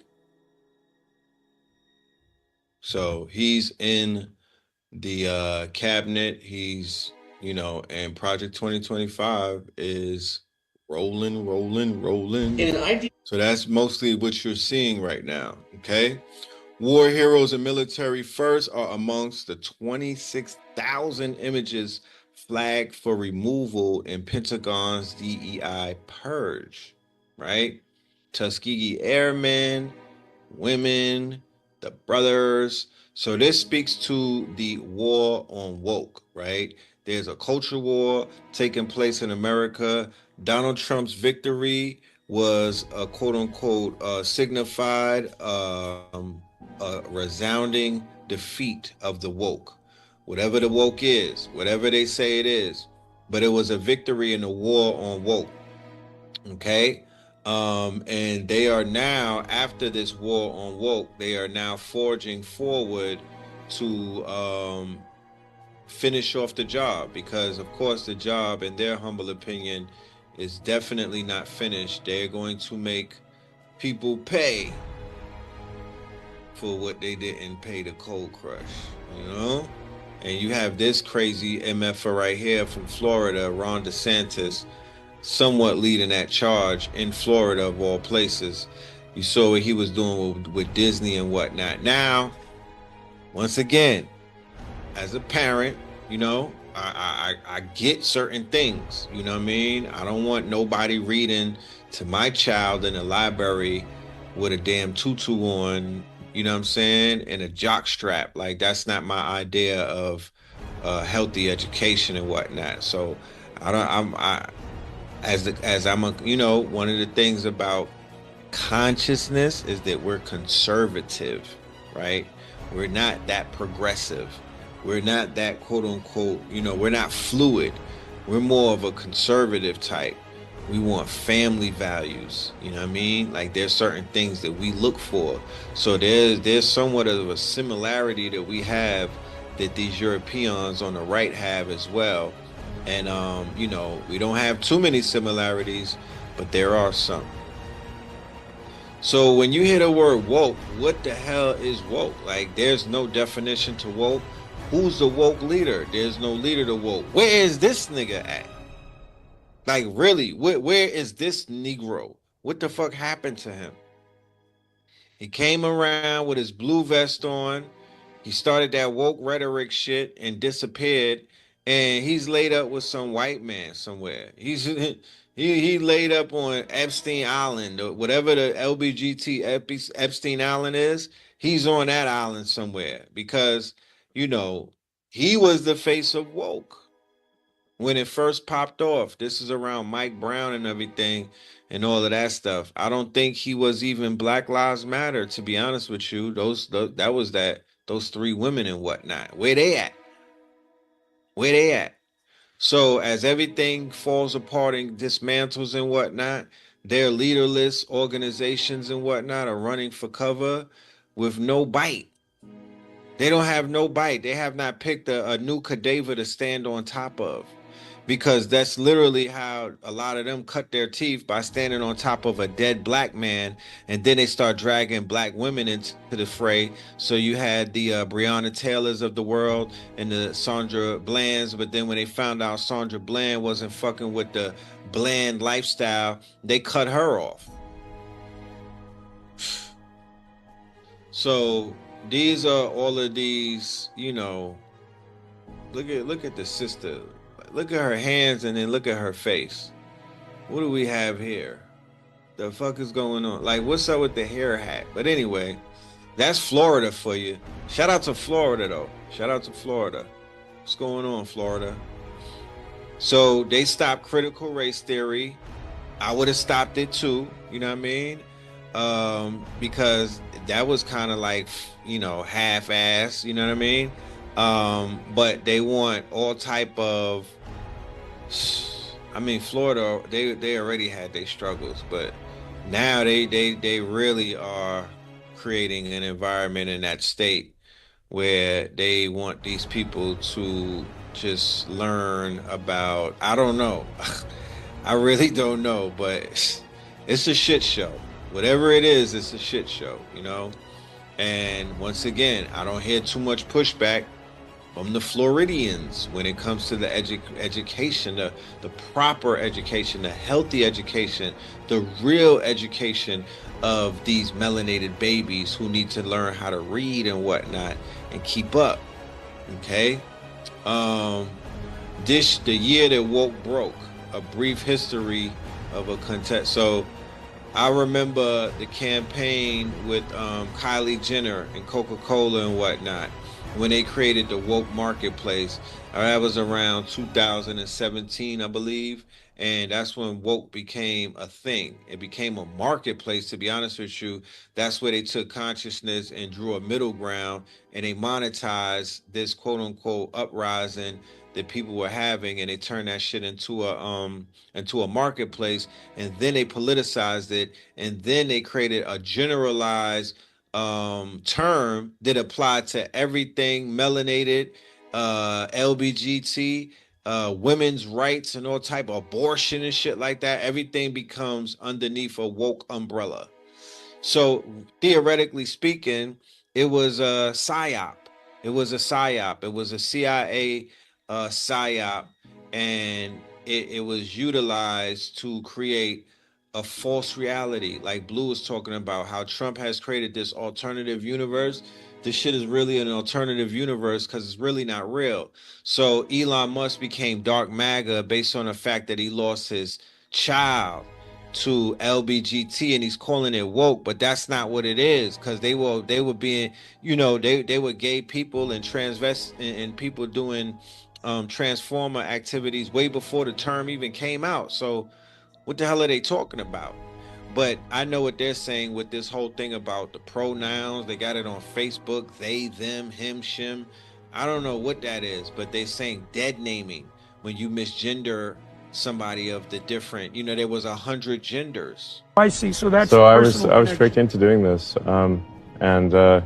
So he's in the cabinet. He's, you know, and Project 2025 is rolling. So that's mostly what you're seeing right now. Okay. War heroes and military first are amongst the 26,000 images flagged for removal in Pentagon's DEI purge, right? Tuskegee Airmen, women, the brothers. So this speaks to the war on woke, right? There's a culture war taking place in America. Donald Trump's victory was a quote unquote signified a resounding defeat of the woke. Whatever the woke is, whatever they say it is, but it was a victory in the war on woke. Okay. And they are now, after this war on woke, they are now forging forward to finish off the job, because of course the job, in their humble opinion, is definitely not finished. They're going to make people pay for what they didn't pay the Cold Crush, you know? And you have this crazy MFer right here from Florida, Ron DeSantis, somewhat leading that charge in Florida of all places. You saw what he was doing with Disney and whatnot. Now, once again, as a parent, you know, I get certain things, you know what I mean? I don't want nobody reading to my child in the library with a damn tutu on, you know what I'm saying, and a jock strap. Like, that's not my idea of healthy education and whatnot. So I'm you know, one of the things about consciousness is that we're conservative, right? We're not that progressive. We're not that quote unquote, you know, we're not fluid. We're more of a conservative type. We want family values, you know what I mean? Like, there's certain things that we look for. So there's somewhat of a similarity that we have that these Europeans on the right have as well. And, you know, we don't have too many similarities, but there are some. So when you hear the word woke, what the hell is woke? Like, there's no definition to woke. Who's the woke leader? There's no leader to woke. Where is this nigga at? Like, really, where is this Negro? What the fuck happened to him? He came around with his blue vest on. He started that woke rhetoric shit and disappeared, and he's laid up with some white man somewhere. He laid up on Epstein Island or whatever the LBGT Epstein Island is. He's on that island somewhere because you know he was the face of woke when it first popped off. This is around Mike Brown and everything and all of that stuff. I don't think he was even Black Lives Matter, to be honest with you. Those three women and whatnot. Where they at? Where they at? So as everything falls apart and dismantles and whatnot, their leaderless organizations and whatnot are running for cover with no bite. They don't have no bite. They have not picked a new cadaver to stand on top of. Because that's literally how a lot of them cut their teeth, by standing on top of a dead black man, and then they start dragging black women into the fray. So you had the Breonna Taylors of the world and the Sandra Blands, but then when they found out Sandra Bland wasn't fucking with the Bland lifestyle, they cut her off. So these are all of these, you know, look at the sister. Look at her hands and then look at her face. What do we have here? The fuck is going on? Like, what's up with the hair hat? But anyway, that's Florida for you. Shout out to Florida, though. Shout out to Florida. What's going on, Florida? So they stopped critical race theory. I would have stopped it too. You know what I mean? Because that was kind of like, you know, half-ass. You know what I mean? But they want all type of, I mean, Florida, they already had their struggles, but now they really are creating an environment in that state where they want these people to just learn about, I don't know. I really don't know, but it's a shit show. Whatever it is, it's a shit show, you know? And once again, I don't hear too much pushback from the Floridians when it comes to the education, the proper education, the healthy education, the real education of these melanated babies who need to learn how to read and whatnot and keep up. Okay? The year that woke broke, a brief history of a contest. So I remember the campaign with Kylie Jenner and Coca-Cola and whatnot, when they created the woke marketplace. That was around 2017, I believe. And that's when woke became a thing. It became a marketplace, to be honest with you. That's where they took consciousness and drew a middle ground, and they monetized this quote unquote uprising that people were having, and they turned that shit into a marketplace, and then they politicized it, and then they created a generalized term that applied to everything melanated, LBGT, women's rights and all type of abortion and shit like that. Everything becomes underneath a woke umbrella. So theoretically speaking, it was a psyop. It was a psyop. It was a CIA psyop, and it was utilized to create a false reality. Like Blue was talking about how Trump has created this alternative universe. This shit is really an alternative universe because it's really not real. So Elon Musk became Dark MAGA based on the fact that he lost his child to LBGT, and he's calling it woke, but that's not what it is, because they were being, you know, they were gay people and transvest and people doing transformer activities way before the term even came out. So what the hell are they talking about? But I know what they're saying with this whole thing about the pronouns. They got it on Facebook, they, them, him, shim. I don't know what that is, but they're saying dead naming when you misgender somebody of the different, you know, there was 100 genders. I see. So that's so I was tricked into doing this, and you know,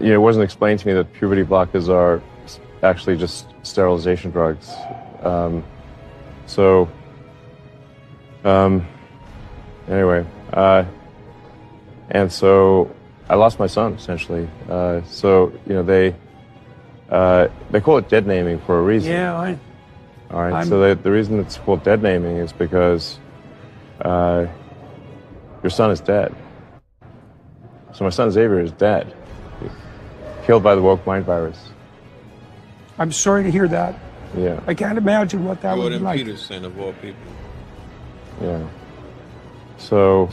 it wasn't explained to me that puberty blockers are actually just sterilization drugs. Anyway, and so I lost my son essentially. So you know, they call it dead naming for a reason. Yeah, all right. So the reason it's called dead naming is because your son is dead. So my son Xavier is dead, killed by the woke mind virus. I'm sorry to hear that. Yeah. I can't imagine what that would be Jordan like. Peterson of all people. Yeah. So.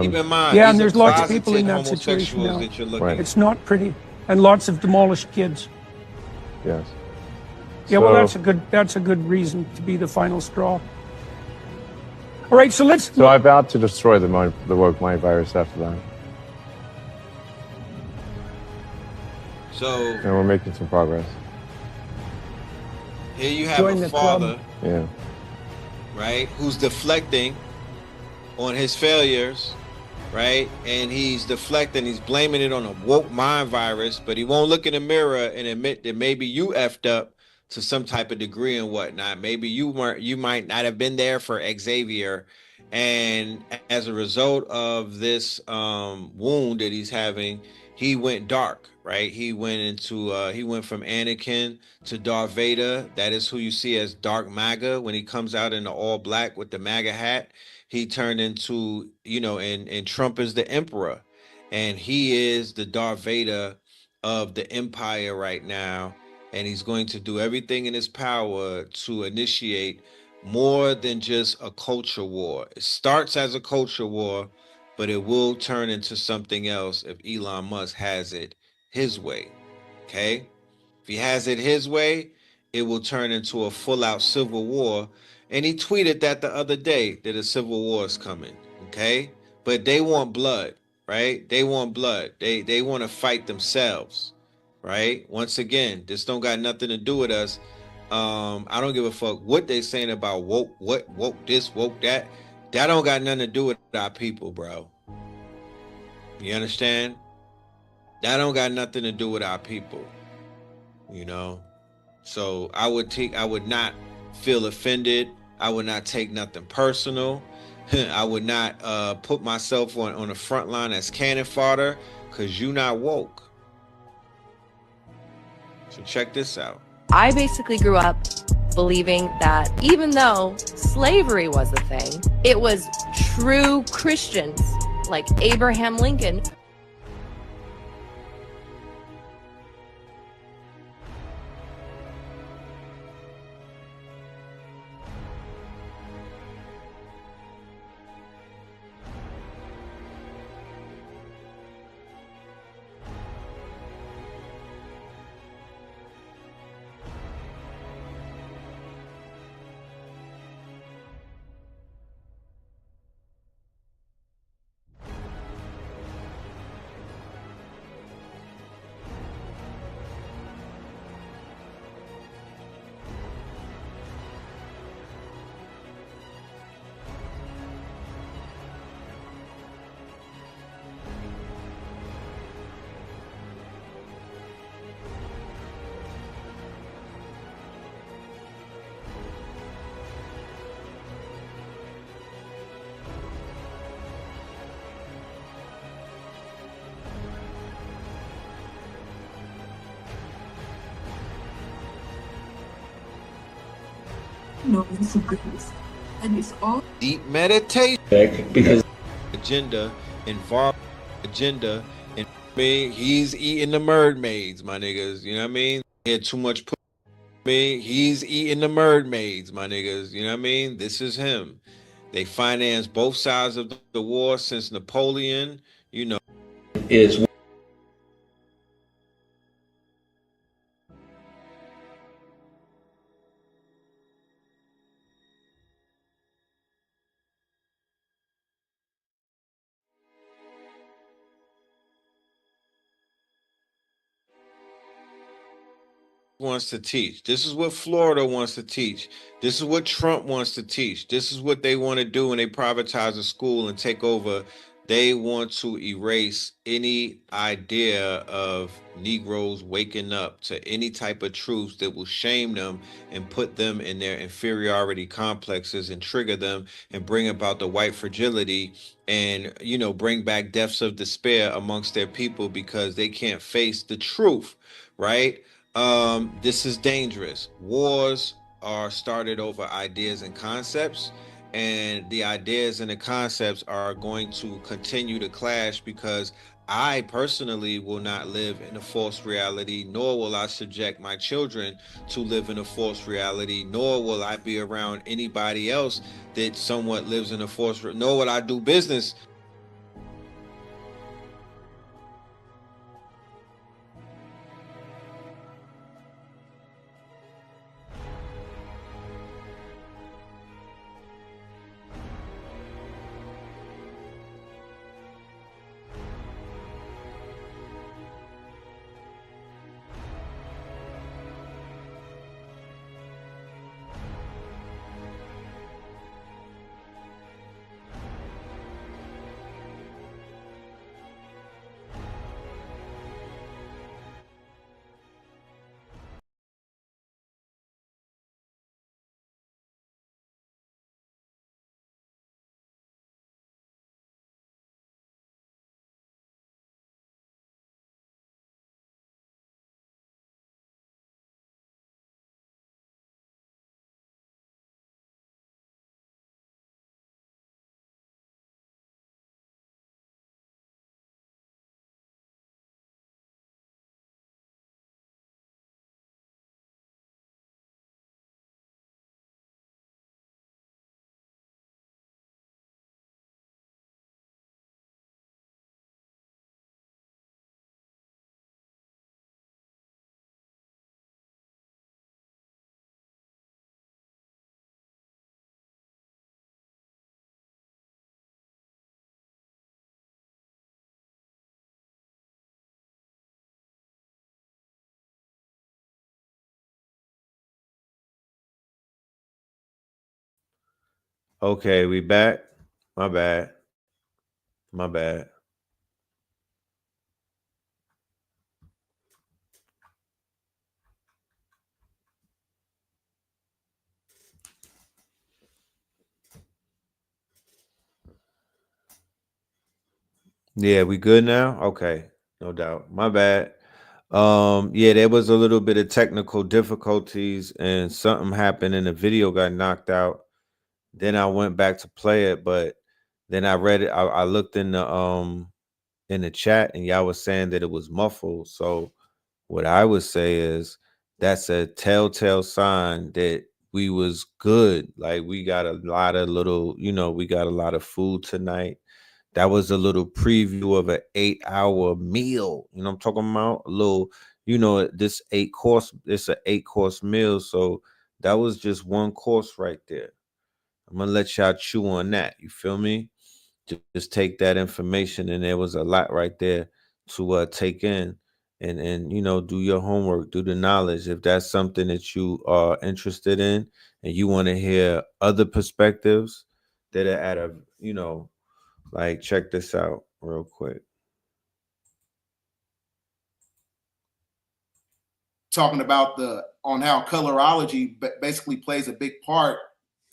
Keep in mind, Yeah, these and are there's lots of people in closeted that situation homosexuals now. that you're looking Right. It's not pretty, and lots of demolished kids. Yes. Yeah, well, So- that's a good reason to be the final straw. All right, so let's. So I vowed to destroy the woke mind virus after that, So and we're making some progress. here you have Join a the club. father, Yeah. right, who's deflecting on his failures, right? And he's deflecting, he's blaming it on a woke mind virus, but he won't look in the mirror and admit that maybe you effed up to some type of degree and whatnot. Maybe you might not have been there for Xavier. And as a result of this wound that he's having, he went dark, right? He went from Anakin to Darth Vader. That is who you see as Dark MAGA when he comes out in the all black with the MAGA hat. He turned into, and Trump is the emperor, and he is the Darth Vader of the empire right now. And he's going to do everything in his power to initiate more than just a culture war. It starts as a culture war, but it will turn into something else if Elon Musk has it his way. Okay? If he has it his way, it will turn into a full-out civil war. And he tweeted that the other day that a civil war is coming. Okay? But they want blood, right? They want blood. They want to fight themselves, right? Once again, this don't got nothing to do with us. I don't give a fuck what they saying about woke this, woke that. That don't got nothing to do with our people, bro. You understand? That don't got nothing to do with our people. So I would not feel offended. I would not take nothing personal. I would not put myself on the front line as cannon fodder, because you not woke. So check this out. I basically grew up believing that even though slavery was a thing, it was true Christians like Abraham Lincoln And it's all deep meditation because agenda involved agenda, and he's eating the mermaids, my niggas. You know what I mean? He had too much he's eating the mermaids, my niggas. You know what I mean? This is him. They financed both sides of the war since Napoleon. is wants to teach. This is what Florida wants to teach. This is what Trump wants to teach. This is what they want to do when they privatize a school and take over. They want to erase any idea of Negroes waking up to any type of truths that will shame them and put them in their inferiority complexes and trigger them and bring about the white fragility and, bring back deaths of despair amongst their people because they can't face the truth, right? This is dangerous. Wars are started over ideas and concepts, and the ideas and the concepts are going to continue to clash, because I personally will not live in a false reality, nor will I subject my children to live in a false reality, nor will I be around anybody else that somewhat lives in a false, nor will I do business. Okay, we back. My bad. My bad. Yeah, we good now? Okay, no doubt. My bad. Yeah, there was a little bit of technical difficulties and something happened and the video got knocked out. Then I went back to play it, but then I read it. I looked in the chat and y'all was saying that it was muffled. So what I would say is that's a telltale sign that we was good. Like we got a lot of little, we got a lot of food tonight. That was a little preview of an 8-hour meal. You know what I'm talking about? A little, this 8-course, it's an 8-course meal. So that was just one course right there. I'm gonna let y'all chew on that. You feel me? Just take that information, and there was a lot right there to take in, and do your homework, do the knowledge. If that's something that you are interested in, and you want to hear other perspectives that are at a, like check this out real quick. Talking about on how colorology basically plays a big part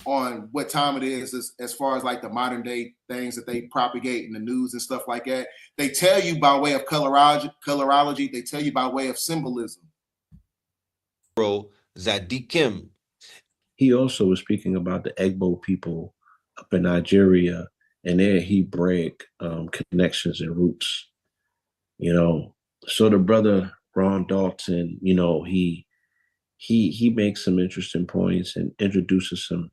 on what time it is as far as like the modern day things that they propagate in the news and stuff like that. They tell you by way of colorology, they tell you by way of symbolism. Bro, Zadikim. He also was speaking about the Egbo people up in Nigeria and their Hebraic connections and roots. So the brother Ron Dalton, he makes some interesting points and introduces some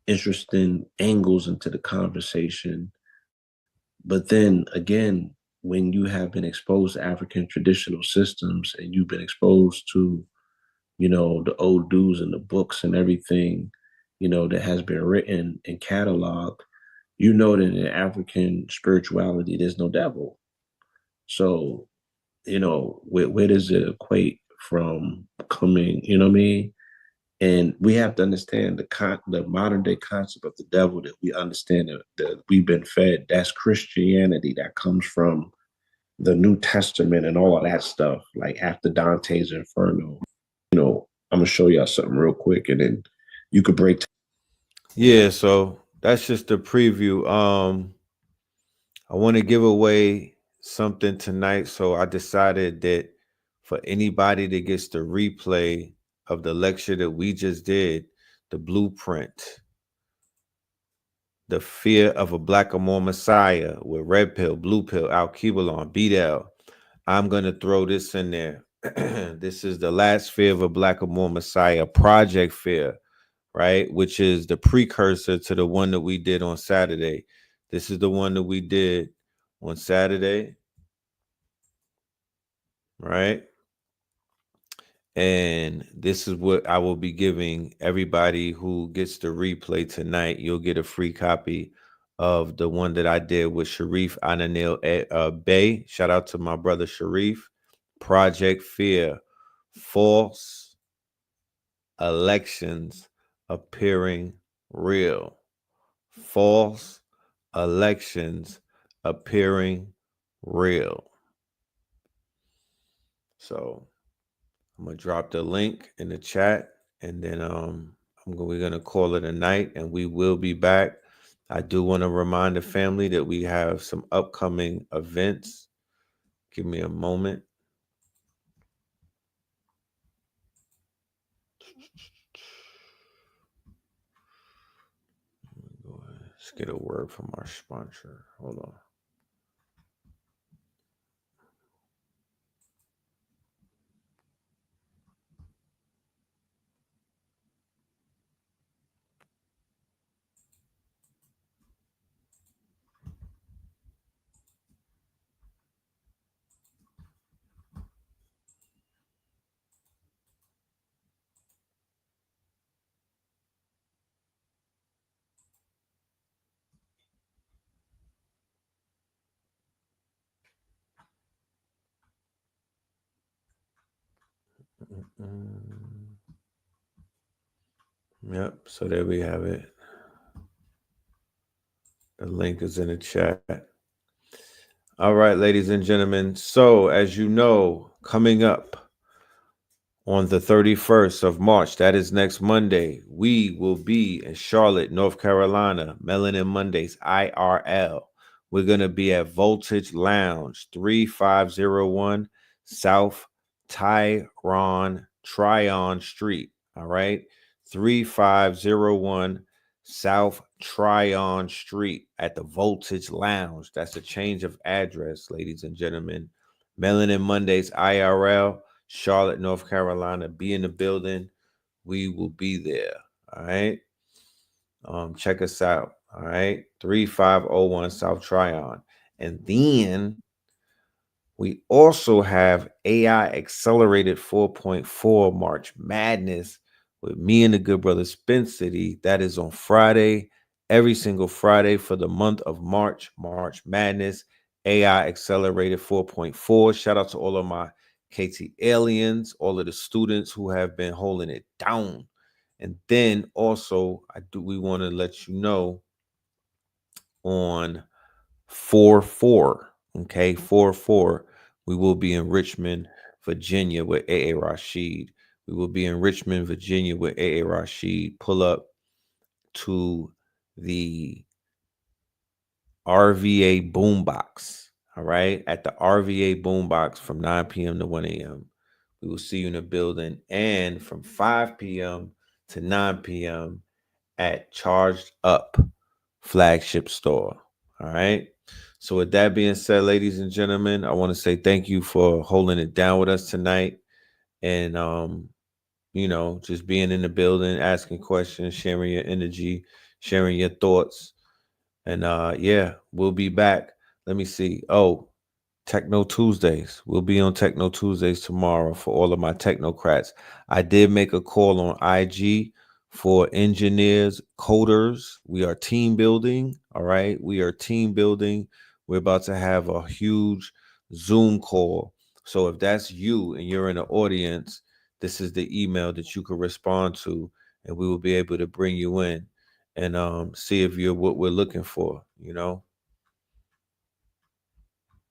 interesting angles into the conversation. But then again, when you have been exposed to African traditional systems and you've been exposed to, the old dudes and the books and everything, that has been written and cataloged, that in African spirituality, there's no devil. So, where does it equate from coming, you know what I mean? And we have to understand the modern day concept of the devil that we understand that we've been fed. That's Christianity that comes from the New Testament and all of that stuff, like after Dante's Inferno. I'm gonna show y'all something real quick and then you could break. Yeah, so that's just a preview. I want to give away something tonight, so I decided that for anybody that gets the replay of the lecture that we just did, the blueprint, The Fear of a Black or More Messiah with Red Pill, Blue Pill, Al-Kibalon, Bidel. I'm going to throw this in there. This is The Last Fear of a Black or More Messiah, Project Fear, right? Which is the precursor to the one that we did on Saturday. This is the one that we did on Saturday, right? And this is what I will be giving everybody who gets the replay tonight. You'll get a free copy of the one that I did with Sharif Ananil Bey. Shout out to my brother Sharif. Project Fear, false elections appearing real. False elections appearing real. So I'm gonna drop the link in the chat, and then we're gonna call it a night, and we will be back. I do want to remind the family that we have some upcoming events. Give me a moment. Let's get a word from our sponsor. Hold on. Yep, so there we have it. The link is in the chat. All right, ladies and gentlemen. So, as you know, coming up on the 31st of March, that is next Monday, we will be in Charlotte, North Carolina, Melanin Mondays, IRL. We're going to be at Voltage Lounge, 3501 South Tryon Street. All right, 3501 South Tryon Street at the Voltage Lounge. That's a change of address, ladies and gentlemen. Melanin Mondays, IRL. Charlotte, North Carolina. Be in the building. We will be there. All right. Check us out. All right. 3501 South Tryon. And then we also have AI Accelerated 4.4 March Madness with me and the good brother Spin City. That is on Friday, every single Friday for the month of March. March Madness, AI Accelerated 4.4. Shout out to all of my KT aliens, all of the students who have been holding it down. And then also, we want to let you know on 4/4, okay, 4/4, we will be in Richmond, Virginia with AA Rashid. We will be in Richmond, Virginia with AA Rashid. Pull up to the RVA Boombox, all right, at the RVA Boombox from 9 p.m. to 1 a.m. We will see you in the building, and from 5 p.m. to 9 p.m. at Charged Up Flagship Store, all right? So with that being said, ladies and gentlemen, I want to say thank you for holding it down with us tonight, and just being in the building, asking questions, sharing your energy, sharing your thoughts. And we'll be back. Let me see. Oh, Techno Tuesdays. We'll be on Techno Tuesdays tomorrow for all of my technocrats. I did make a call on IG for engineers, coders. We are team building. All right. We are team building. We're about to have a huge Zoom call. So if that's you and you're in the audience, this is the email that you can respond to, and we will be able to bring you in and see if you're what we're looking for,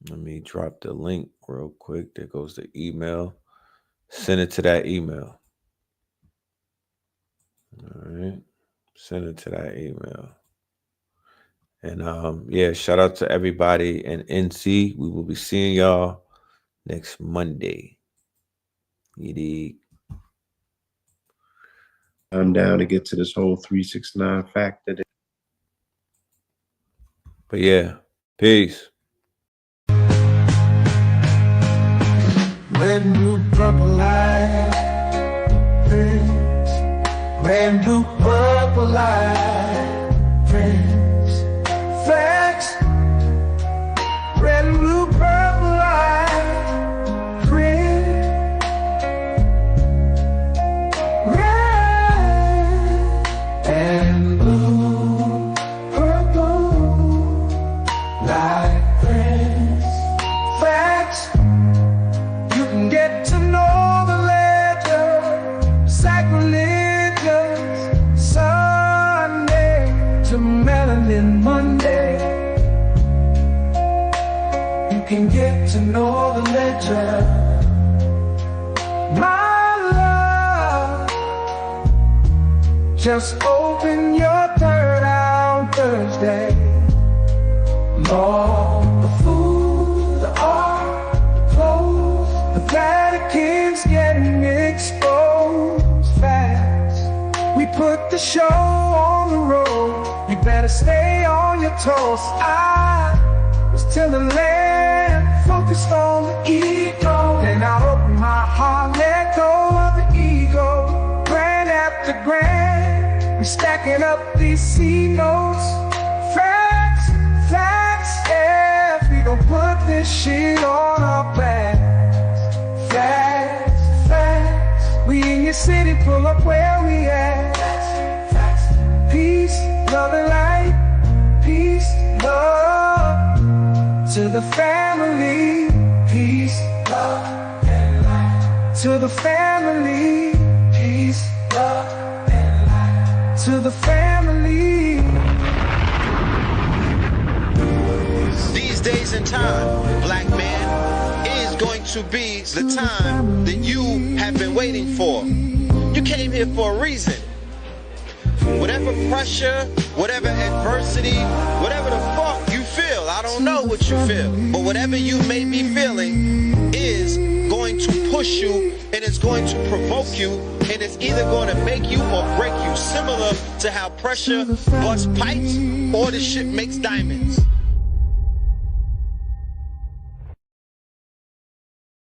Let me drop the link real quick. There goes the email. Send it to that email. All right. Send it to that email. And shout out to everybody in NC. We will be seeing y'all next Monday. You dig? I'm down to get to this whole 369 factor. But yeah, peace. Red, blue, purple light, friends. Red, blue, purple light, friends. Facts. Red, blue, purple light, friends. Red and blue, purple light, friends. Facts. You can get to know the ledger, sacrilegious Sunday to Melanin Monday. You can get to know the ledger, my love. Just open your third on Thursday. Lord, the food, the art, the clothes, the Vatican's getting exposed fast. We put the show on the road. You better stay on your toes. I was till the land focused on the ego. Then I opened my heart, let go of the ego. Grand after grand, we're stacking up these C notes. Facts, facts, yeah. We gon' put this shit on our backs. Facts, facts. We in your city, pull up where we at. Facts, peace, love and light. Peace, love to the family. Peace, love and light. To the family. Peace, love and light. To the family. These days and time, black man, is going to be the time that you have been waiting for. You came here for a reason. Whatever pressure, whatever adversity, whatever the fuck you feel, I don't know what you feel, but whatever you may be feeling is going to push you, and it's going to provoke you, and it's either going to make you or break you, similar to how pressure busts pipes or the shit makes diamonds.